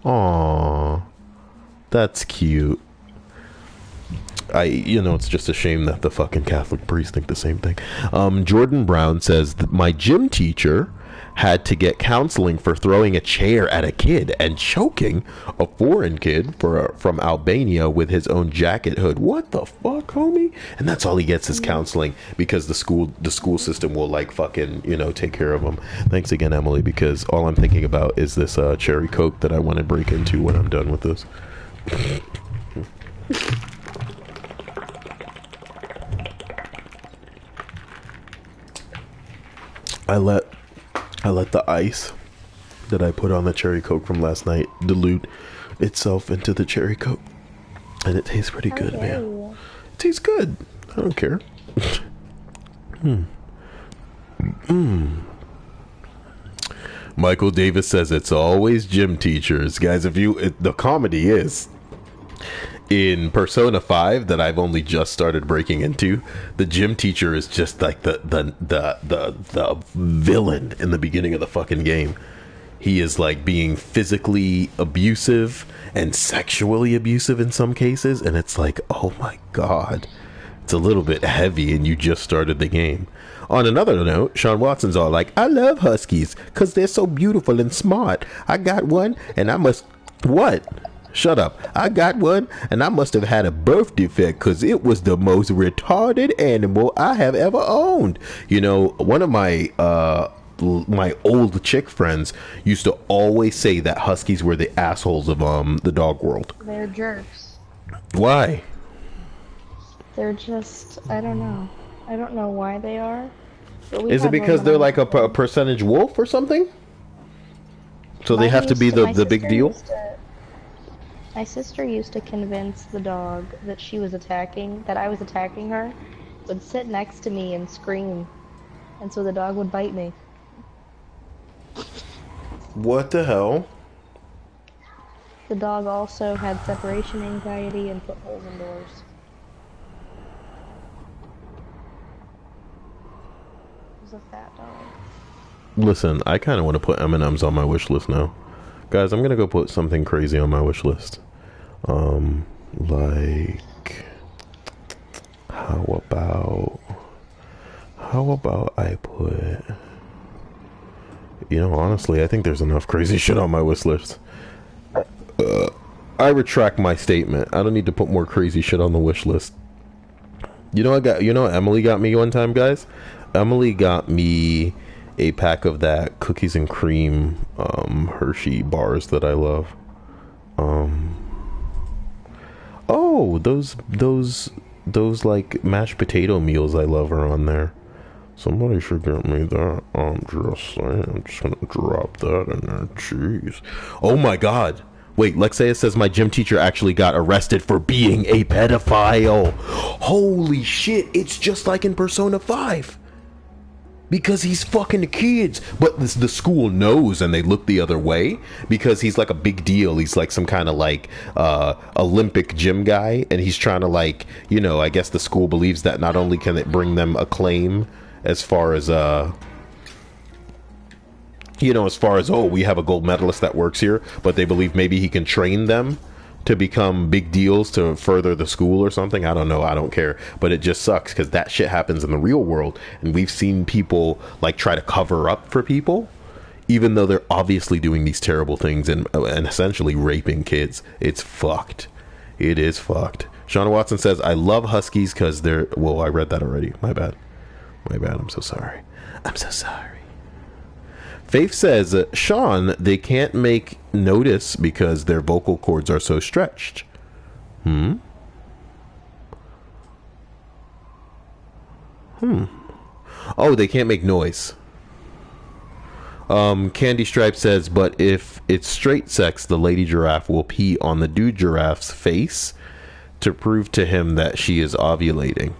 Aww. That's cute. It's just a shame that the fucking Catholic priests think the same thing. Jordan Brown says that my gym teacher had to get counseling for throwing a chair at a kid and choking a foreign kid from Albania with his own jacket hood. What the fuck, homie? And that's all he gets is counseling because the school system will like fucking, take care of him. Thanks again, Emily, because all I'm thinking about is this cherry Coke that I want to break into when I'm done with this. I let the ice that I put on the cherry Coke from last night dilute itself into the cherry Coke, and it tastes pretty good, man. It tastes good. I don't care. Michael Davis says it's always gym teachers, guys. The comedy is in Persona 5 that I've only just started breaking into, the gym teacher is just like the villain in the beginning of the fucking game. He is like being physically abusive and sexually abusive in some cases, and it's like, oh my god, it's a little bit heavy and you just started the game. On another note, Sean Watson's all like, I love huskies because they're so beautiful and smart. I got one and I must... What? Shut up. I got one and I must have had a birth defect because it was the most retarded animal I have ever owned. One of my old chick friends used to always say that huskies were the assholes of the dog world. They're jerks. Why? They're just, I don't know. I don't know why they are. Is it because they're like a percentage wolf or something? So they have to be the big deal? My sister used to convince the dog that I was attacking her, would sit next to me and scream, and so the dog would bite me. What the hell? The dog also had separation anxiety and put holes in doors. It was a fat dog. Listen, I kind of want to put M&Ms on my wish list now. Guys, I'm going to go put something crazy on my wish list. How about I put... honestly, I think there's enough crazy shit on my wish list. I retract my statement. I don't need to put more crazy shit on the wish list. Emily got me one time, guys? Emily got me a pack of that cookies and cream Hershey bars that I love. Those like mashed potato meals I love are on there. Somebody should get me that. I'm just saying. I'm just gonna drop that in there. Jeez. Oh my god. Wait, Lexia says my gym teacher actually got arrested for being a pedophile. Holy shit, it's just like in Persona 5. Because he's fucking the kids. But the school knows and they look the other way because he's like a big deal. He's like some kind of like Olympic gym guy, and he's trying to like, I guess the school believes that not only can it bring them acclaim as far as oh, we have a gold medalist that works here, but they believe maybe he can train them to become big deals to further the school or something. I don't know. I don't care. But it just sucks because that shit happens in the real world. And we've seen people like try to cover up for people, even though they're obviously doing these terrible things and essentially raping kids. It's fucked. It is fucked. Shauna Watson says, I love huskies because they're... Whoa, I read that already. My bad. I'm so sorry. Faith says, Sean, they can't make notice because their vocal cords are so stretched. Oh, they can't make noise. Candy Stripe says, but if it's straight sex, the lady giraffe will pee on the dude giraffe's face to prove to him that she is ovulating.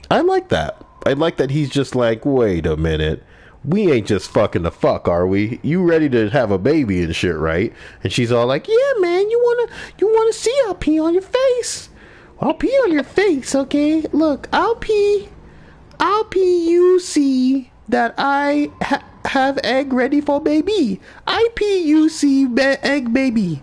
I like that. I like that he's just like, wait a minute. We ain't just fucking the fuck, are we? You ready to have a baby and shit, right? And she's all like, yeah, man, you wanna see I'll pee on your face. I'll pee on your face, okay? Look, I'll pee IPUC that I have egg ready for baby. IPUC egg baby.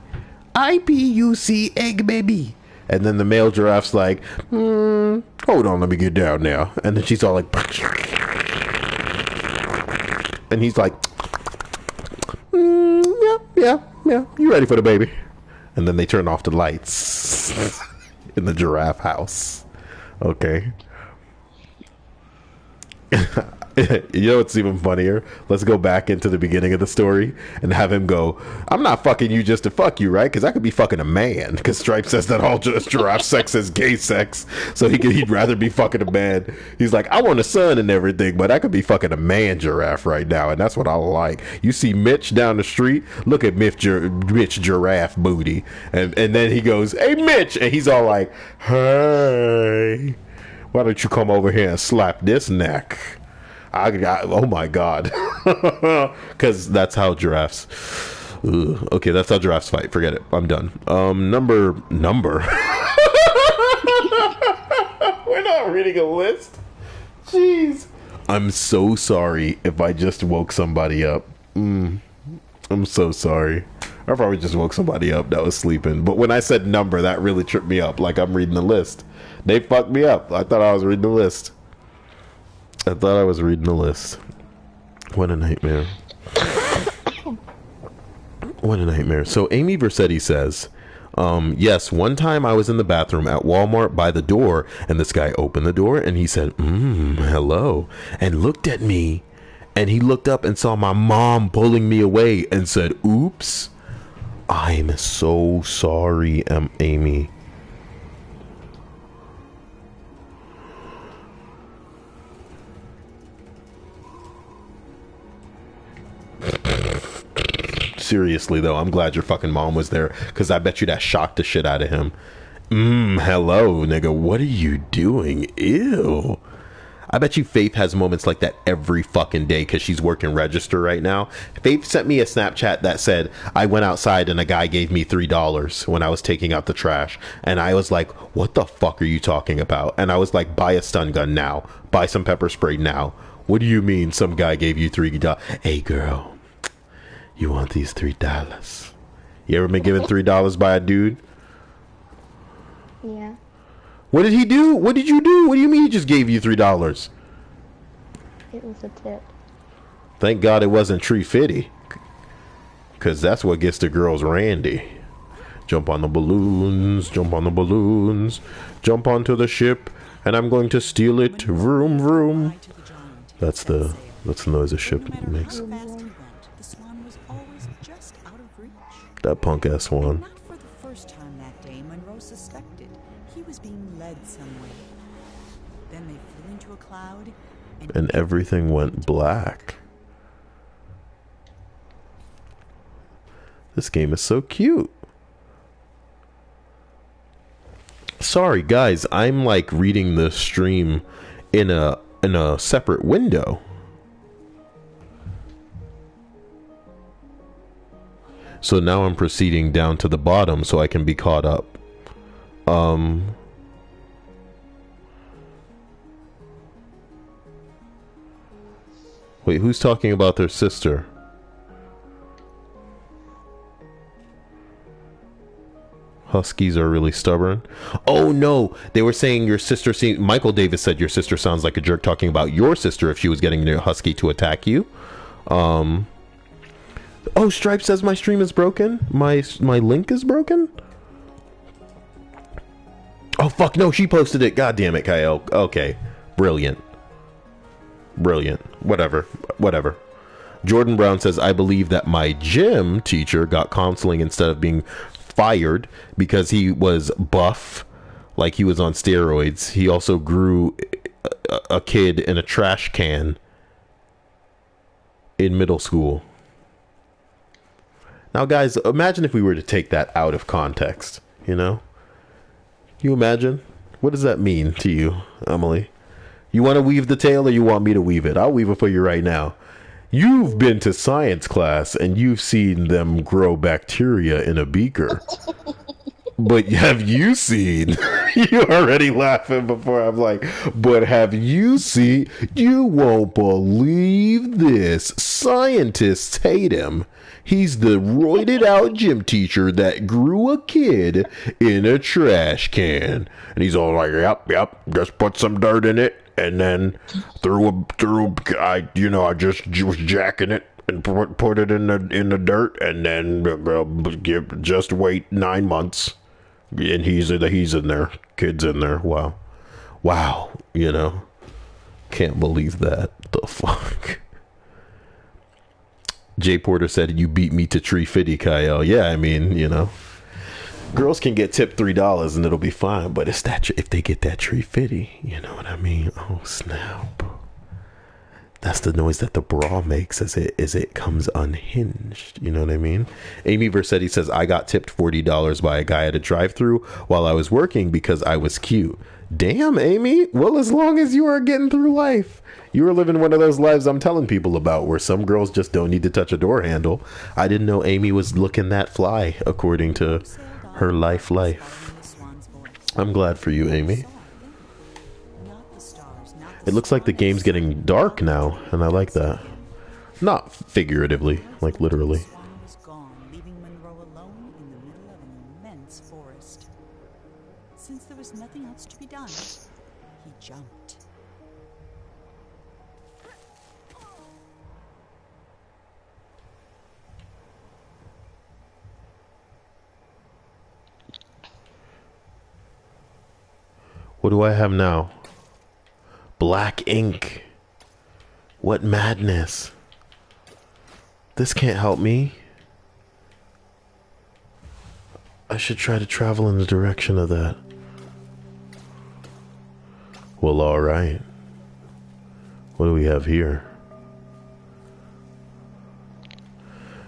IPUC egg baby. And then the male giraffe's like, hold on, let me get down now. And then she's all like, and he's like, yeah, you ready for the baby? And then they turn off the lights in the giraffe house. Okay. You know what's even funnier? Let's go back into the beginning of the story and have him go, I'm not fucking you just to fuck you, right? Because I could be fucking a man. Because Stripe says that all giraffe sex is gay sex. So he'd rather be fucking a man. He's like, I want a son and everything, but I could be fucking a man giraffe right now. And that's what I like. You see Mitch down the street? Look at Mitch giraffe booty. And then he goes, hey, Mitch. And he's all like, hey, why don't you come over here and slap this neck? Oh my god. Because that's how giraffes. Ugh. Okay, that's how giraffes fight. Forget it. I'm done. Number. We're not reading a list. Jeez. I'm so sorry if I just woke somebody up. I'm so sorry. I probably just woke somebody up that was sleeping. But when I said number, that really tripped me up. Like I'm reading the list. They fucked me up. I thought I was reading the list. What a nightmare. What a nightmare. So Amy Versetti says, yes, one time I was in the bathroom at Walmart by the door, and this guy opened the door and he said, hello, and looked at me, and he looked up and saw my mom pulling me away and said, oops, I'm so sorry, Amy. Seriously though, I'm glad your fucking mom was there, because I bet you that shocked the shit out of him. Hello, nigga, what are you doing? Ew. I bet you Faith has moments like that every fucking day, because she's working register right now. Faith sent me a Snapchat that said, I went outside and a guy gave me $3 when I was taking out the trash. And I was like, what the fuck are you talking about? And I was like, buy a stun gun now. Buy some pepper spray now. What do you mean some guy gave you $3? Hey, girl. You want these $3? You ever been given $3 by a dude? Yeah. What did he do? What did you do? What do you mean he just gave you $3? It was a tip. Thank God it wasn't Tree Fitty. Because that's what gets the girls randy. Jump on the balloons, jump on the balloons, jump onto the ship, and I'm going to steal it. Vroom, vroom. That's the noise a ship makes. That punk ass Swan. Not for the first time that day, Monroe suspected he was being led somewhere. Then they flew into a cloud, and everything went black. This game is so cute. Sorry guys, I'm like reading the stream in a separate window. So now I'm proceeding down to the bottom so I can be caught up. Wait, who's talking about their sister? Huskies are really stubborn. Oh no, they were saying your sister Michael Davis said your sister sounds like a jerk, talking about your sister if she was getting a husky to attack you. Oh, Stripe says my stream is broken. My link is broken. Oh fuck no, she posted it. God damn it, Cyael. Okay, brilliant. Whatever. Jordan Brown says, I believe that my gym teacher got counseling instead of being fired because he was buff, like he was on steroids. He also grew a kid in a trash can in middle school. Now, guys, imagine if we were to take that out of context, you know? You imagine? What does that mean to you, Emily? You want to weave the tale or you want me to weave it? I'll weave it for you right now. You've been to science class and you've seen them grow bacteria in a beaker. But have you seen? You're already laughing before I'm like, but have you seen? You won't believe this. Scientists hate him. He's the roided out gym teacher that grew a kid in a trash can. And he's all like, yep, just put some dirt in it. And then I just was jacking it and put it in the dirt. And then just wait 9 months. And he's in there. Kid's in there. Wow. Can't believe that. The fuck. Jay Porter said, you beat me to tree fitty, Cyael. Yeah, I mean, girls can get tipped $3 and it'll be fine. But it's that if they get that tree fitty, you know what I mean? Oh, snap. That's the noise that the bra makes as it comes unhinged. You know what I mean? Amy Versetti says, I got tipped $40 by a guy at a drive-thru while I was working because I was cute. Damn, Amy. Well, as long as you are getting through life. You are living one of those lives I'm telling people about where some girls just don't need to touch a door handle. I didn't know Amy was looking that fly, according to her life. I'm glad for you, Amy. It looks like the game's getting dark now, and I like that. Not figuratively, like literally. Swan was gone, leaving Monroe alone in the middle of an immense forest. Since there was nothing else to be done, he jumped. What do I have now? Black ink. What madness. This can't help me. I should try to travel in the direction of that. Well, alright. What do we have here?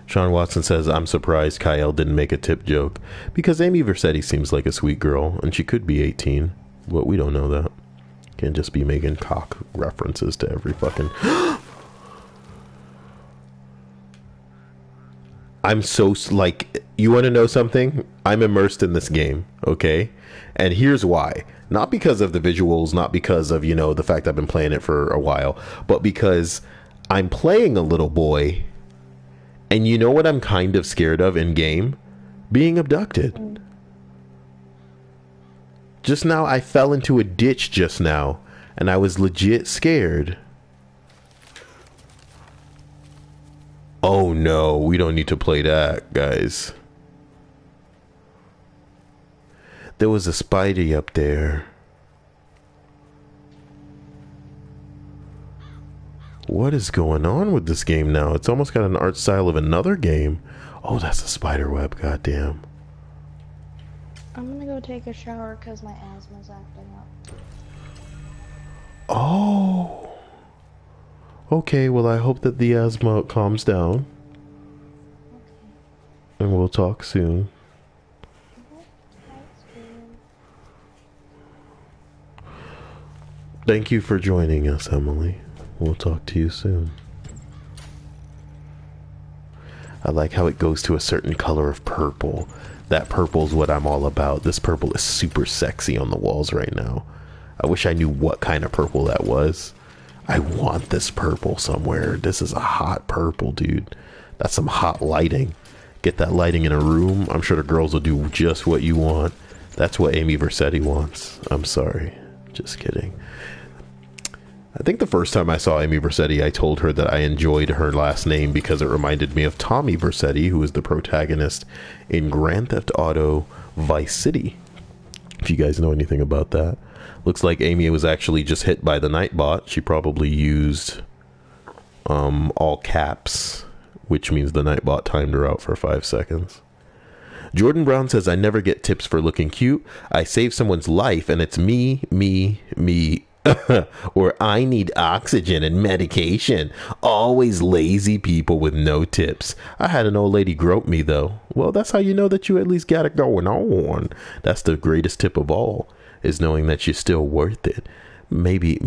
Sean Watson says, I'm surprised Cyael didn't make a tip joke. Because Amy Versetti seems like a sweet girl, and she could be 18. But we don't know that. Can't just be making cock references to every fucking... I'm so, like, you want to know something? I'm immersed in this game, okay? And here's why. Not because of the visuals, not because of, the fact I've been playing it for a while, but because I'm playing a little boy, and you know what I'm kind of scared of in game? Being abducted. Just now, I fell into a ditch just now, and I was legit scared. Oh no, we don't need to play that, guys. There was a Spidey up there. What is going on with this game now? It's almost got an art style of another game. Oh, that's a spider web, goddamn. I'm gonna go take a shower because my asthma's acting up. Oh. Okay, well, I hope that the asthma calms down. Okay. And we'll talk soon. Thank you for joining us, Emily. We'll talk to you soon. I like how it goes to a certain color of purple. That purple's what I'm all about. This purple is super sexy on the walls right now. I wish I knew what kind of purple that was. I want this purple somewhere. This is a hot purple, dude. That's some hot lighting. Get that lighting in a room. I'm sure the girls will do just what you want. That's what Amy Versetti wants. I'm sorry. Just kidding. I think the first time I saw Amy Versetti, I told her that I enjoyed her last name because it reminded me of Tommy Versetti, who is the protagonist in Grand Theft Auto Vice City. If you guys know anything about that. Looks like Amy was actually just hit by the Nightbot. She probably used all caps, which means the Nightbot timed her out for 5 seconds. Jordan Brown says, I never get tips for looking cute. I save someone's life and it's me. Or I need oxygen and medication. Always lazy people with no tips. I had an old lady grope me though. Well, that's how you know that you at least got it going on. That's the greatest tip of all, is knowing that you're still worth it. Maybe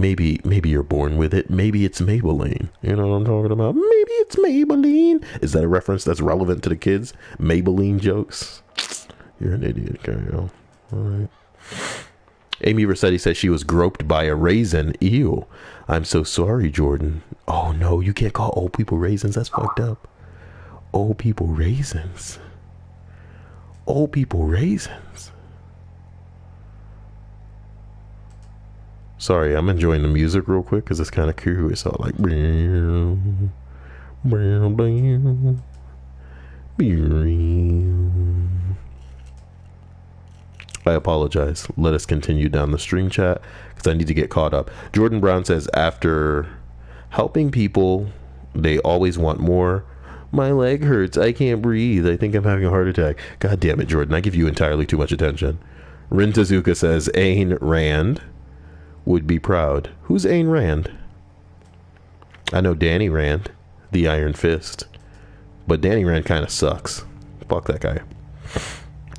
you're born with it. Maybe it's Maybelline. You know what I'm talking about? Maybe it's Maybelline. Is that a reference that's relevant to the kids? Maybelline jokes? You're an idiot, Cyael. Alright. Amy Rossetti says she was groped by a raisin. Ew. I'm so sorry, Jordan. Oh no, you can't call old people raisins. That's fucked up. Old people raisins. Old people raisins. Sorry, I'm enjoying the music real quick because it's kind of curious. So like, I apologize. Let us continue down the stream chat because I need to get caught up. Jordan Brown says, after helping people, they always want more. My leg hurts. I can't breathe. I think I'm having a heart attack. God damn it, Jordan. I give you entirely too much attention. Rin Tezuka says, Ayn Rand would be proud. Who's Ayn Rand? I know Danny Rand, the Iron Fist. But Danny Rand kind of sucks. Fuck that guy.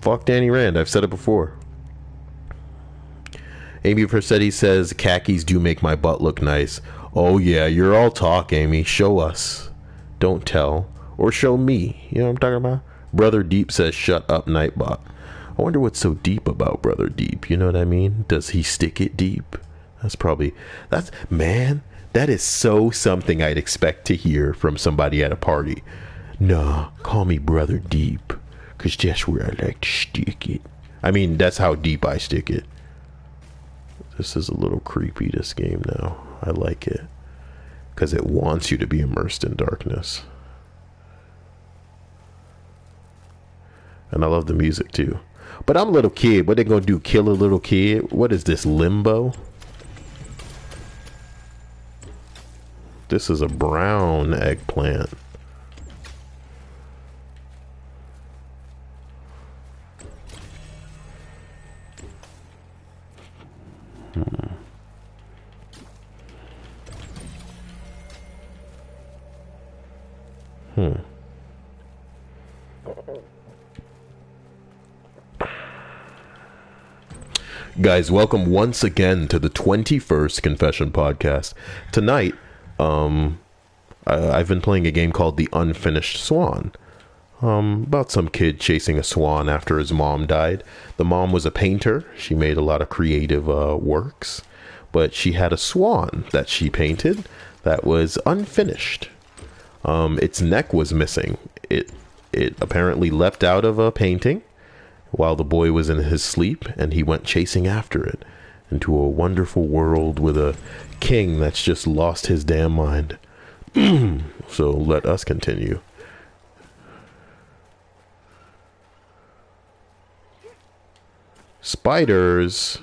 Fuck Danny Rand. I've said it before. Amy Persetti says, khakis do make my butt look nice. Oh yeah, you're all talk, Amy. Show us. Don't tell. Or show me. You know what I'm talking about? Brother Deep says, shut up, Nightbot. I wonder what's so deep about Brother Deep. You know what I mean? Does he stick it deep? Man, that is so something I'd expect to hear from somebody at a party. Nah, call me Brother Deep. Because that's where I like to stick it. I mean, that's how deep I stick it. This is a little creepy, this game now. I like it. Because it wants you to be immersed in darkness. And I love the music, too. But I'm a little kid. What they gonna do, kill a little kid? What is this, Limbo? This is a brown eggplant. Guys, welcome once again to the 21st Confession Podcast. Tonight, I've been playing a game called the Unfinished Swan. About some kid chasing a swan after his mom died. The mom was a painter. She made a lot of creative works. But she had a swan that she painted that was unfinished. Its neck was missing. It apparently leapt out of a painting while the boy was in his sleep, and he went chasing after it into a wonderful world with a king that's just lost his damn mind. So let us continue. Spiders.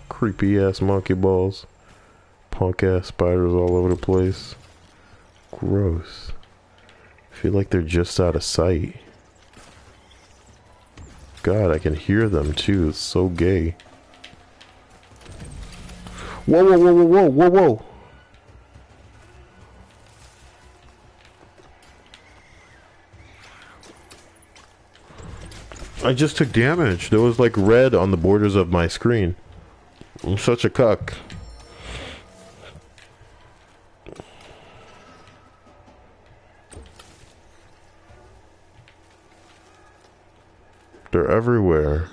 Creepy ass monkey balls. Punk ass spiders all over the place. Gross. I feel like they're just out of sight. God, I can hear them too. It's so gay. Whoa, whoa, whoa, whoa, whoa, whoa, whoa. I just took damage. There was like red on the borders of my screen. I'm such a cuck. They're everywhere.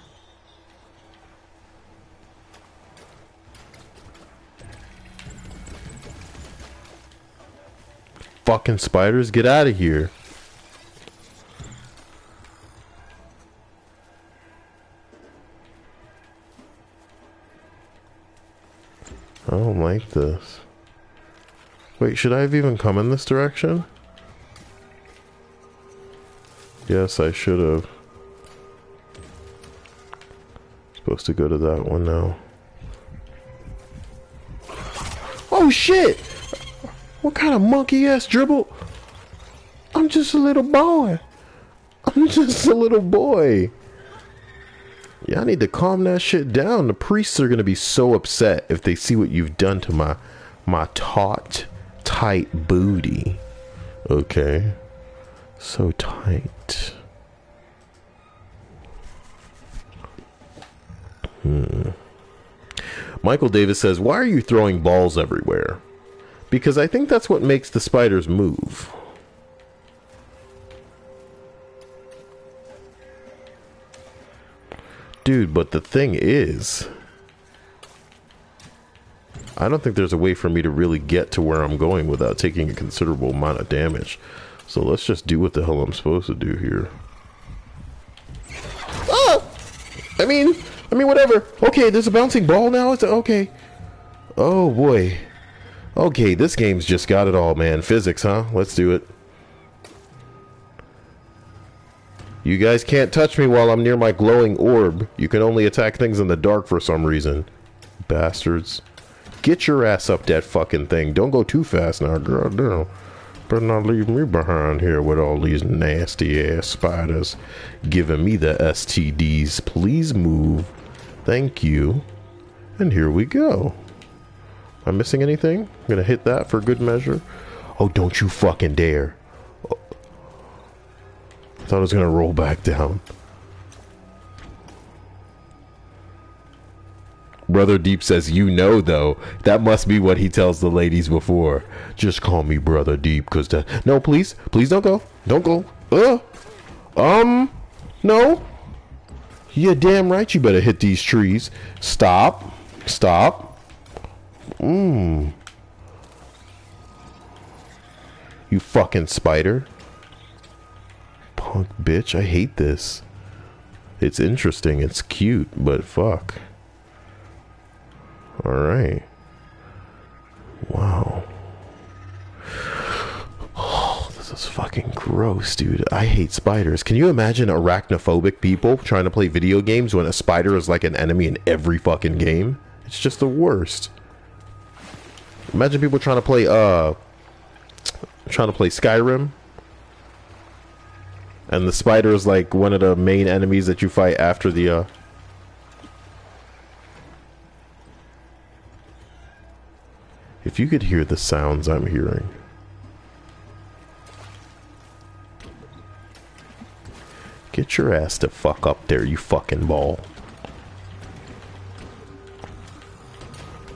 Fucking spiders, get out of here. I don't like this. Wait, should I have even come in this direction? Yes, I should have. Supposed to go to that one now. Oh shit! What kind of monkey ass dribble? I'm just a little boy. I'm just a little boy. Yeah, I need to calm that shit down. The priests are gonna be so upset if they see what you've done to my taut, tight booty. Okay. So tight. Michael Davis says, why are you throwing balls everywhere? Because I think that's what makes the spiders move. Dude, but the thing is, I don't think there's a way for me to really get to where I'm going without taking a considerable amount of damage. So let's just do what the hell I'm supposed to do here. Ah! I mean, whatever. Okay, there's a bouncing ball now. It's okay. Oh boy. Okay, this game's just got it all, man. Physics, huh? Let's do it. You guys can't touch me while I'm near my glowing orb. You can only attack things in the dark for some reason. Bastards. Get your ass up that fucking thing. Don't go too fast now, girl. No. Better not leave me behind here with all these nasty ass spiders giving me the STDs. Please move. Thank you. And here we go. Am I missing anything? I'm gonna hit that for good measure. Oh, don't you fucking dare. I thought I was gonna roll back down. Brother Deep says, you know, though. That must be what he tells the ladies before. Just call me Brother Deep, cause that... No, please. Please don't go. Don't go. No. Yeah, damn right you better hit these trees. Stop. Stop. You fucking spider. Punk bitch, I hate this. It's interesting, it's cute, but fuck. Alright. Wow. Oh, this is fucking gross, dude. I hate spiders. Can you imagine arachnophobic people trying to play video games when a spider is like an enemy in every fucking game? It's just the worst. Imagine people trying to play Skyrim, and the spider is like one of the main enemies that you fight after the If you could hear the sounds I'm hearing. Get your ass to fuck up there, you fucking ball.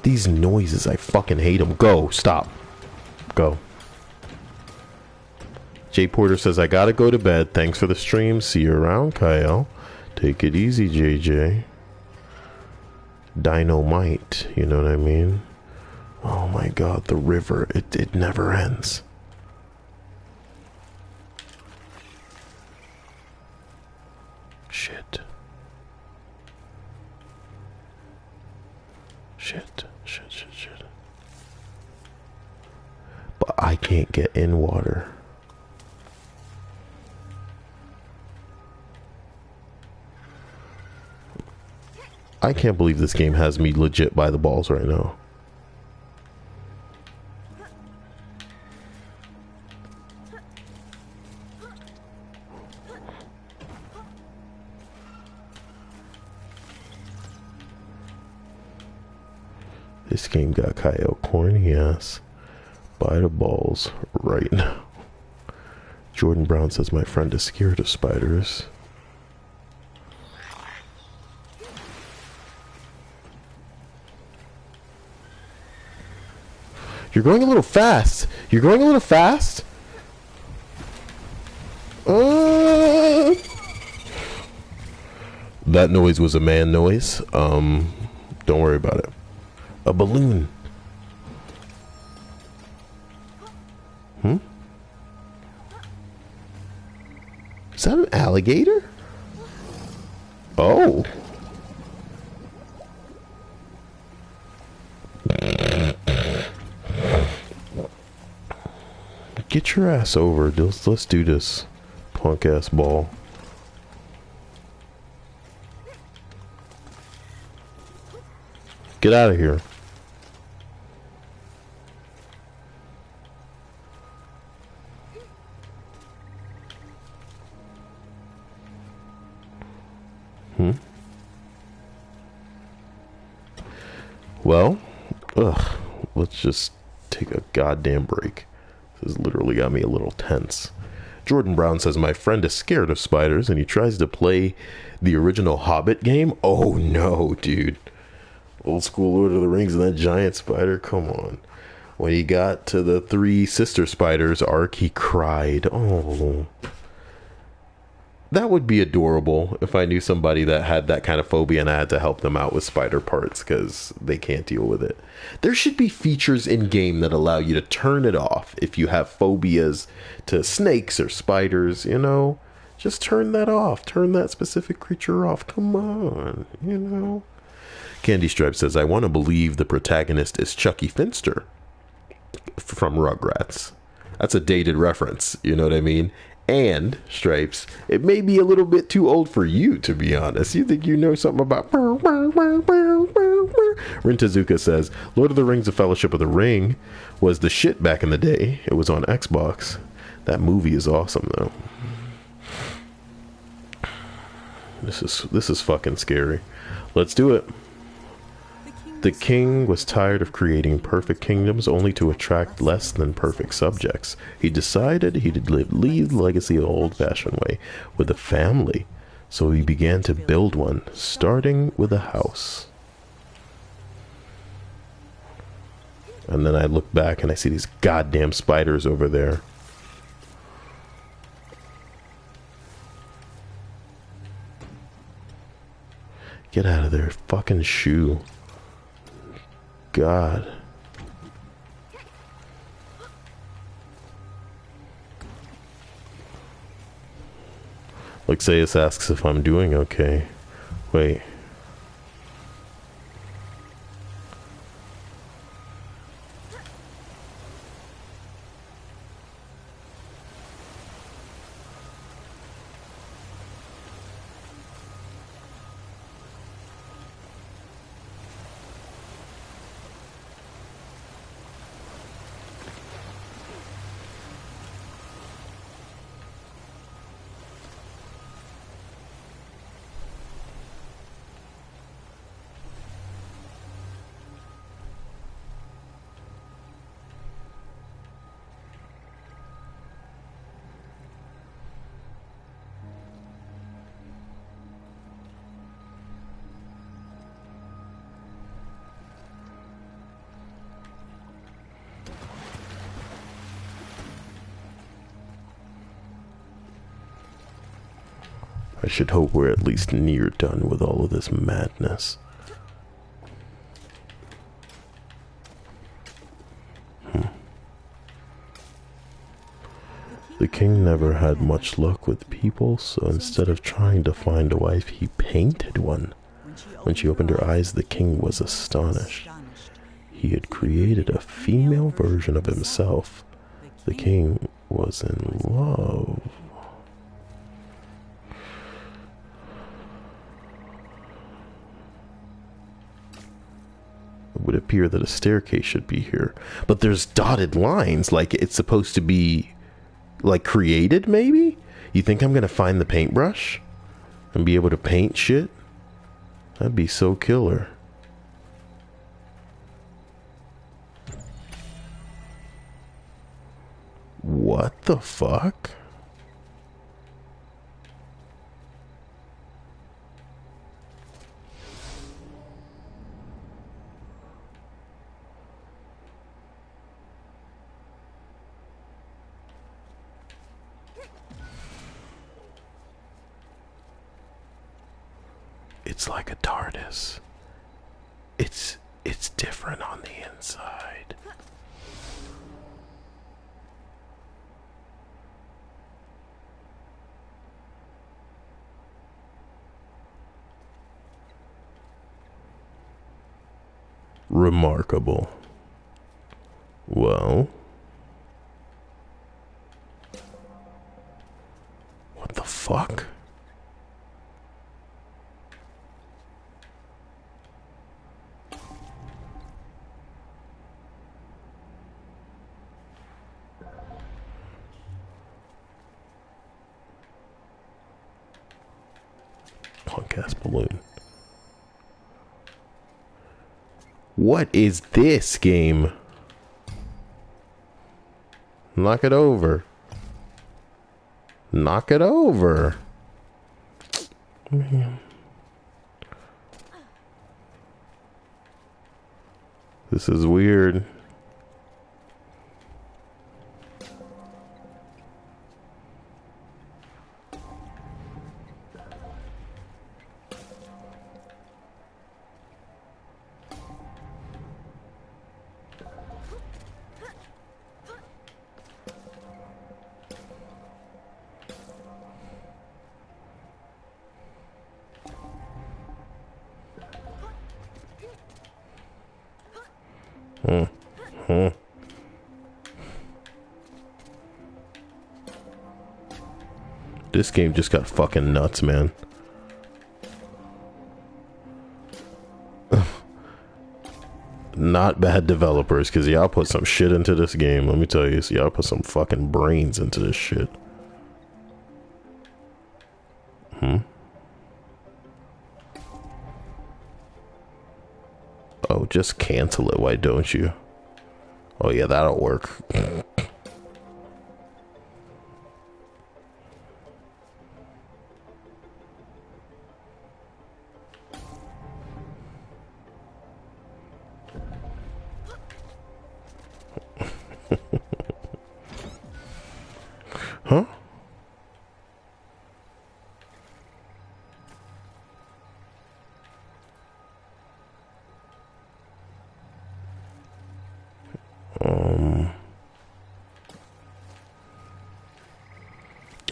These noises, I fucking hate them. Go, stop. Go. Jay Porter says, I gotta go to bed. Thanks for the stream. See you around, Cyael. Take it easy, JJ. Dynamite, you know what I mean? Oh my god, the river, it never ends. Shit. Shit. But I can't get in water. I can't believe this game has me legit by the balls right now. This game got Cyael corny ass by the balls right now. Jordan Brown says, my friend is scared of spiders. You're going a little fast. You're going a little fast. That noise was a man noise. Don't worry about it. A balloon. Is that an alligator? Oh. Get your ass over. Let's do this. Punk ass ball. Get out of here. Well, let's just take a goddamn break. This has literally got me a little tense. Jordan Brown says, my friend is scared of spiders and he tries to play the original Hobbit game. Oh no, dude. Old school Lord of the Rings and that giant spider, come on. When he got to the 3 sister spiders arc, he cried. Oh. That would be adorable if I knew somebody that had that kind of phobia and I had to help them out with spider parts because they can't deal with it. There should be features in game that allow you to turn it off if you have phobias to snakes or spiders, you know? Just turn that off. Turn that specific creature off. Come on, you know? Candy Stripe says, I want to believe the protagonist is Chucky Finster from Rugrats. That's a dated reference, you know what I mean? And, Stripes, it may be a little bit too old for you, to be honest. You think you know something about... Rintazuka says, Lord of the Rings: The Fellowship of the Ring was the shit back in the day. It was on Xbox. That movie is awesome, though. This is fucking scary. Let's do it. The king was tired of creating perfect kingdoms only to attract less than perfect subjects. He decided he'd leave the legacy the old-fashioned way, with a family. So he began to build one, starting with a house. And then I look back and I see these goddamn spiders over there. Get out of there, fucking shoe. God. Lexeus asks if I'm doing okay. Wait. I should hope we're at least near done with all of this madness. The king never had much luck with people, so instead of trying to find a wife, he painted one. When she opened her eyes, the king was astonished. He had created a female version of himself. The king was in love. It would appear that a staircase should be here, but there's dotted lines, like it's supposed to be like created. Maybe you think I'm gonna find the paintbrush and be able to paint shit? That'd be so killer. What the fuck? It's like a TARDIS. It's different on the inside. Remarkable. Well, what the fuck? Punk ass balloon. What is this game? Knock it over. Knock it over. This is weird. This game just got fucking nuts, man. Not bad developers, because y'all put some shit into this game. Let me tell you, so y'all put some fucking brains into this shit. Oh, just cancel it, why don't you? Oh yeah, that'll work. Huh?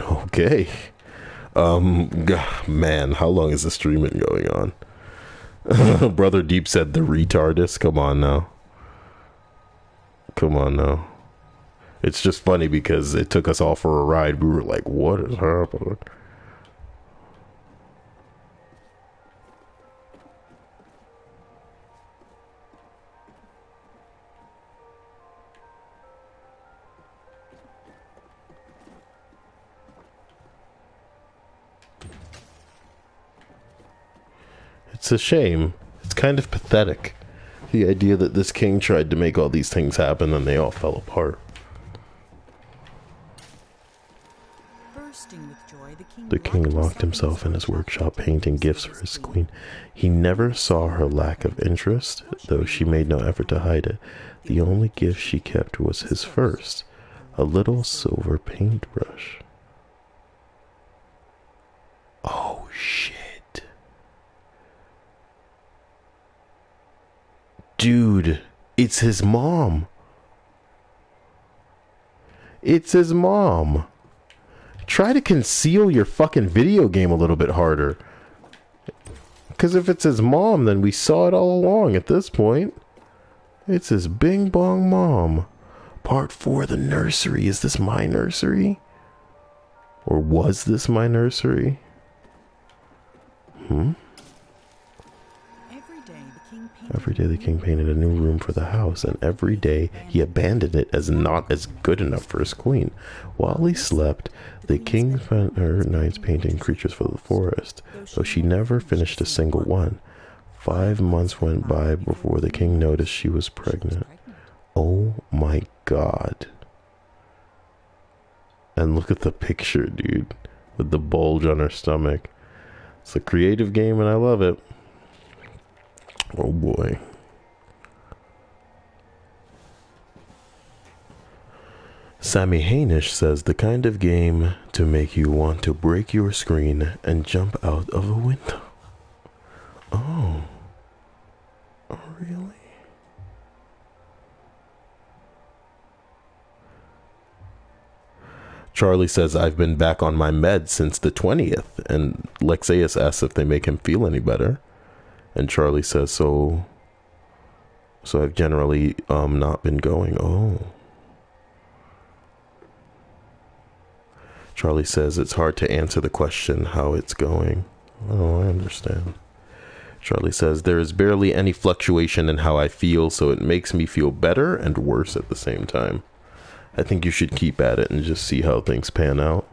Okay. Man, how long is the streaming going on? Brother Deep said the retardist. Come on now. Come on now. It's just funny because it took us all for a ride. We were like, what is happening? It's a shame. It's kind of pathetic. The idea that this king tried to make all these things happen and they all fell apart. Bursting with joy, The king locked himself in his workshop painting gifts for his queen. He never saw her lack of interest, though she made no effort to hide it. The only gift she kept was his first, a little silver paintbrush. Oh shit. Dude, it's his mom. It's his mom. Try to conceal your fucking video game a little bit harder. Because if it's his mom, then we saw it all along at this point. It's his bing bong mom. Part 4, the nursery. Is this my nursery? Or was this my nursery? Every day the king painted a new room for the house, and every day he abandoned it as not as good enough for his queen. While he slept, the king spent her nights painting creatures for the forest, though she never finished a single one. 5 months went by before the king noticed she was pregnant. Oh my god. And look at the picture, dude, with the bulge on her stomach. It's a creative game and I love it. Oh boy. Sammy Hainish says the kind of game to make you want to break your screen and jump out of a window. Oh. Oh, really? Charlie says, I've been back on my meds since the 20th. And Lexeus asks if they make him feel any better. And Charlie says, so I've generally not been going. Oh. Charlie says it's hard to answer the question how it's going. Oh, I understand. Charlie says there is barely any fluctuation in how I feel, so it makes me feel better and worse at the same time. I think you should keep at it and just see how things pan out.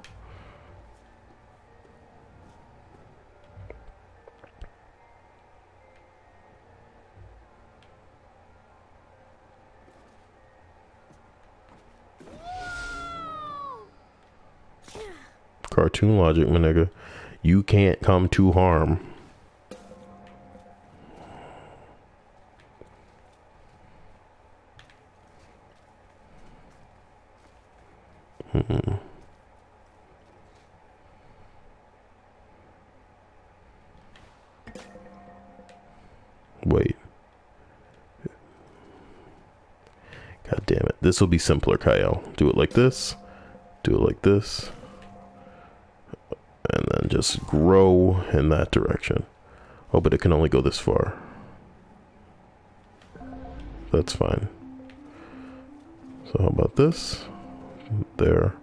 Cartoon logic, my nigga. You can't come to harm. Wait. God damn it. This will be simpler, Cyael. Do it like this. Do it like this. And then just grow in that direction. Oh, but it can only go this far. That's fine. So how about this? There.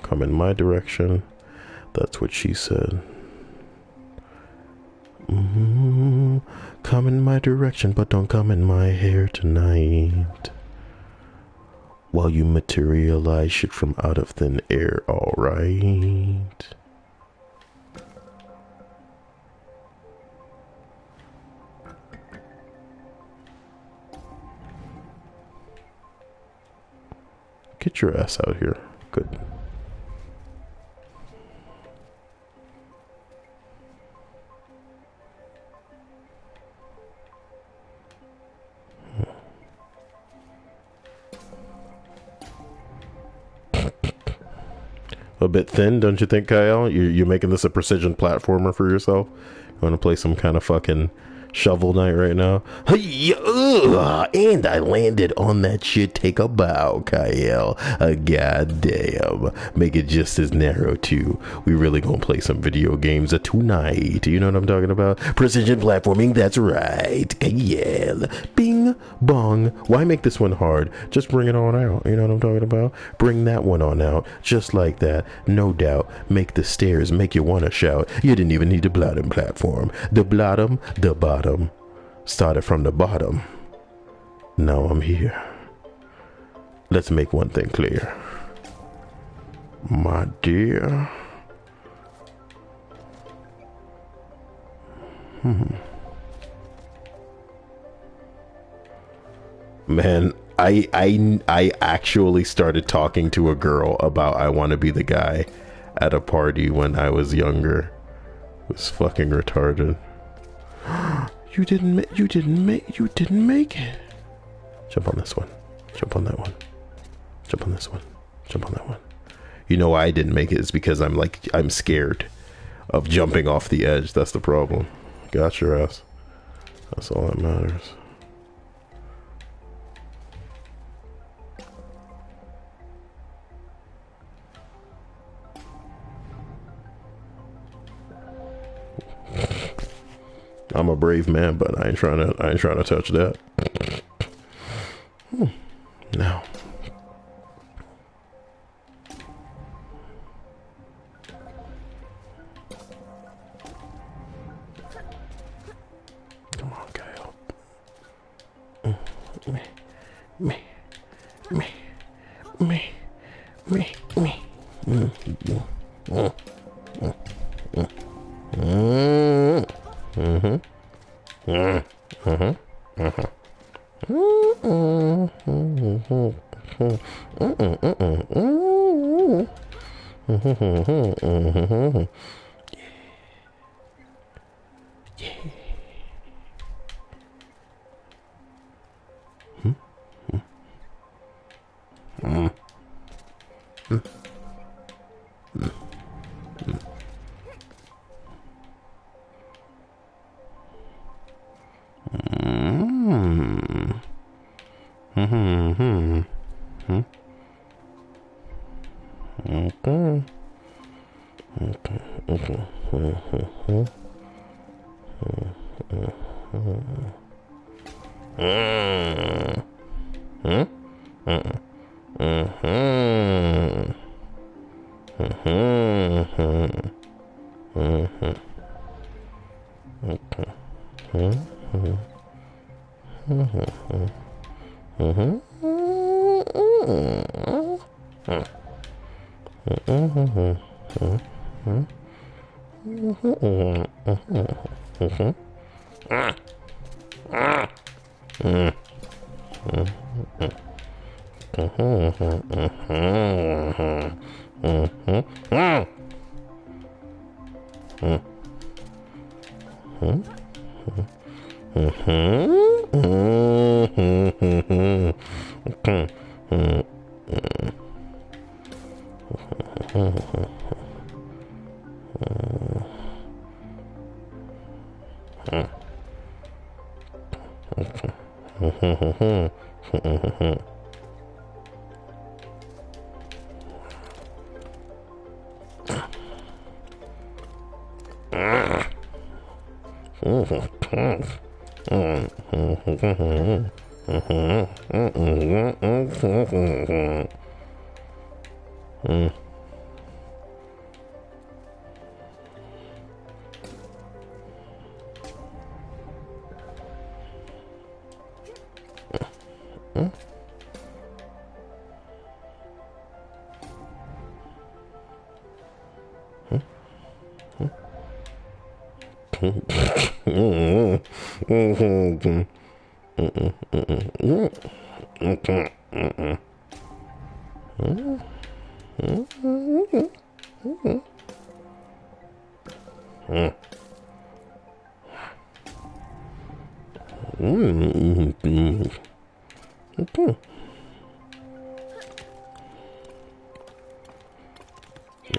Come in my direction. That's what she said. Come in my direction, but don't come in my hair tonight. While you materialize shit from out of thin air, alright? Get your ass out here. Good. A bit thin, don't you think, Cyael? You're making this a precision platformer for yourself? You want to play some kind of fucking Shovel Knight right now? And I landed on that shit. Take a bow, Cyael. Goddamn. Make it just as narrow, too. We really gonna play some video games tonight. You know what I'm talking about? Precision platforming, that's right. Cyael. Bing, bong. Why make this one hard? Just bring it on out. You know what I'm talking about? Bring that one on out. Just like that. No doubt. Make the stairs make you want to shout. You didn't even need the bottom platform. The bottom, the bottom. Started from the bottom. Now I'm here. Let's make one thing clear. My dear. Man, I actually started talking to a girl about I want to be the guy at a party when I was younger. It was fucking retarded. You didn't make it. Jump on this one. Jump on that one. Jump on this one. Jump on that one. You know why I didn't make it is because I'm scared of jumping off the edge. That's the problem. Got your ass. That's all that matters. I'm a brave man, but I ain't trying to touch that. Now. Come on, Cyael.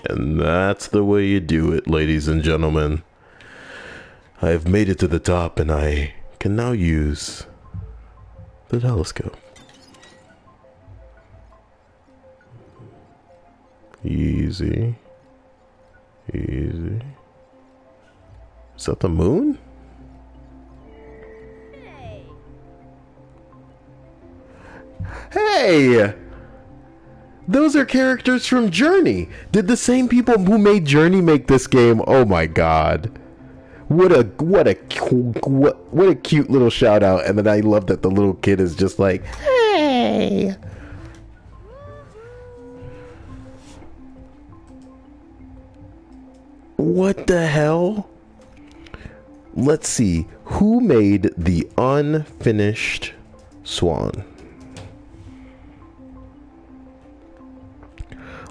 And that's the way you do it, ladies and gentlemen. I have made it to the top, and I can now use the telescope. Easy. Easy. Is that the moon? Hey! Those are characters from Journey. Did the same people who made Journey make this game? Oh my god. What a cute little shout out. And then I love that the little kid is just like, hey. What the hell? Let's see. Who made the Unfinished Swan?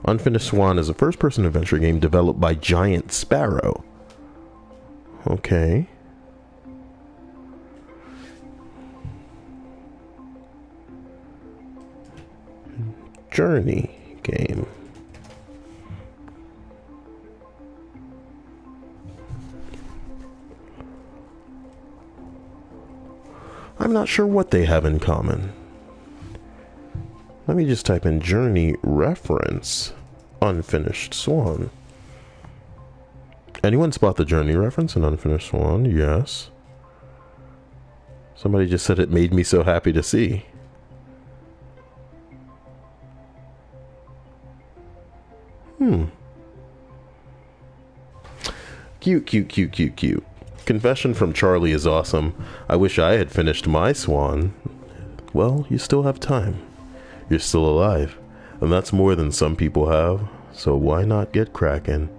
Unfinished Swan is a first-person adventure game developed by Giant Sparrow. Okay. Journey game. I'm not sure what they have in common. Let me just type in Journey reference Unfinished Swan. Anyone spot the Journey reference in Unfinished Swan? Yes. Somebody just said it made me so happy to see. Cute, cute, cute, cute, cute. Confession from Charlie is awesome. I wish I had finished my Swan. Well, you still have time. You're still alive, and that's more than some people have, so why not get cracking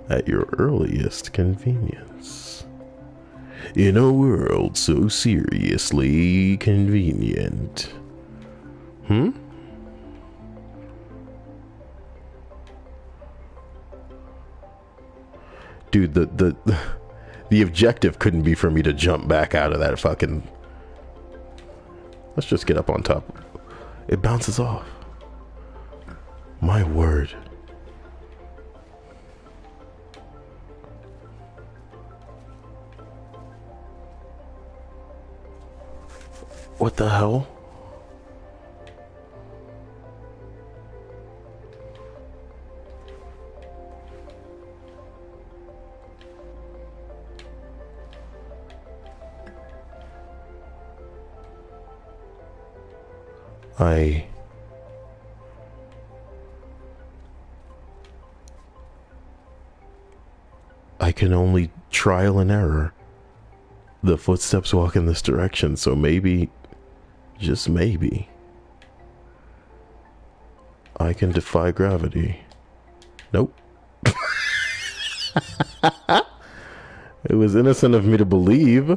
at your earliest convenience? In a world so seriously convenient. Dude, the objective couldn't be for me to jump back out of that fucking... Let's just get up on top. It bounces off. My word. What the hell? I can only trial and error. The footsteps walk in this direction, so maybe, just maybe, I can defy gravity. Nope. It was innocent of me to believe.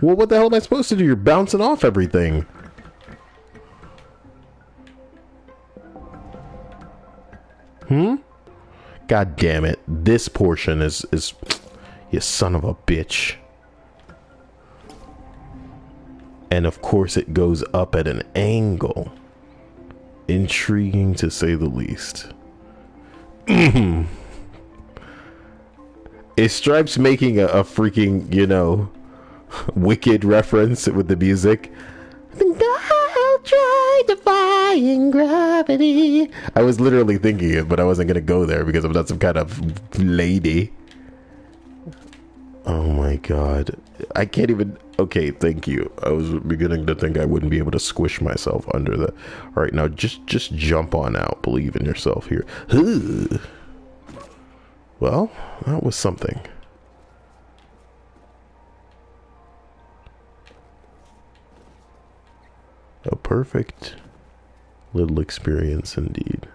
Well, what the hell am I supposed to do? You're bouncing off everything. God damn it. This portion is you son of a bitch. And of course it goes up at an angle. Intriguing to say the least. Is Stripes making a freaking, you know, Wicked reference with the music? I think I'll try to find Defying gravity. I was literally thinking it, but I wasn't gonna go there because I'm not some kind of lady. Oh my god. I can't even... Okay, thank you. I was beginning to think I wouldn't be able to squish myself under that. Alright, now just jump on out. Believe in yourself here. Well, that was something. A perfect little experience indeed.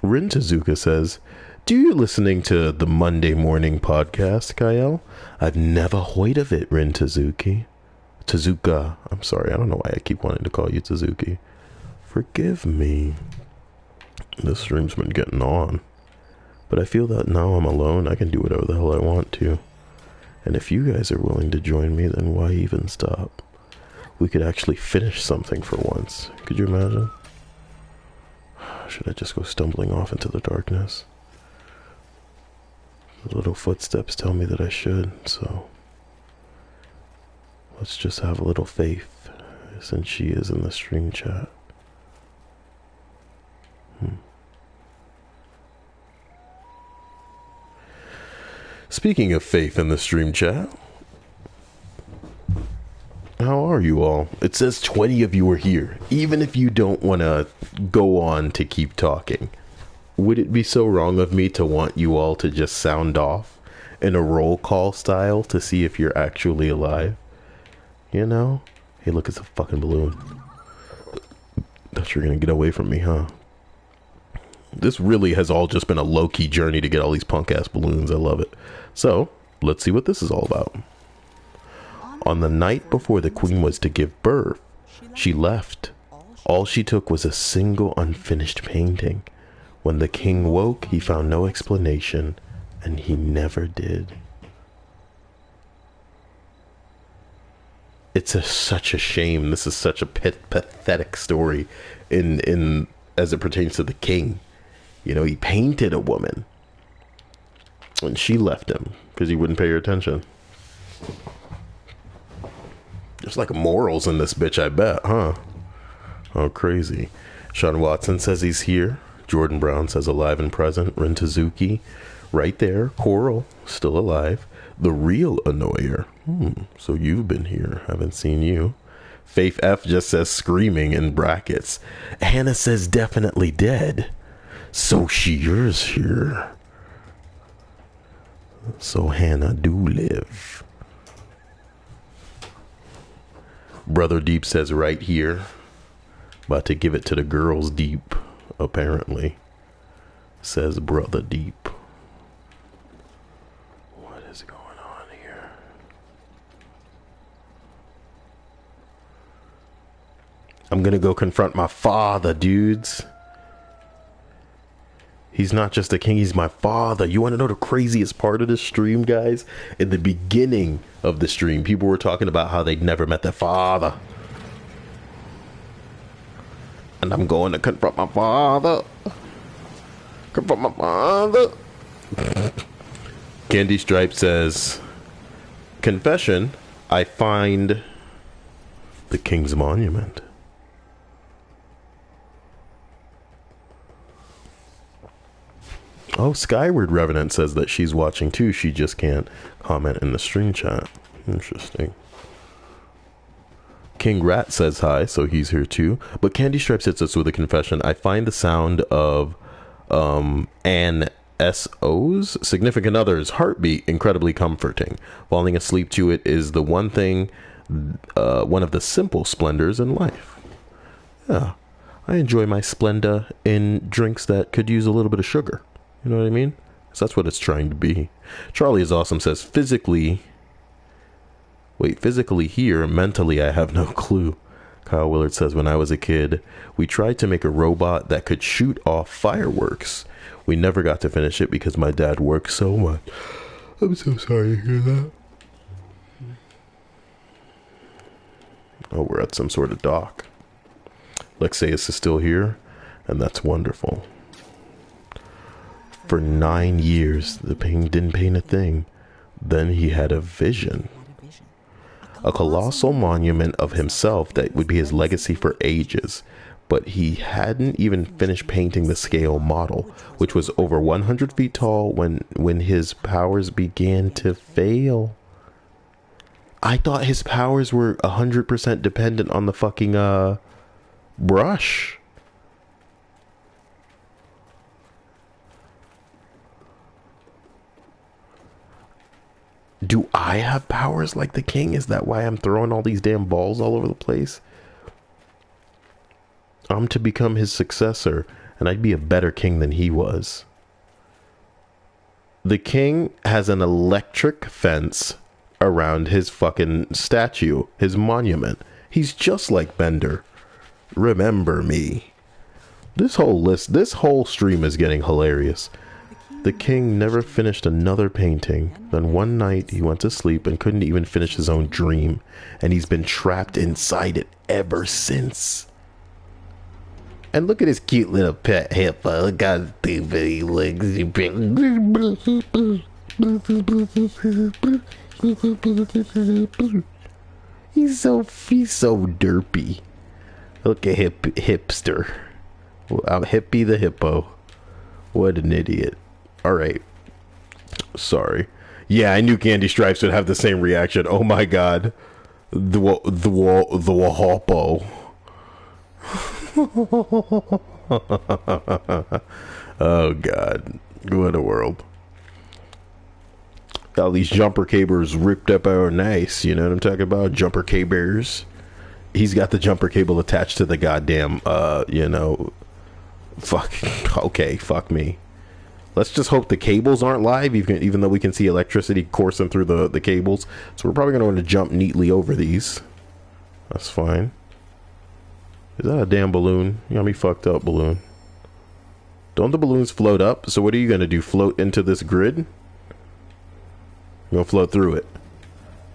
Rin Tezuka says, do you listening to the Monday morning podcast, Cyael? I've never heard of it, Rin Tezuka. I'm sorry, I don't know why I keep wanting to call you Tezuki. Forgive me. This stream's been getting on. But I feel that now I'm alone, I can do whatever the hell I want to. And if you guys are willing to join me, then why even stop? We could actually finish something for once. Could you imagine? Should I just go stumbling off into the darkness? The little footsteps tell me that I should, so let's just have a little faith, since she is in the stream chat. Speaking of faith in the stream chat, how are you all? It says 20 of you are here. Even if you don't want to go on to keep talking, would it be so wrong of me to want you all to just sound off in a roll call style to see if you're actually alive? You know? Hey, look, it's a fucking balloon. Thought you were gonna get away from me, huh? This really has all just been a low-key journey to get all these punk-ass balloons. I love it. So, let's see what this is all about. On the night before the queen was to give birth, she left. All she took was a single unfinished painting. When the king woke, he found no explanation, and he never did. It's such a shame. This is such a pathetic story in as it pertains to the king. You know, he painted a woman, and she left him because he wouldn't pay her attention. There's like morals in this bitch, I bet, huh? Oh, crazy. Sean Watson says he's here. Jordan Brown says alive and present. Rin Tezuki, right there. Coral, still alive. The real annoyer. So you've been here. Haven't seen you. Faith F just says screaming in brackets. Hannah says definitely dead. So she is here. So Hannah do live. Brother Deep says right here. About to give it to the girls deep, apparently. Says Brother Deep. What is going on here? I'm gonna go confront my father, dudes. He's not just a king, he's my father. You want to know the craziest part of this stream, guys? In the beginning of the stream, people were talking about how they'd never met their father. And I'm going to confront my father. Confront my father. Candy Stripe says, confession, I find the king's monument. Oh, Skyward Revenant says that she's watching too. She just can't comment in the stream chat. Interesting. King Rat says hi, so he's here too. But Candy Stripes hits us with a confession. I find the sound of an SO's significant other's heartbeat incredibly comforting. Falling asleep to it is the one thing, one of the simple splendors in life. Yeah, I enjoy my Splenda in drinks that could use a little bit of sugar. You know what I mean? So that's what it's trying to be. Charlie is awesome says physically here, mentally I have no clue. Kyle Willard says, when I was a kid, we tried to make a robot that could shoot off fireworks. We never got to finish it because my dad worked so much. I'm so sorry to hear that. Oh, we're at some sort of dock. Lexeus is still here, and that's wonderful. For 9 years, the king didn't paint a thing. Then he had a vision. a colossal monument of himself that would be his legacy for ages. But he hadn't even finished painting the scale model, which was over 100 feet tall when his powers began to fail. I thought his powers were 100% dependent on the fucking brush. Do I have powers like the king? Is that why I'm throwing all these damn balls all over the place? I'm to become his successor, and I'd be a better king than he was. The king has an electric fence around his fucking statue, his monument. He's just like Bender. Remember me. This whole stream is getting hilarious. The king never finished another painting. Then one night he went to sleep and couldn't even finish his own dream, and he's been trapped inside it ever since. And look at his cute little pet hippo. Look how stupid he looks. He's so derpy. Look at hipster. I'm Hippie the hippo. What an idiot. Alright. Sorry. Yeah, I knew Candy Stripes would have the same reaction. Oh my god. The Wahopo. Oh god, what a world. All these jumper cables ripped up are nice, you know what I'm talking about? Jumper cables. He's got the jumper cable attached to the goddamn fuck me. Let's just hope the cables aren't live, even though we can see electricity coursing through the cables. So we're probably going to want to jump neatly over these. That's fine. Is that a damn balloon? You got me fucked up, balloon. Don't the balloons float up? So what are you going to do? Float into this grid? You're going to float through it.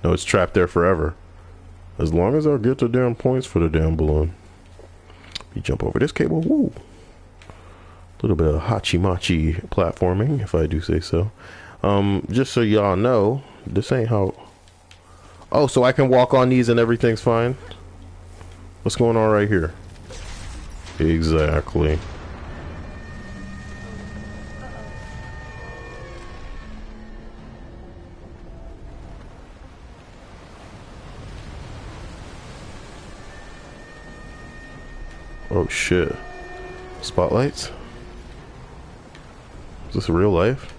No, it's trapped there forever. As long as I get the damn points for the damn balloon. You jump over this cable. Woo. A little bit of hachi-machi platforming, if I do say so. Just so y'all know, this ain't how... Oh, so I can walk on these and everything's fine? What's going on right here? Exactly. Oh shit. Spotlights? Is this real life?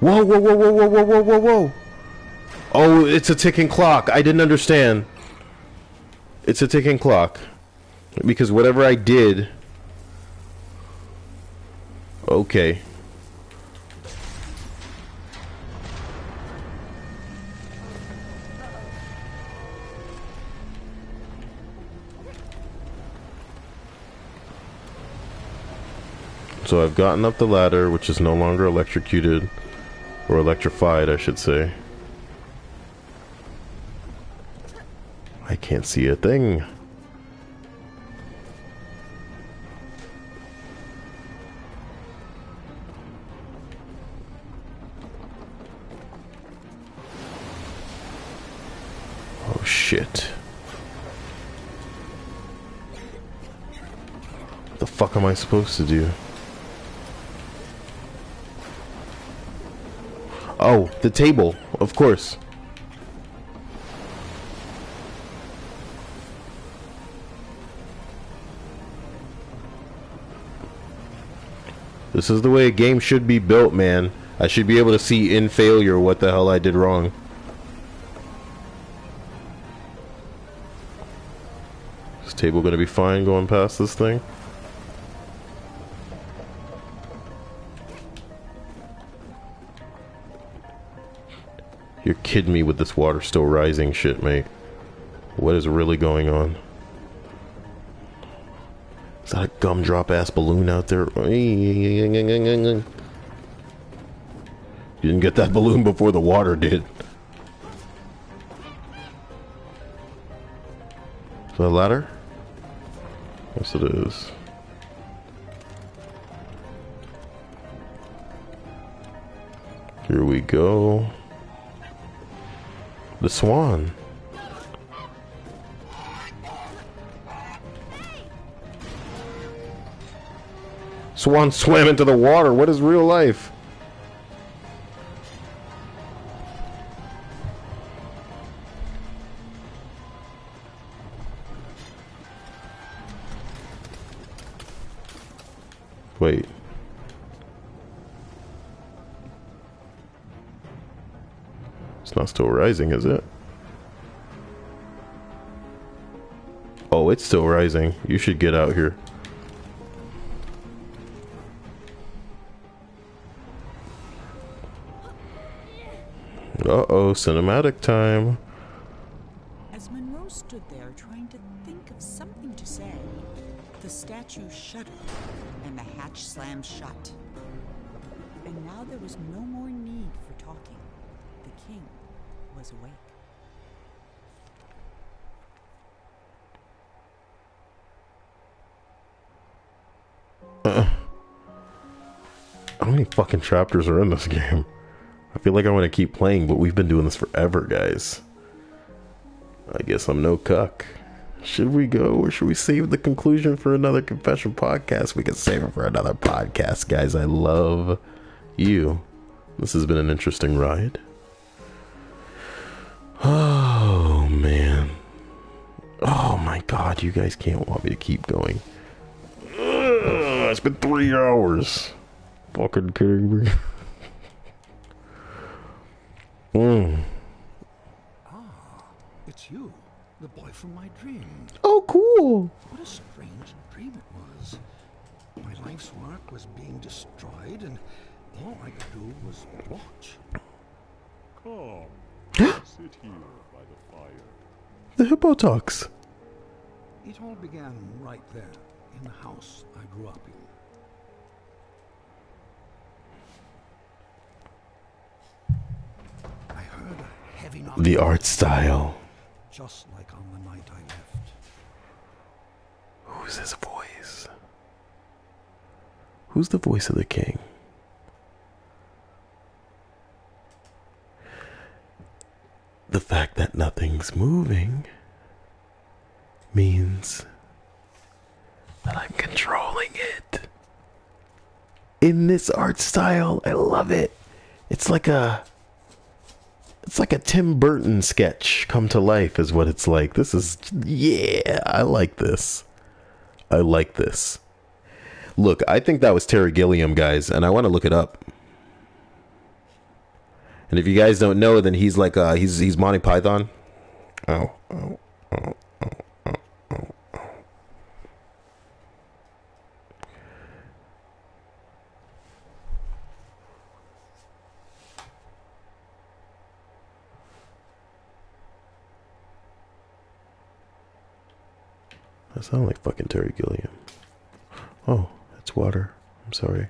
Whoa, whoa, whoa, whoa, whoa, whoa, whoa, whoa, whoa. Oh, it's a ticking clock. I didn't understand. It's a ticking clock. Because whatever I did... Okay. So I've gotten up the ladder, which is no longer electrocuted. Or electrified, I should say. I can't see a thing. Oh shit. What the fuck am I supposed to do? Oh, the table, of course. This is the way a game should be built, man. I should be able to see in failure what the hell I did wrong. Is this table gonna be fine going past this thing? You're kidding me with this water still rising shit, mate. What is really going on? Is that a gumdrop ass balloon out there? You didn't get that balloon before the water did. Is that a ladder? Yes, it is. Here we go. The Swan. Swan swam into the water. What is real life? Wait. It's not still rising, is it? Oh, it's still rising. You should get out here. Uh-oh, cinematic time. As Monroe stood there trying to think of something to say, the statue shuddered and the hatch slammed shut. And now there was no more need for talking. The king was awake. How many fucking chapters are in this game? I feel like I want to keep playing, but we've been doing this forever, guys. I guess I'm no cuck. Should we go, or should we save the conclusion for another confession podcast? We can save it for another podcast, guys. I love you. This has been an interesting ride. Oh, man. Oh, my God. You guys can't want me to keep going. Ugh, it's been 3 hours. Fucking kidding me. Ah, it's you, the boy from my dream. Oh, cool. What a strange dream it was. My life's work was being destroyed, and all I could do was watch. Come, sit here by the fire. The hippo talks. It all began right there, in the house I grew up in. I heard a heavy knocking. The art style. Just like on the night I left. Who's his voice? Who's the voice of the king? The fact that nothing's moving means that I'm controlling it. In this art style, I love it. It's like a Tim Burton sketch come to life is what it's like. This is, yeah, I like this. I like this. Look, I think that was Terry Gilliam, guys, and I want to look it up. And if you guys don't know, then he's like, he's Monty Python. Oh. That sounds like fucking Terry Gilliam. Oh, it's water. I'm sorry.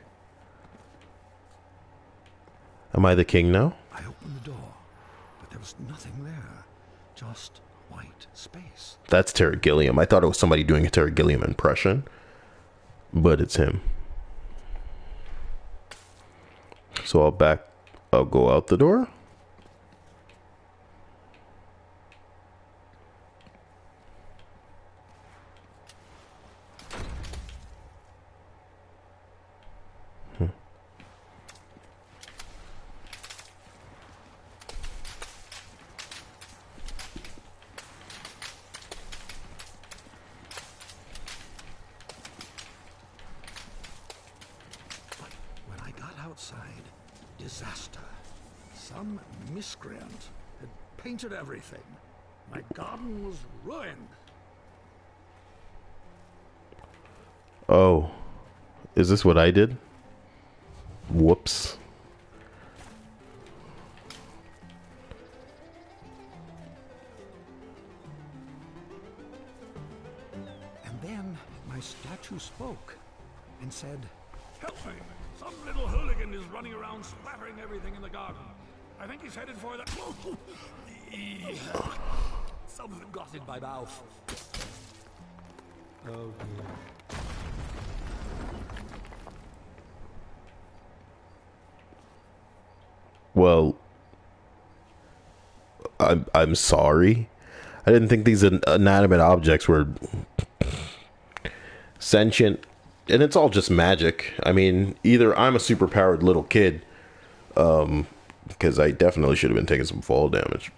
Am I the king now? I opened the door, but there was nothing there. Just white space. That's Terry Gilliam. I thought it was somebody doing a Terry Gilliam impression, but it's him. So I'll go out the door. Some miscreant had painted everything. My garden was ruined. Oh, is this what I did? Whoops. And then my statue spoke and said, "Help me! Some little hooligan is running around splattering everything in the garden. I think he's headed for the... Something got in my mouth. Oh dear. Well, I'm sorry. I didn't think these inanimate objects were sentient, and it's all just magic. I mean, either I'm a superpowered little kid, because I definitely should have been taking some fall damage.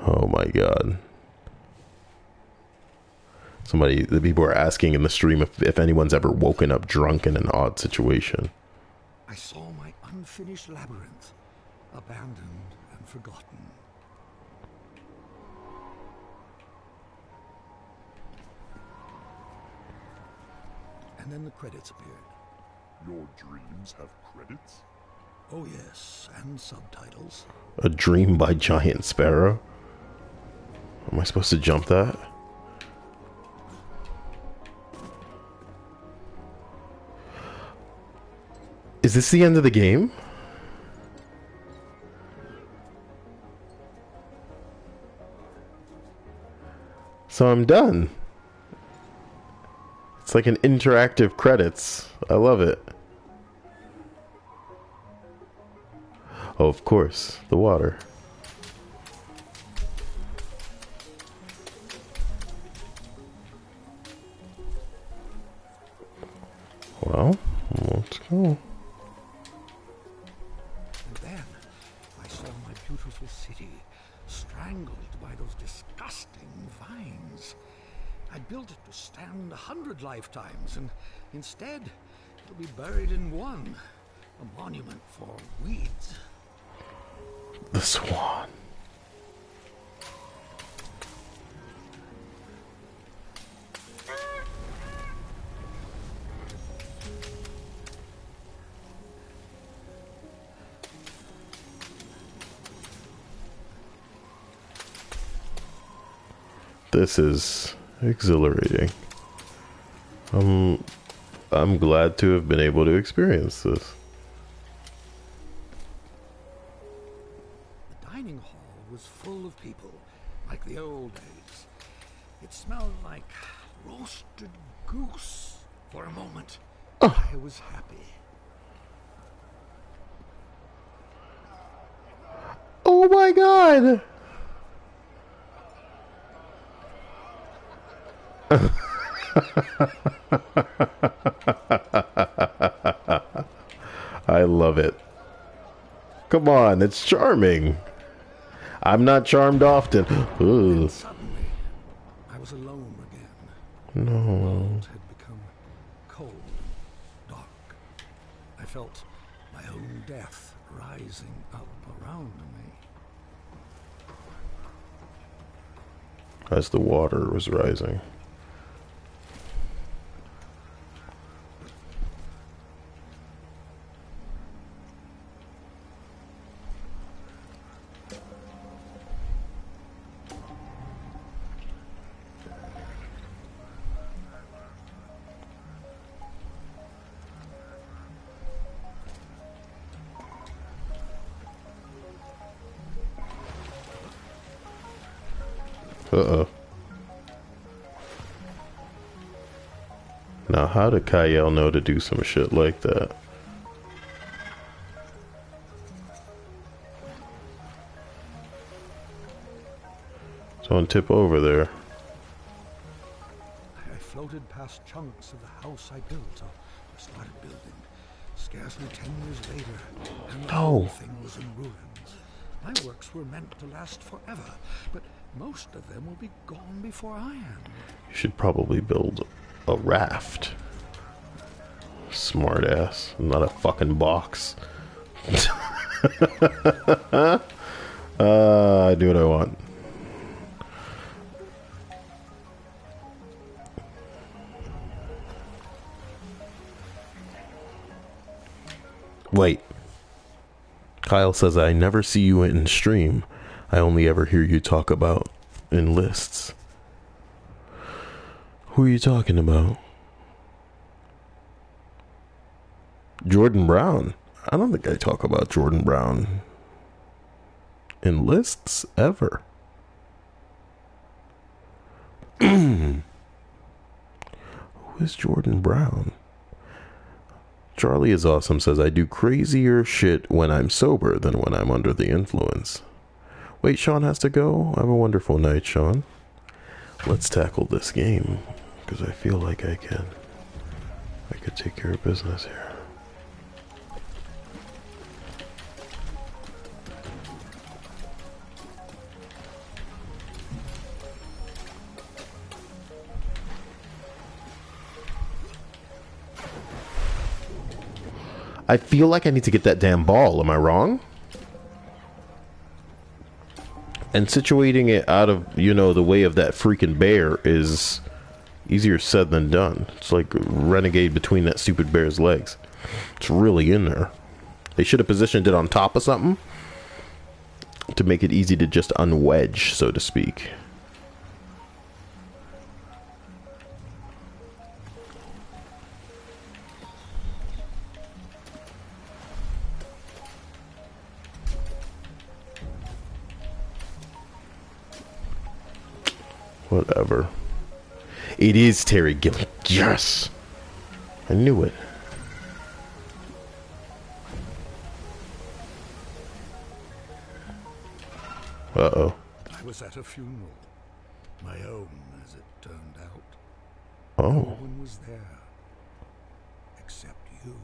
Oh my god. The people are asking in the stream if anyone's ever woken up drunk in an odd situation. I saw my unfinished labyrinth, abandoned and forgotten. And then the credits appeared. Your dreams have credits? Oh yes, and subtitles. A Dream by Giant Sparrow? Am I supposed to jump that? Is this the end of the game? So I'm done. It's like an interactive credits. I love it. Oh, of course, the water. Well, let's go. And then I saw my beautiful city strangled by those disgusting vines. I built it to stand 100 lifetimes, and instead it'll be buried in one. A monument for weeds. The Swan. This is exhilarating. I'm glad to have been able to experience this. The dining hall was full of people, like the old days. It smelled like roasted goose. For a moment, I was happy. Oh my god! I love it. Come on, it's charming. I'm not charmed often. Ooh. Suddenly, I was alone again. No. The world had become cold and dark. I felt my own death rising up around me. As the water was rising. Uh-oh. Now, how did Cyael know to do some shit like that? Don't tip over there. I floated past chunks of the house I built, or started building. Scarcely 10 years later, and the whole thing was in ruins. My works were meant to last forever, but most of them will be gone before I am. You should probably build a raft. Smart ass. Not a fucking box. I do what I want. Wait. Kyle says, I never see you in stream. I only ever hear you talk about in lists. Who are you talking about? Jordan Brown. I don't think I talk about Jordan Brown in lists ever. Who is Jordan Brown? Charlie is awesome says, I do crazier shit when I'm sober than when I'm under the influence. Wait, Sean has to go? Have a wonderful night, Sean. Let's tackle this game, because I feel like I could take care of business here. I feel like I need to get that damn ball. Am I wrong? And situating it out of, you know, the way of that freaking bear is easier said than done. It's like renegade between that stupid bear's legs. It's really in there. They should have positioned it on top of something to make it easy to just unwedge, so to speak. Whatever. It is Terry Gilliam. Yes! I knew it. Uh-oh. I was at a funeral. My own, as it turned out. Oh. No one was there. Except you.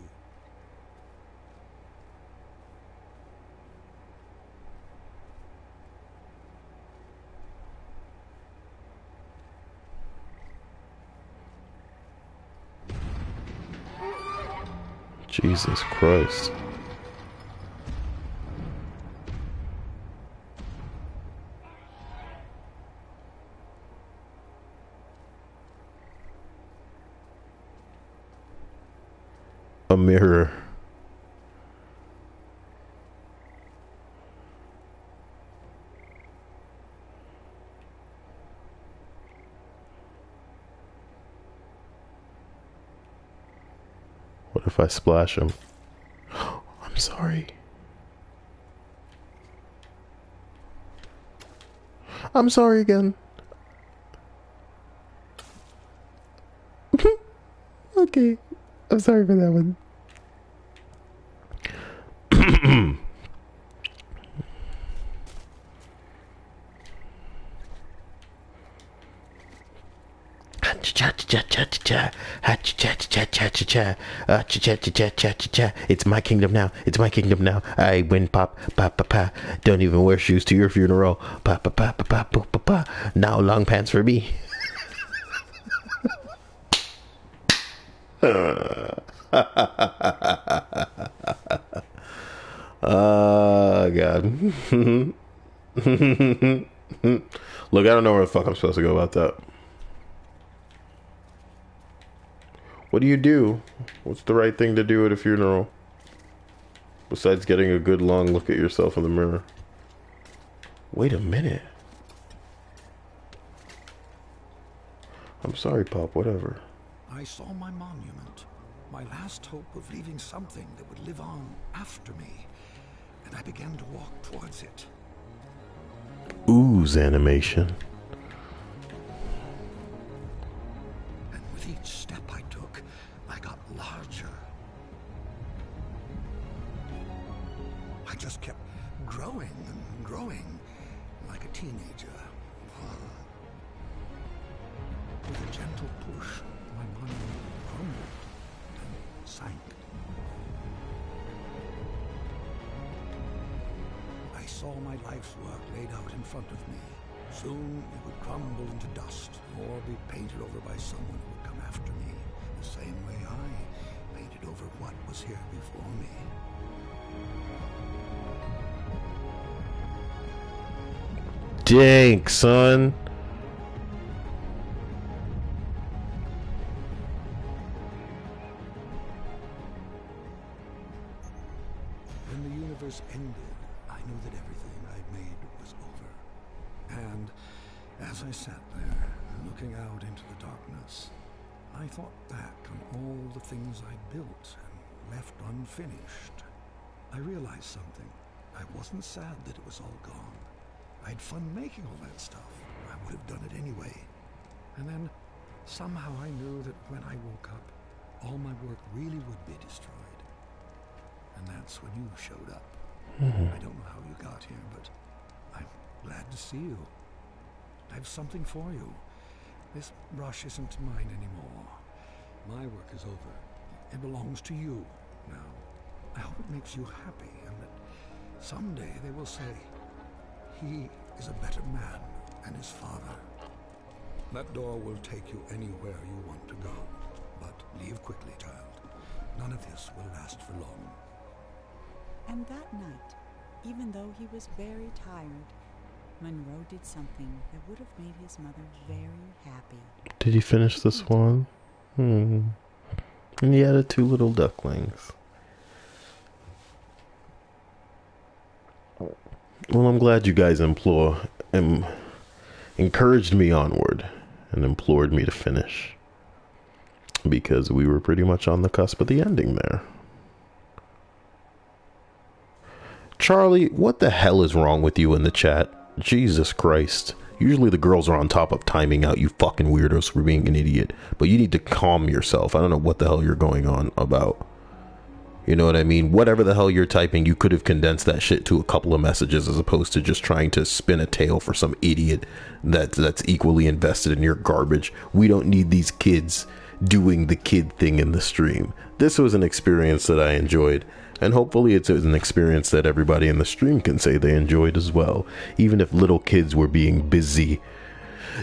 Jesus Christ. A mirror. What if I splash him? I'm sorry. I'm sorry again. Okay. I'm sorry for that one. It's my kingdom now. It's my kingdom now. I win, pop, pop, pop, pop. Don't even wear shoes to your funeral. Pop, pop, pop, pop, pop, pop, pop. Now long pants for me. Oh, God. Look, I don't know where the fuck I'm supposed to go about that. What do you do? What's the right thing to do at a funeral? Besides getting a good long look at yourself in the mirror. Wait a minute. I'm sorry, Pop, whatever. I saw my monument, my last hope of leaving something that would live on after me, and I began to walk towards it. Ooze animation. And with each step I took, I got larger. I just kept growing and growing, like a teenager. With a gentle push, my monument crumbled and sank. I saw my life's work laid out in front of me. Soon it would crumble into dust or be painted over by someone who would come after me, the same way I painted over what was here before me. Dang, son. When the universe ended, I knew that everything I'd made was over. And as I sat there, looking out into the darkness, I thought back on all the things I'd built and left unfinished. I realized something. I wasn't sad that it was all gone. I had fun making all that stuff. I would have done it anyway. And then, somehow I knew that when I woke up, all my work really would be destroyed. And that's when you showed up. I don't know how you got here, but I'm Glad to see you. I have something for you. This brush isn't mine anymore. My work is over. It belongs to you now. I hope it makes you happy, and that someday they will say, he is a better man than his father. That door will take you anywhere you want to go. But leave quickly, child. None of this will last for long. And that night, even though he was very tired, Monroe did something that would have made his mother very happy. Did he finish the swan? And he added 2 little ducklings. Well, I'm glad you guys encouraged me onward and implored me to finish, because we were pretty much on the cusp of the ending there. Charlie, what the hell is wrong with you in the chat? Jesus Christ. Usually the girls are on top of timing out you fucking weirdos for being an idiot, but you need to calm yourself. I don't know what the hell you're going on about. You know what I mean? Whatever the hell you're typing, you could have condensed that shit to a couple of messages as opposed to just trying to spin a tale for some idiot that's equally invested in your garbage. We don't need these kids doing the kid thing in the stream. This was an experience that I enjoyed, and hopefully it's an experience that everybody in the stream can say they enjoyed as well, even if little kids were being busy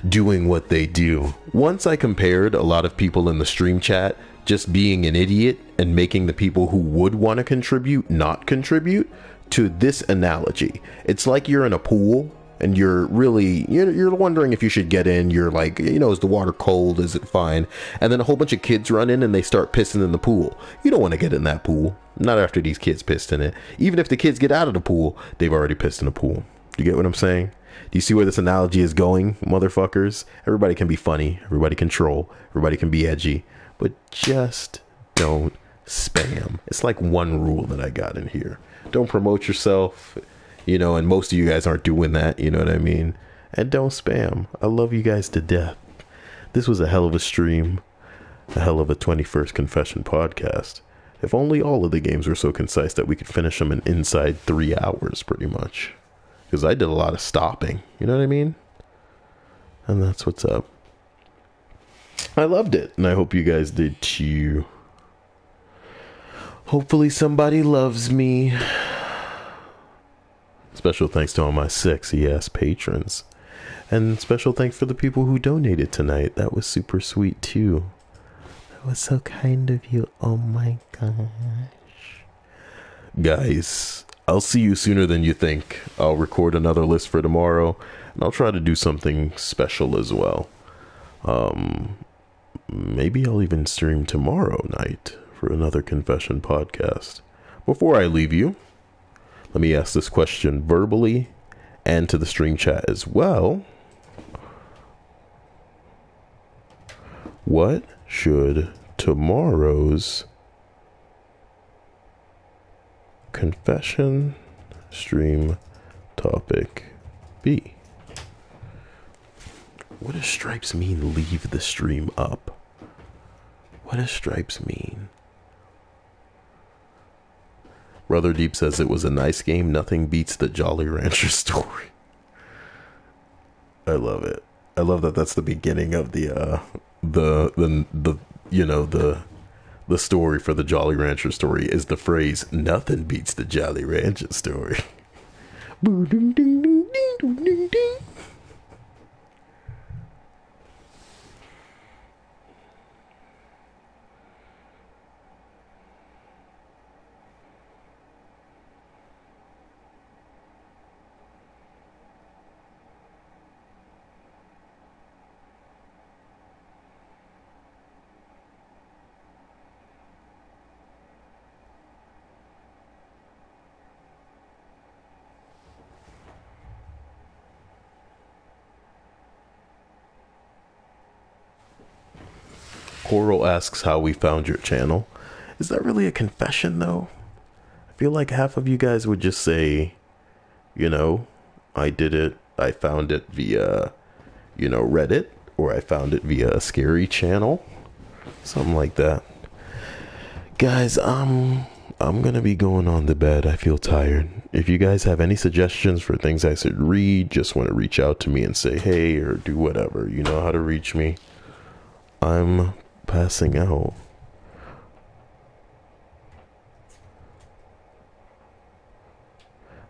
doing what they do. Once I compared a lot of people in the stream chat just being an idiot and making the people who would want to contribute not contribute to this analogy. It's like you're in a pool and you're wondering if you should get in. You're like, is the water cold? Is it fine? And then a whole bunch of kids run in and they start pissing in the pool. You don't want to get in that pool. Not after these kids pissed in it. Even if the kids get out of the pool, they've already pissed in the pool. You get what I'm saying? Do you see where this analogy is going, motherfuckers? Everybody can be funny. Everybody can troll. Everybody can be edgy. But just don't spam. It's like one rule that I got in here. Don't promote yourself, and most of you guys aren't doing that, you know what I mean? And don't spam. I love you guys to death. This was a hell of a stream. A hell of a 21st Confession podcast. If only all of the games were so concise that we could finish them in inside 3 hours, pretty much. Because I did a lot of stopping, you know what I mean? And that's what's up. I loved it, and I hope you guys did too. Hopefully somebody loves me. Special thanks to all my sexy ass patrons. And special thanks for the people who donated tonight. That was super sweet too. That was so kind of you. Oh my gosh. Guys, I'll see you sooner than you think. I'll record another list for tomorrow, and I'll try to do something special as well. Maybe I'll even stream tomorrow night for another confession podcast. Before I leave you, let me ask this question verbally and to the stream chat as well. What should tomorrow's confession stream topic be? What does stripes mean, leave the stream up? What does stripes mean? Brother Deep says it was a nice game. Nothing beats the Jolly Rancher story. I love it. I love that that's the beginning of the story for the Jolly Rancher story is the phrase, nothing beats the Jolly Rancher story. Boo ding ding ding ding ding ding. Coral asks how we found your channel. Is that really a confession, though? I feel like half of you guys would just say, I did it. I found it via, Reddit, or I found it via a scary channel. Something like that. Guys, I'm gonna be going on to bed. I feel tired. If you guys have any suggestions for things I should read, just want to reach out to me and say hey or do whatever, you know how to reach me. I'm passing out.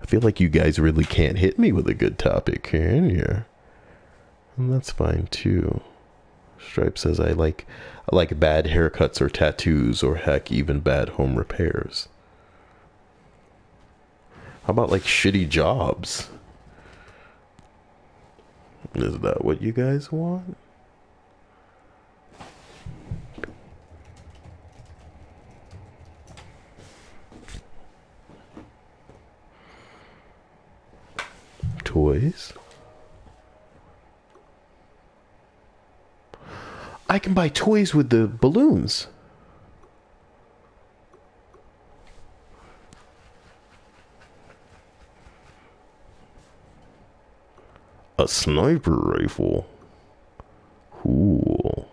I feel like you guys really can't hit me with a good topic, can you? And that's fine too. Stripe says I like bad haircuts or tattoos, or heck, even bad home repairs. How about like shitty jobs? Is that what you guys want? Toys? I can buy toys with the balloons. A sniper rifle. Cool.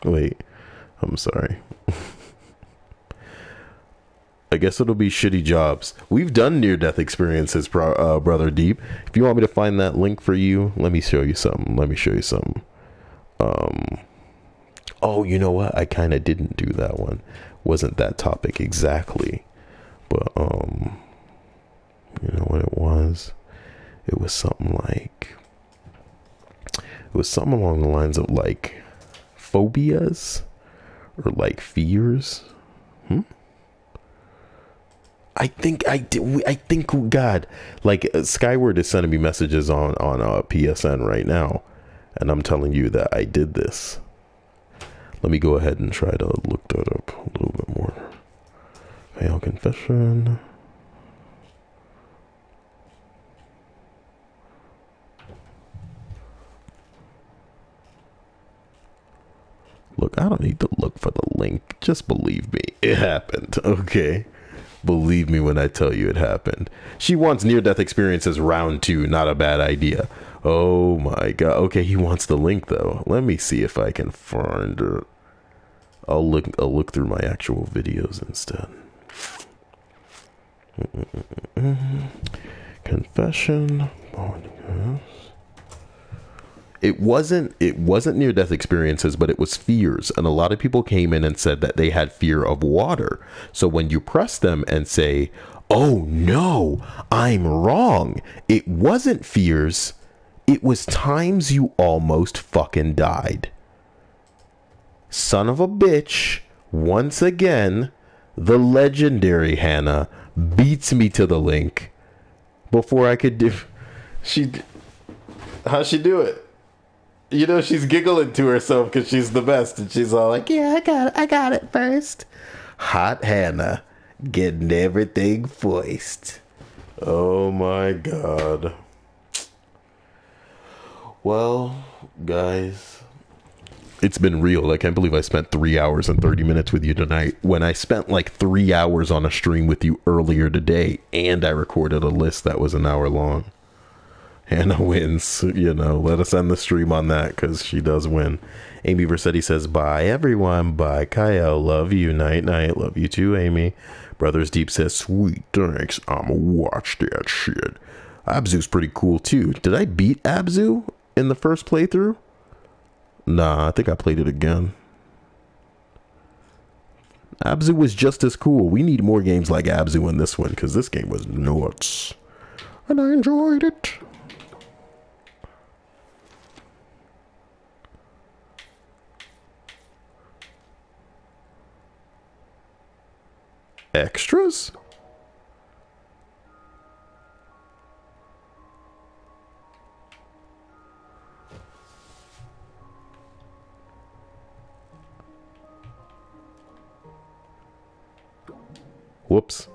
Wait, I'm sorry. I guess it'll be shitty jobs. We've done near-death experiences, Brother Deep. If you want me to find that link for you, let me show you something. Oh, you know what? I kind of didn't do that one. Wasn't that topic exactly. But, you know what it was? It was something along the lines of like phobias or like fears. I think God, like Skyward is sending me messages on PSN right now, and I'm telling you that I did this. Let me go ahead and try to look that up a little bit more. Fail confession. Look, I don't need to look for the link. Just believe me. It happened, okay? Believe me when I tell you it happened. She wants near-death experiences round 2. Not a bad idea. Oh my god. Okay, he wants the link though. Let me see if I can find it. I'll look through my actual videos instead. Confession. It wasn't near-death experiences, but it was fears. And a lot of people came in and said that they had fear of water. So when you press them and say, oh no, I'm wrong, it wasn't fears. It was times you almost fucking died. Son of a bitch, once again, the legendary Hannah beats me to the link before I could do... How'd she do it? You know, she's giggling to herself because she's the best. And she's all like, yeah, I got it first. Hot Hannah getting everything voiced. Oh my god. Well, guys, it's been real. I can't believe I spent 3 hours and 30 minutes with you tonight when I spent like 3 hours on a stream with you earlier today, and I recorded a list that was an hour long. Hannah wins, you know. Let us end the stream on that because she does win. Amy Versetti says, bye everyone. Bye Cyael. Love you. Night night. Love you too, Amy. Brothers Deep says, sweet thanks. I'ma watch that shit. Abzu's pretty cool too. Did I beat Abzu in the first playthrough? Nah, I think I played it again. Abzu was just as cool. We need more games like Abzu in this one because this game was nuts. And I enjoyed it. Extras? Whoops.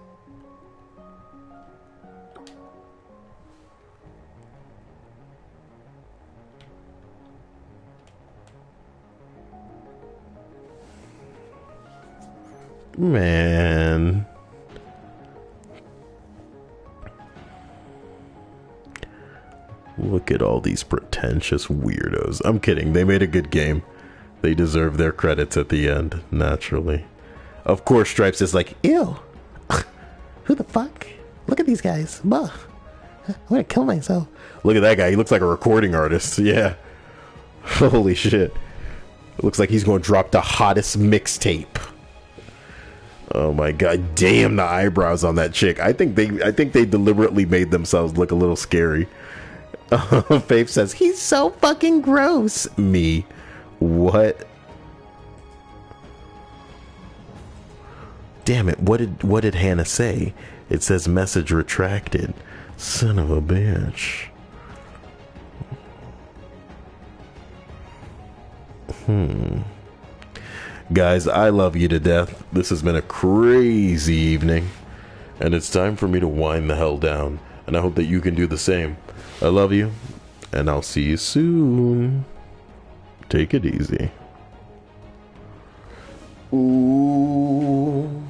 Man. Look at all these pretentious weirdos. I'm kidding. They made a good game. They deserve their credits at the end, naturally. Of course, Stripes is like, ew. Who the fuck? Look at these guys. Bah. I'm gonna kill myself. Look at that guy. He looks like a recording artist. Yeah. Holy shit. Looks like he's gonna drop the hottest mixtape. Oh my god. Damn the eyebrows on that chick. I think they deliberately made themselves look a little scary. Faith says, he's so fucking gross. Me. What? Damn it. What did Hannah say? It says message retracted. Son of a bitch. Guys, I love you to death. This has been a crazy evening. And it's time for me to wind the hell down. And I hope that you can do the same. I love you. And I'll see you soon. Take it easy. Ooh.